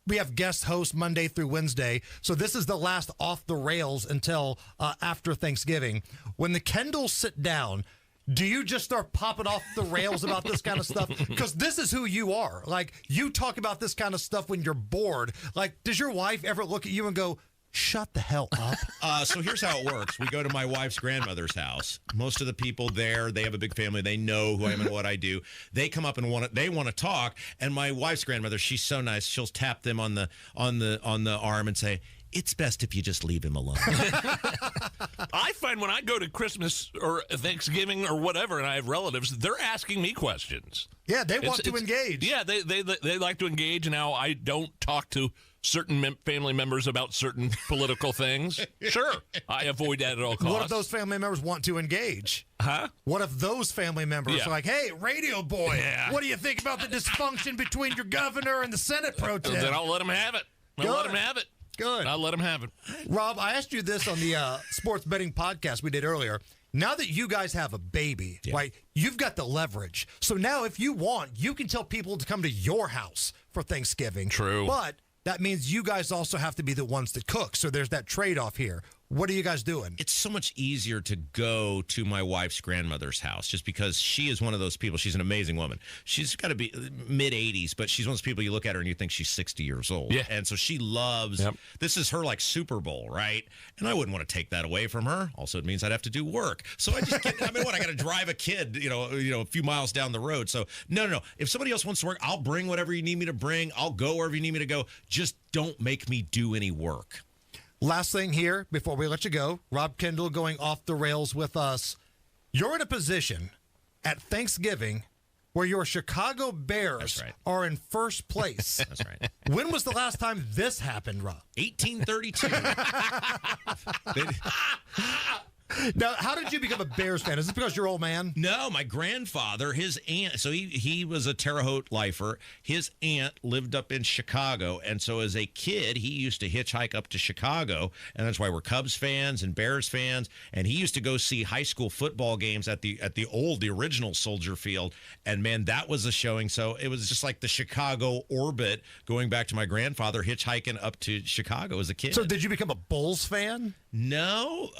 We have guest hosts Monday through Wednesday, so this is the last off the rails until after Thanksgiving. When the Kendalls sit down, do you just start popping off the rails about this kind of stuff? Because this is who you are. Like, you talk about this kind of stuff when you're bored. Like, does your wife ever look at you and go, shut the hell up? So here's how it works. We go to my wife's grandmother's house. Most of the people there, they have a big family. They know who I am and what I do. They come up and want to talk. And my wife's grandmother, she's so nice. She'll tap them on the arm and say, "It's best if you just leave him alone." I find when I go to Christmas or Thanksgiving or whatever, and I have relatives, they're asking me questions. Yeah, they want to engage. Yeah, they like to engage. Now I don't talk to certain family members about certain political things, sure, I avoid that at all costs. What if those family members want to engage? Huh? What if those family members are like, hey, radio boy, Yeah. what do you think about the dysfunction between your governor and the Senate protest? Then I'll let them have it. I'll let them have it. Good. I'll let them have it. Rob, I asked you this on the sports betting podcast we did earlier. Now that you guys have a baby, right, you've got the leverage. So now if you want, you can tell people to come to your house for Thanksgiving. True. But that means you guys also have to be the ones that cook. So there's that trade-off here. What are you guys doing? It's so much easier to go to my wife's grandmother's house just because she is one of those people. She's an amazing woman. She's got to be mid-80s, but she's one of those people you look at her and you think she's 60 years old. Yeah. And so she loves, this is her like Super Bowl, right? And I wouldn't want to take that away from her. Also, it means I'd have to do work. So I just get, I mean, what, I got to drive a kid, you know, a few miles down the road. So no. If somebody else wants to work, I'll bring whatever you need me to bring. I'll go wherever you need me to go. Just don't make me do any work. Last thing here before we let you go, Rob Kendall going off the rails with us. You're in a position at Thanksgiving where your Chicago Bears are in first place. That's right. When was the last time this happened, Rob? 1832. Now, how did you become a Bears fan? Is it because you're old man? No, my grandfather, his aunt, so he was a Terre Haute lifer. His aunt lived up in Chicago, and so as a kid, he used to hitchhike up to Chicago, and that's why we're Cubs fans and Bears fans, and he used to go see high school football games at the original Soldier Field, and man, that was a showing. So it was just like the Chicago orbit going back to my grandfather hitchhiking up to Chicago as a kid. So did you become a Bulls fan? No,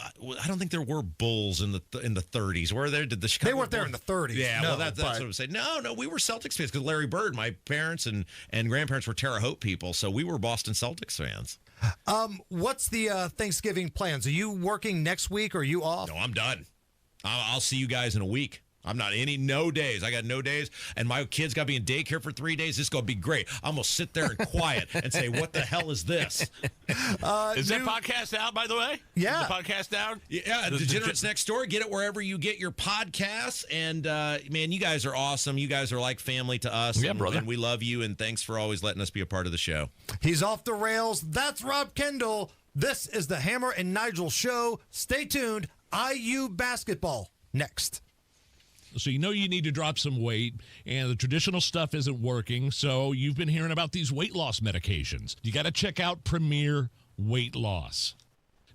I don't think there were Bulls in the 30s. Were there? Did the Chicago? They weren't there in the 30s. Yeah, no, well, that's what I'm saying. No, we were Celtics fans because Larry Bird, my parents and grandparents were Terre Haute people, so we were Boston Celtics fans. What's the Thanksgiving plans? Are you working next week or are you off? No, I'm done. I'll see you guys in a week. I'm not no days. I got no days, and my kids got to be in daycare for 3 days. This is going to be great. I'm going to sit there and quiet and say, what the hell is this? Is that podcast out, by the way? Yeah. Is the podcast out? Yeah, Degenerates Next Door. Get it wherever you get your podcasts. And, man, you guys are awesome. You guys are like family to us. Yeah, brother. And we love you, and thanks for always letting us be a part of the show. He's off the rails. That's Rob Kendall. This is the Hammer and Nigel Show. Stay tuned. IU basketball next. So you know you need to drop some weight, and the traditional stuff isn't working, so you've been hearing about these weight loss medications. You got to check out Premier Weight Loss.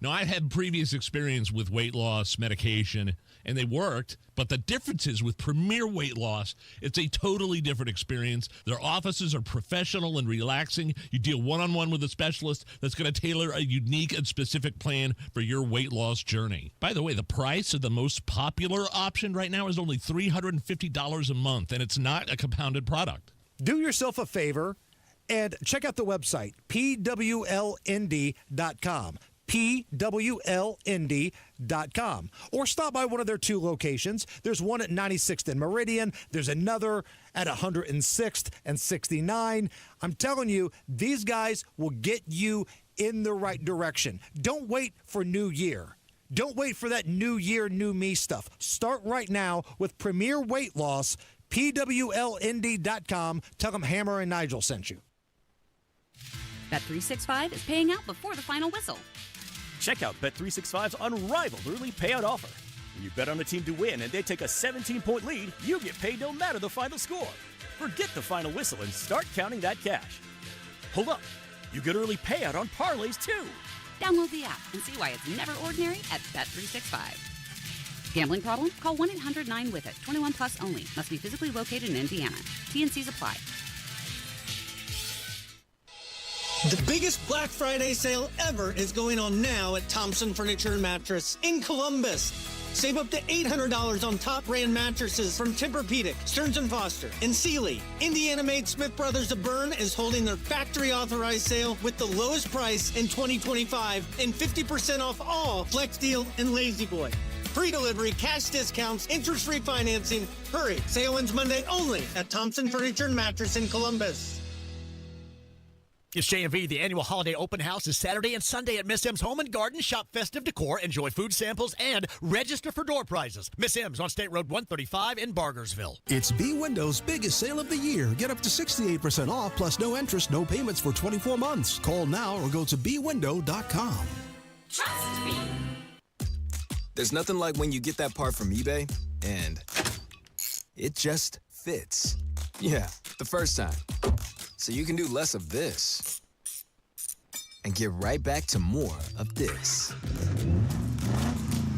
Now, I had previous experience with weight loss medication, and they worked, but the difference is with Premier Weight Loss, it's a totally different experience. Their offices are professional and relaxing. You deal one-on-one with a specialist that's going to tailor a unique and specific plan for your weight loss journey. By the way, the price of the most popular option right now is only $350 a month, and it's not a compounded product. Do yourself a favor and check out the website, pwlnd.com. pwlnd.com, or stop by one of their 2 locations. There's one at 96th and Meridian. There's another at 106th and 69. I'm telling you, these guys will get you in the right direction. Don't wait for New Year. Don't wait for that New Year, New Me stuff. Start right now with Premier Weight Loss, pwlnd.com. Tell them Hammer and Nigel sent you. Bet365 is paying out before the final whistle. Check out Bet365's unrivaled early payout offer. When you bet on a team to win and they take a 17-point lead, you get paid no matter the final score. Forget the final whistle and start counting that cash. Hold up. You get early payout on parlays, too. Download the app and see why it's never ordinary at Bet365. Gambling problem? Call 1-800-9-WITH-IT. 21 plus only. Must be physically located in Indiana. T&Cs apply. The biggest Black Friday sale ever is going on now at Thompson Furniture and Mattress in Columbus. Save up to $800 on top brand mattresses from Tempur-Pedic, Stearns & Foster, and Sealy. Indiana-made Smith Brothers of Bern is holding their factory-authorized sale with the lowest price in 2025 and 50% off all Flex Deal and Lazy Boy. Free delivery, cash discounts, interest-free financing. Hurry, sale ends Monday only at Thompson Furniture and Mattress in Columbus. It's J&V. The annual holiday open house is Saturday and Sunday at Miss M's Home and Garden. Shop festive decor, enjoy food samples, and register for door prizes. Miss M's on State Road 135 in Bargersville. It's B Windows' biggest sale of the year. Get up to 68% off plus no interest, no payments for 24 months. Call now or go to bwindow.com. Trust me. There's nothing like when you get that part from eBay and it just fits. Yeah, the first time. So you can do less of this and get right back to more of this.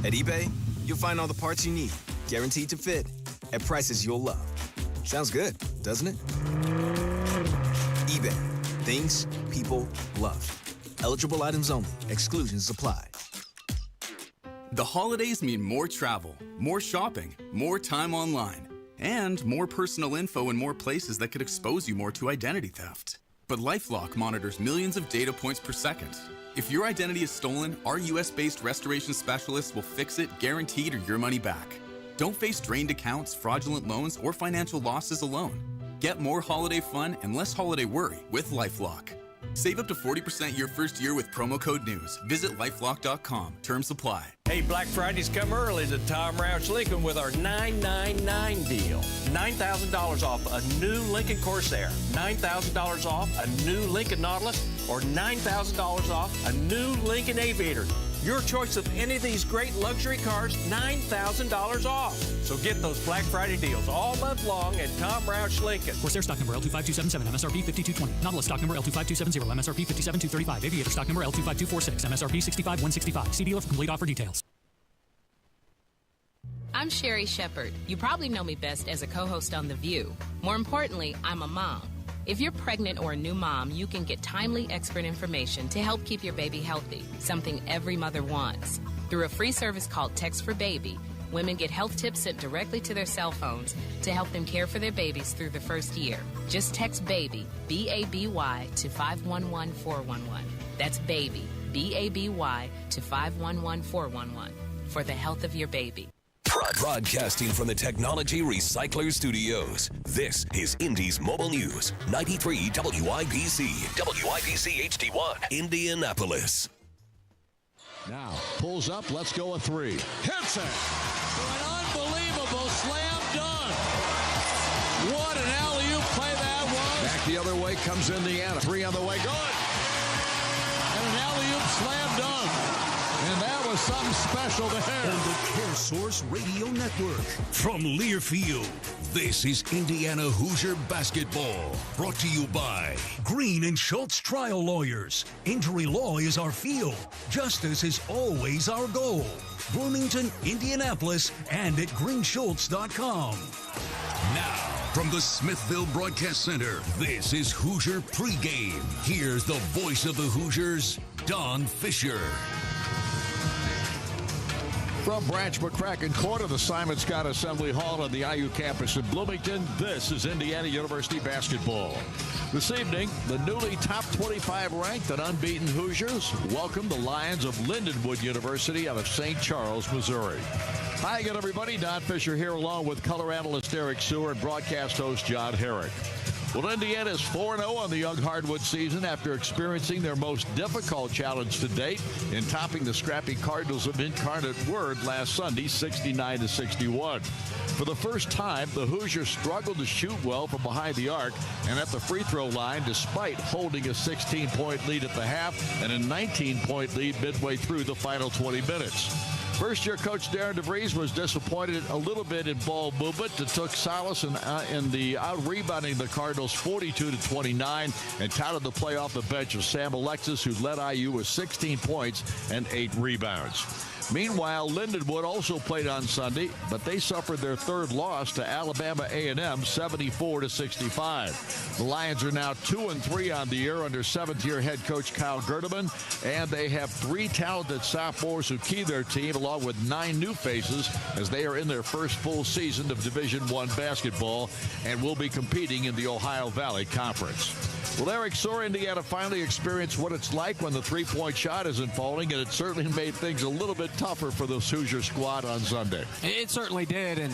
At eBay, you'll find all the parts you need, guaranteed to fit, at prices you'll love. Sounds good, doesn't it? eBay, things people love. Eligible items only. Exclusions apply. The holidays mean more travel, more shopping, more time online, and more personal info in more places that could expose you more to identity theft. But LifeLock monitors millions of data points per second. If your identity is stolen, our US-based restoration specialists will fix it, guaranteed, or your money back. Don't face drained accounts, fraudulent loans, or financial losses alone. Get more holiday fun and less holiday worry with LifeLock. Save up to 40% your first year with promo code NEWS. Visit LifeLock.com. Terms apply. Hey, Black Friday's come early to Tom Roush Lincoln with our 999 deal. $9,000 off a new Lincoln Corsair, $9,000 off a new Lincoln Nautilus, or $9,000 off a new Lincoln Aviator. Your choice of any of these great luxury cars, $9,000 off. So get those Black Friday deals all month long at Tom Roush Lincoln. Corsair stock number L25277, MSRP 5220. Nautilus stock number L25270, MSRP 57235. Aviator stock number L25246, MSRP 65165. See dealer for complete offer details. I'm Sherry Shepard. You probably know me best as a co-host on The View. More importantly, I'm a mom. If you're pregnant or a new mom, you can get timely expert information to help keep your baby healthy, something every mother wants. Through a free service called Text for Baby, women get health tips sent directly to their cell phones to help them care for their babies through the first year. Just text BABY, B-A-B-Y, to 511411. That's BABY, B-A-B-Y, to 511411 for the health of your baby. Broadcasting from the Technology Recycler Studios, this is Indy's Mobile News, 93 WIBC, WIBC HD1, Indianapolis. Now, pulls up, let's go a three. Hits it! An unbelievable slam dunk! What an alley-oop play that was! Back the other way comes Indiana. Three on the way, good! And an alley-oop slam dunk! And that was something special there. On the CareSource Radio Network. From Learfield, this is Indiana Hoosier Basketball. Brought to you by Green and Schultz Trial Lawyers. Injury law is our field. Justice is always our goal. Bloomington, Indianapolis, and at greenschultz.com. Now, from the Smithville Broadcast Center, this is Hoosier Pregame. Here's the voice of the Hoosiers, Don Fisher. From Branch McCracken Court of the Simon Scott Assembly Hall on the IU campus in Bloomington, this is Indiana University basketball. This evening, the newly top 25 ranked and unbeaten Hoosiers welcome the Lions of Lindenwood University out of St. Charles, Missouri. Hi again, everybody. Don Fisher here along with color analyst Eric Sewer and broadcast host John Herrick. Well, Indiana is 4-0 on the Young Hardwood season after experiencing their most difficult challenge to date in topping the scrappy Cardinals of Incarnate Word last Sunday, 69-61. For the first time, the Hoosiers struggled to shoot well from behind the arc and at the free throw line despite holding a 16-point lead at the half and a 19-point lead midway through the final 20 minutes. First-year coach Darren DeVries was disappointed a little bit in ball movement and took solace in the out-rebounding the Cardinals 42-29 and touted the play off the bench of Sam Alexis, who led IU with 16 points and 8 rebounds. Meanwhile, Lindenwood also played on Sunday, but they suffered their third loss to Alabama A&M, 74-65. The Lions are now 2-3 on the year under seventh-year head coach Kyle Gerdeman, and they have 3 talented sophomores who key their team, along with 9 new faces, as they are in their first full season of Division I basketball and will be competing in the Ohio Valley Conference. Well, Eric Sewer, Indiana finally experienced what it's like when the three-point shot isn't falling, and it certainly made things a little bit tougher for the Hoosier squad on Sunday. It certainly did, and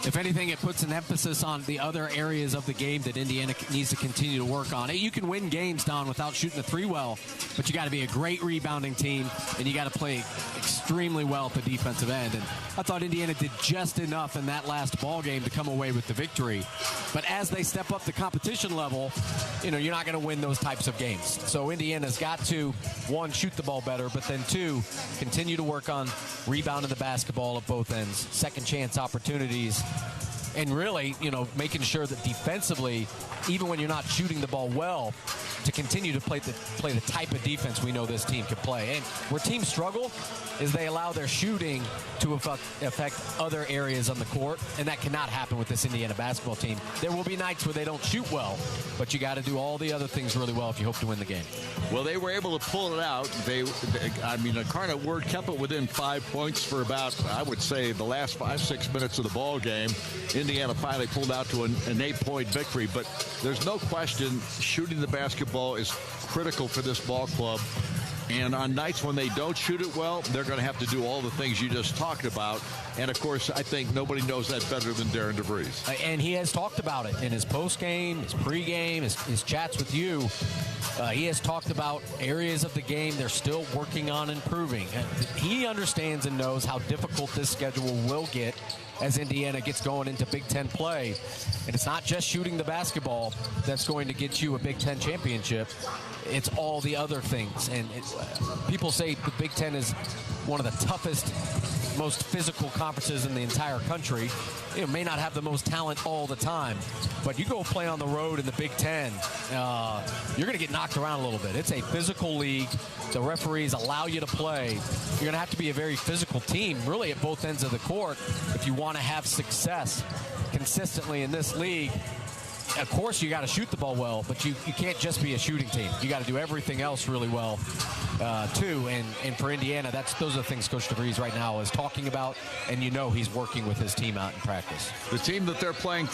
If anything, it puts an emphasis on the other areas of the game that Indiana needs to continue to work on. You can win games, Don, without shooting the three well, but you got to be a great rebounding team, and you got to play extremely well at the defensive end. And I thought Indiana did just enough in that last ball game to come away with the victory. But as they step up the competition level, you're not going to win those types of games. So Indiana's got to, one, shoot the ball better, but then two, continue to work on rebounding the basketball at both ends, second chance opportunities, and really, making sure that defensively, even when you're not shooting the ball well, to continue to play the type of defense we know this team can play. And where teams struggle is they allow their shooting to affect other areas on the court, and that cannot happen with this Indiana basketball team. There will be nights where they don't shoot well, but you got to do all the other things really well if you hope to win the game. Well, they were able to pull it out. Incarnate Word kept it within 5 points for about, I would say, the last 5-6 minutes of the ball game. Indiana finally pulled out to an 8-point victory, but there's no question shooting the basketball is critical for this ball club. And on nights when they don't shoot it well, they're going to have to do all the things you just talked about. And, of course, I think nobody knows that better than Darren DeVries. And he has talked about it in his postgame, his pregame, his chats with you. He has talked about areas of the game they're still working on improving. He understands and knows how difficult this schedule will get as Indiana gets going into Big Ten play. And it's not just shooting the basketball that's going to get you a Big Ten championship. It's all the other things. And people say the Big Ten is one of the toughest, most physical conferences in the entire country. It may not have the most talent all the time, but you go play on the road in the Big Ten, you're going to get knocked around a little bit. It's a physical league. The referees allow you to play. You're going to have to be a very physical team, really, at both ends of the court if you want to have success consistently in this league. Of course, you got to shoot the ball well, but you can't just be a shooting team. You got to do everything else really well, too. And for Indiana, those are the things Coach DeVries right now is talking about, and he's working with his team out in practice. The team that they're playing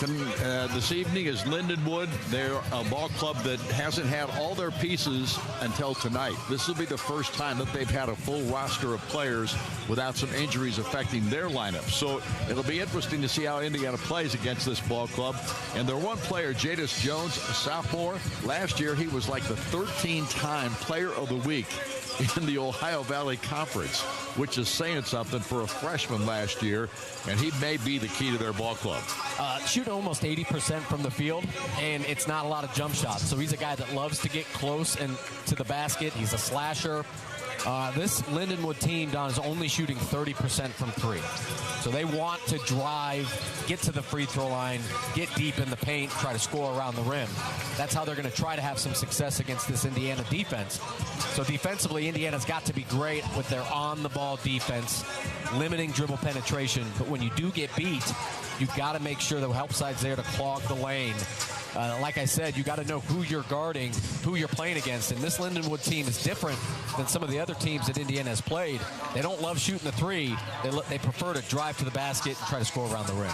this evening is Lindenwood. They're a ball club that hasn't had all their pieces until tonight. This will be the first time that they've had a full roster of players without some injuries affecting their lineup. So it'll be interesting to see how Indiana plays against this ball club. And their one player, Jadis Jones, a sophomore. Last year, he was like the 13-time player of the week in the Ohio Valley Conference, which is saying something for a freshman last year, and he may be the key to their ball club. Shooting almost 80% from the field, and it's not a lot of jump shots. So he's a guy that loves to get close and to the basket. He's a slasher. This Lindenwood team, Don, is only shooting 30% from three. So they want to drive, get to the free throw line, get deep in the paint, try to score around the rim. That's how they're going to try to have some success against this Indiana defense. So defensively, Indiana's got to be great with their on-the-ball defense, limiting dribble penetration. But when you do get beat, you've got to make sure the help side's there to clog the lane. Like I said, you got to know who you're guarding, who you're playing against. And this Lindenwood team is different than some of the other teams that Indiana has played. They don't love shooting the three. They prefer to drive to the basket and try to score around the rim.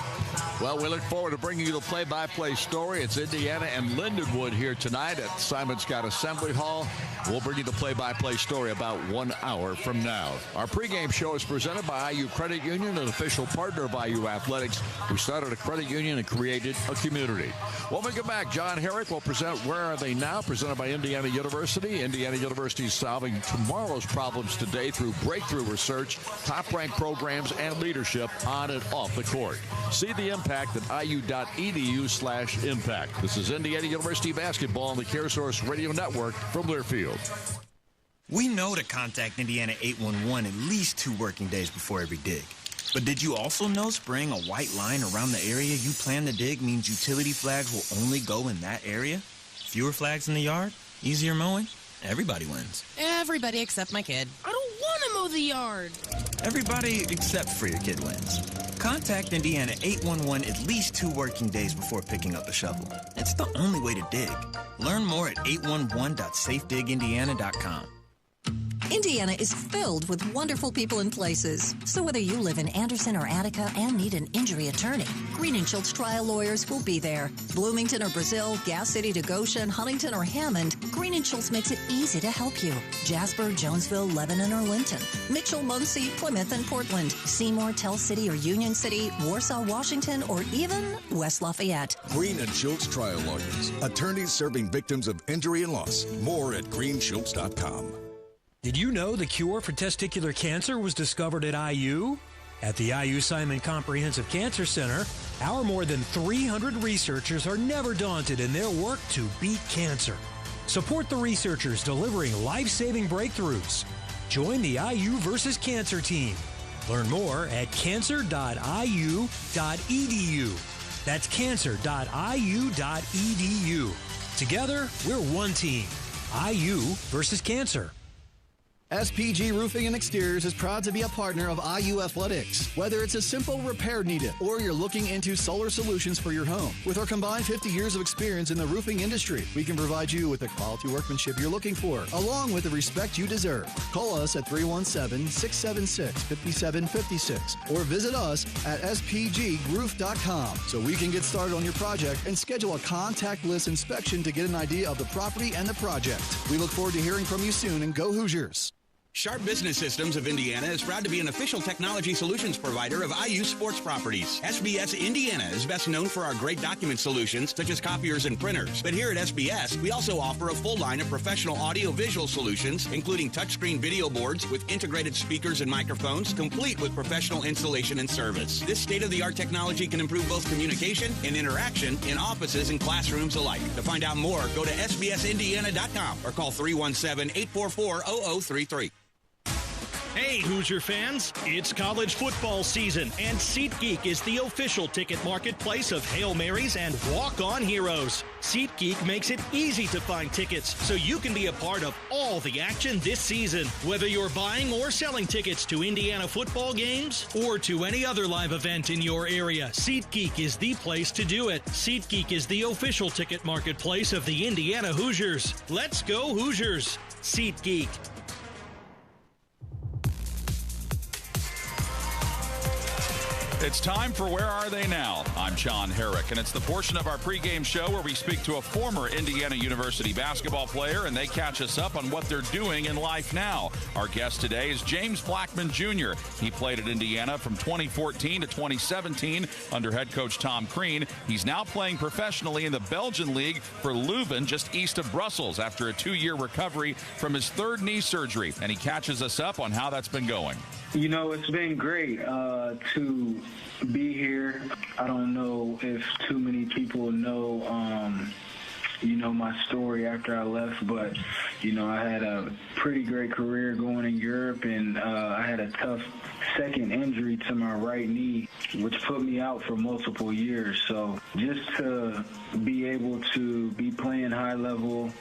Well, we look forward to bringing you the play-by-play story. It's Indiana and Lindenwood here tonight at Simon Scott Assembly Hall. We'll bring you the play-by-play story about 1 hour from now. Our pregame show is presented by IU Credit Union, an official partner of IU Athletics, who started a credit union and created a community. When we get back, John Herrick will present Where Are They Now?, presented by Indiana University. Indiana University is solving tomorrow's problems today through breakthrough research, top-ranked programs, and leadership on and off the court. See the impact at iu.edu/impact. This is Indiana University basketball on the CareSource Radio Network from Learfield. We know to contact Indiana 811 at least 2 working days before every dig. But did you also know spraying a white line around the area you plan to dig means utility flags will only go in that area? Fewer flags in the yard? Easier mowing? Everybody wins. Everybody except my kid. I don't want to mow the yard. Everybody except for your kid wins. Contact Indiana 811 at least 2 working days before picking up a shovel. It's the only way to dig. Learn more at 811.safedigindiana.com. Indiana is filled with wonderful people and places. So whether you live in Anderson or Attica and need an injury attorney, Green & Schultz trial lawyers will be there. Bloomington or Brazil, Gas City to Goshen, Huntington or Hammond, Green & Schultz makes it easy to help you. Jasper, Jonesville, Lebanon or Linton, Mitchell, Muncie, Plymouth and Portland, Seymour, Tell City or Union City, Warsaw, Washington, or even West Lafayette. Green & Schultz trial lawyers, attorneys serving victims of injury and loss. More at greenschultz.com. Did you know the cure for testicular cancer was discovered at IU? At the IU Simon Comprehensive Cancer Center, our more than 300 researchers are never daunted in their work to beat cancer. Support the researchers delivering life-saving breakthroughs. Join the IU versus Cancer team. Learn more at cancer.iu.edu. That's cancer.iu.edu. Together, we're one team. IU versus Cancer. SPG Roofing and Exteriors is proud to be a partner of IU Athletics. Whether it's a simple repair needed or you're looking into solar solutions for your home, with our combined 50 years of experience in the roofing industry, we can provide you with the quality workmanship you're looking for, along with the respect you deserve. Call us at 317-676-5756 or visit us at spgroof.com so we can get started on your project and schedule a contactless inspection to get an idea of the property and the project. We look forward to hearing from you soon, and go Hoosiers. Sharp Business Systems of Indiana is proud to be an official technology solutions provider of IU Sports Properties. SBS Indiana is best known for our great document solutions, such as copiers and printers. But here at SBS, we also offer a full line of professional audio-visual solutions, including touchscreen video boards with integrated speakers and microphones, complete with professional installation and service. This state-of-the-art technology can improve both communication and interaction in offices and classrooms alike. To find out more, go to sbsindiana.com or call 317-844-0033. Hey, Hoosier fans, it's college football season, and SeatGeek is the official ticket marketplace of Hail Marys and walk-on heroes. SeatGeek makes it easy to find tickets so you can be a part of all the action this season. Whether you're buying or selling tickets to Indiana football games or to any other live event in your area, SeatGeek is the place to do it. SeatGeek is the official ticket marketplace of the Indiana Hoosiers. Let's go Hoosiers! SeatGeek. It's time for Where Are They Now? I'm John Herrick, and it's the portion of our pregame show where we speak to a former Indiana University basketball player, and they catch us up on what they're doing in life now. Our guest today is James Blackman Jr. He played at Indiana from 2014 to 2017 under head coach Tom Crean. He's now playing professionally in the Belgian League for Leuven, just east of Brussels, after a 2-year recovery from his third knee surgery, and he catches us up on how that's been going. You know, it's been great to be here. I don't know if too many people know, my story after I left, but, I had a pretty great career going in Europe, and I had a tough second injury to my right knee, which put me out for multiple years. So just to be able to be playing high level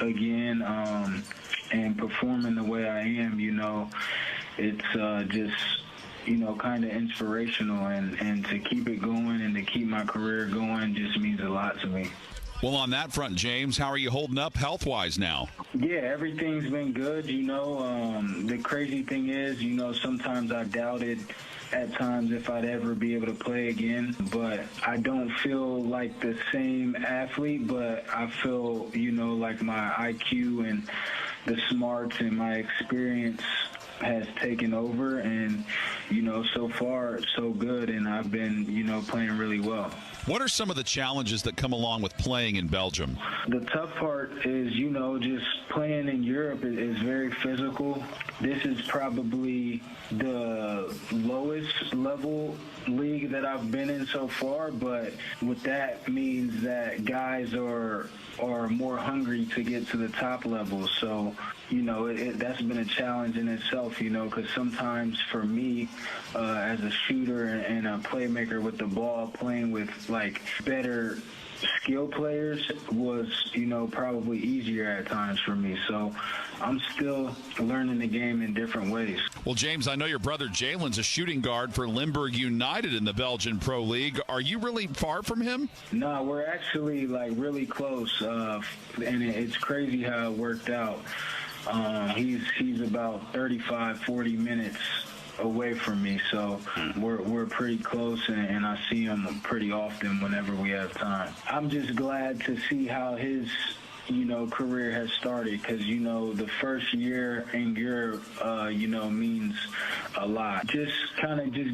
again and performing the way I am, it's just, kind of inspirational, and to keep it going and to keep my career going just means a lot to me. Well, on that front, James, how are you holding up health-wise now? Yeah, everything's been good. The crazy thing is, sometimes I doubted at times if I'd ever be able to play again, but I don't feel like the same athlete, but I feel, like my IQ and the smarts and my experience has taken over, and so far so good, and I've been playing really well. What are some of the challenges that come along with playing in Belgium? The tough part is just playing in Europe is very physical. This is probably the lowest level league that I've been in so far, but what that means that guys are more hungry to get to the top level. So, that's been a challenge in itself, because sometimes for me, as a shooter and a playmaker with the ball, playing with better skill players was, probably easier at times for me. So I'm still learning the game in different ways. Well, James, I know your brother Jalen's a shooting guard for Limburg United in the Belgian Pro League. Are you really far from him? No, we're actually really close, and it's crazy how it worked out. He's about 35, 40 minutes away from me, so we're pretty close, and I see him pretty often whenever we have time. I'm just glad to see how his career has started, because the first year in Europe means a lot. Just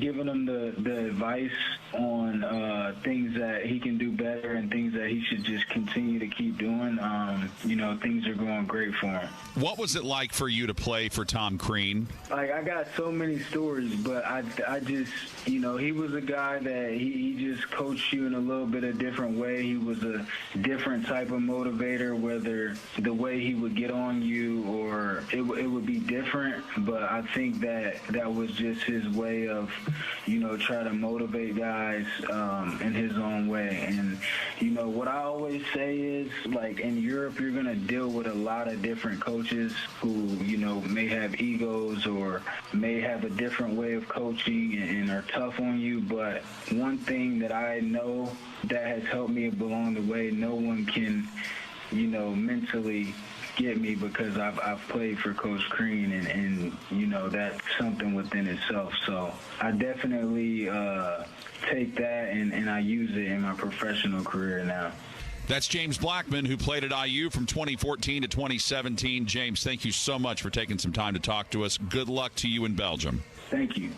giving him the advice on things that he can do better and things that he should just continue to keep doing. Things are going great for him. What was it like for you to play for Tom Crean? I got so many stories, but I just he was a guy that he just coached you in a little bit of different way. He was a different type of motivator, whether the way he would get on you or it would be different, but I think that was just his way of try to motivate guys in his own way. And what I always say is, like, in Europe you're going to deal with a lot of different coaches who may have egos or may have a different way of coaching and are tough on you, but one thing that I know that has helped me along the way, no one can mentally get me, because I've played for Coach Crean, and that's something within itself. So I definitely take that and I use it in my professional career now. That's James Blackman, who played at IU from 2014 to 2017. James, thank you so much for taking some time to talk to us. Good luck to you in Belgium. Thank you.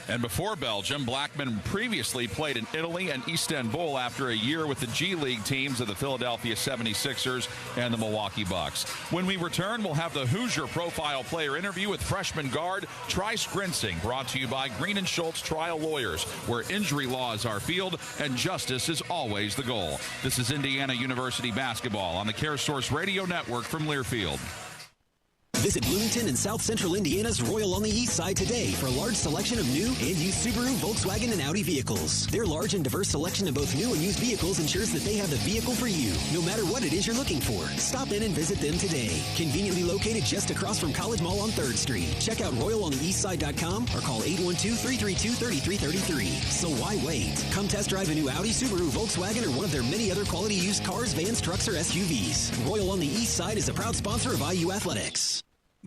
And before Belgium, Blackman previously played in Italy and Istanbul after a year with the G League teams of the Philadelphia 76ers and the Milwaukee Bucks. When we return, we'll have the Hoosier Profile Player interview with freshman guard Trice Grinsing, brought to you by Green & Schultz Trial Lawyers, where injury law is our field and justice is always the goal. This is Indiana University basketball on the CareSource Radio Network from Learfield. Visit Bloomington and South Central Indiana's Royal on the East Side today for a large selection of new and used Subaru, Volkswagen, and Audi vehicles. Their large and diverse selection of both new and used vehicles ensures that they have the vehicle for you, no matter what it is you're looking for. Stop in and visit them today. Conveniently located just across from College Mall on 3rd Street. Check out RoyalOnTheEastSide.com or call 812-332-3333. So why wait? Come test drive a new Audi, Subaru, Volkswagen, or one of their many other quality used cars, vans, trucks, or SUVs. Royal on the East Side is a proud sponsor of IU Athletics.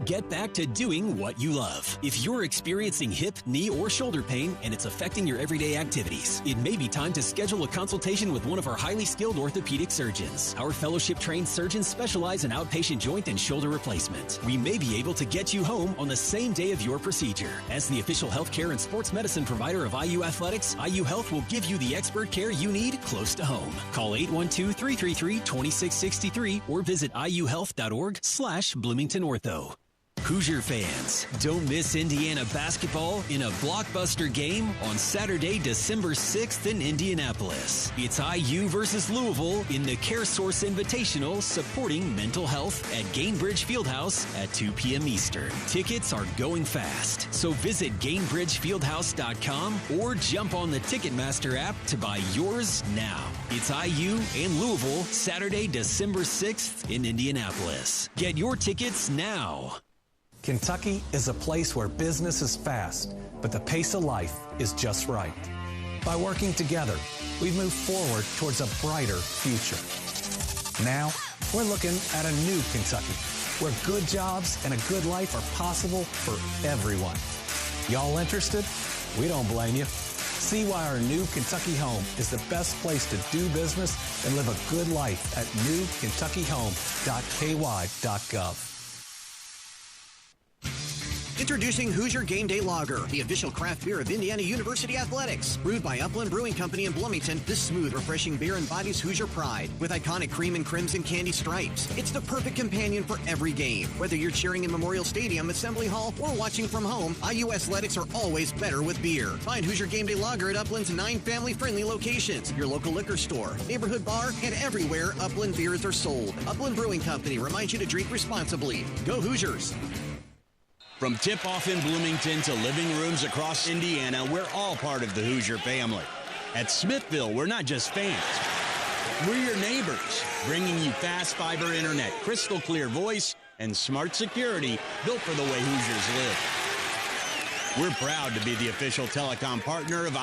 Get back to doing what you love. If you're experiencing hip, knee, or shoulder pain and it's affecting your everyday activities, it may be time to schedule a consultation with one of our highly skilled orthopedic surgeons. Our fellowship-trained surgeons specialize in outpatient joint and shoulder replacement. We may be able to get you home on the same day of your procedure. As the official healthcare and sports medicine provider of IU Athletics, IU Health will give you the expert care you need close to home. Call 812-333-2663 or visit iuhealth.org/BloomingtonOrtho. Hoosier fans, don't miss Indiana basketball in a blockbuster game on Saturday, December 6th in Indianapolis. It's IU versus Louisville in the CareSource Invitational supporting mental health at Gainbridge Fieldhouse at 2 p.m. Eastern. Tickets are going fast, so visit GainbridgeFieldhouse.com or jump on the Ticketmaster app to buy yours now. It's IU and Louisville, Saturday, December 6th in Indianapolis. Get your tickets now. Kentucky is a place where business is fast, but the pace of life is just right. By working together, we've moved forward towards a brighter future. Now, we're looking at a new Kentucky, where good jobs and a good life are possible for everyone. Y'all interested? We don't blame you. See why our new Kentucky home is the best place to do business and live a good life at newkentuckyhome.ky.gov. Introducing Hoosier Game Day Lager, the official craft beer of Indiana University Athletics. Brewed by Upland Brewing Company in Bloomington, this smooth, refreshing beer embodies Hoosier pride with iconic cream and crimson candy stripes. It's the perfect companion for every game. Whether you're cheering in Memorial Stadium, Assembly Hall, or watching from home, IU Athletics are always better with beer. Find Hoosier Game Day Lager at Upland's 9 family-friendly locations, your local liquor store, neighborhood bar, and everywhere Upland beers are sold. Upland Brewing Company reminds you to drink responsibly. Go Hoosiers! From tip-off in Bloomington to living rooms across Indiana, we're all part of the Hoosier family. At Smithville, we're not just fans. We're your neighbors, bringing you fast fiber internet, crystal clear voice, and smart security built for the way Hoosiers live. We're proud to be the official telecom partner of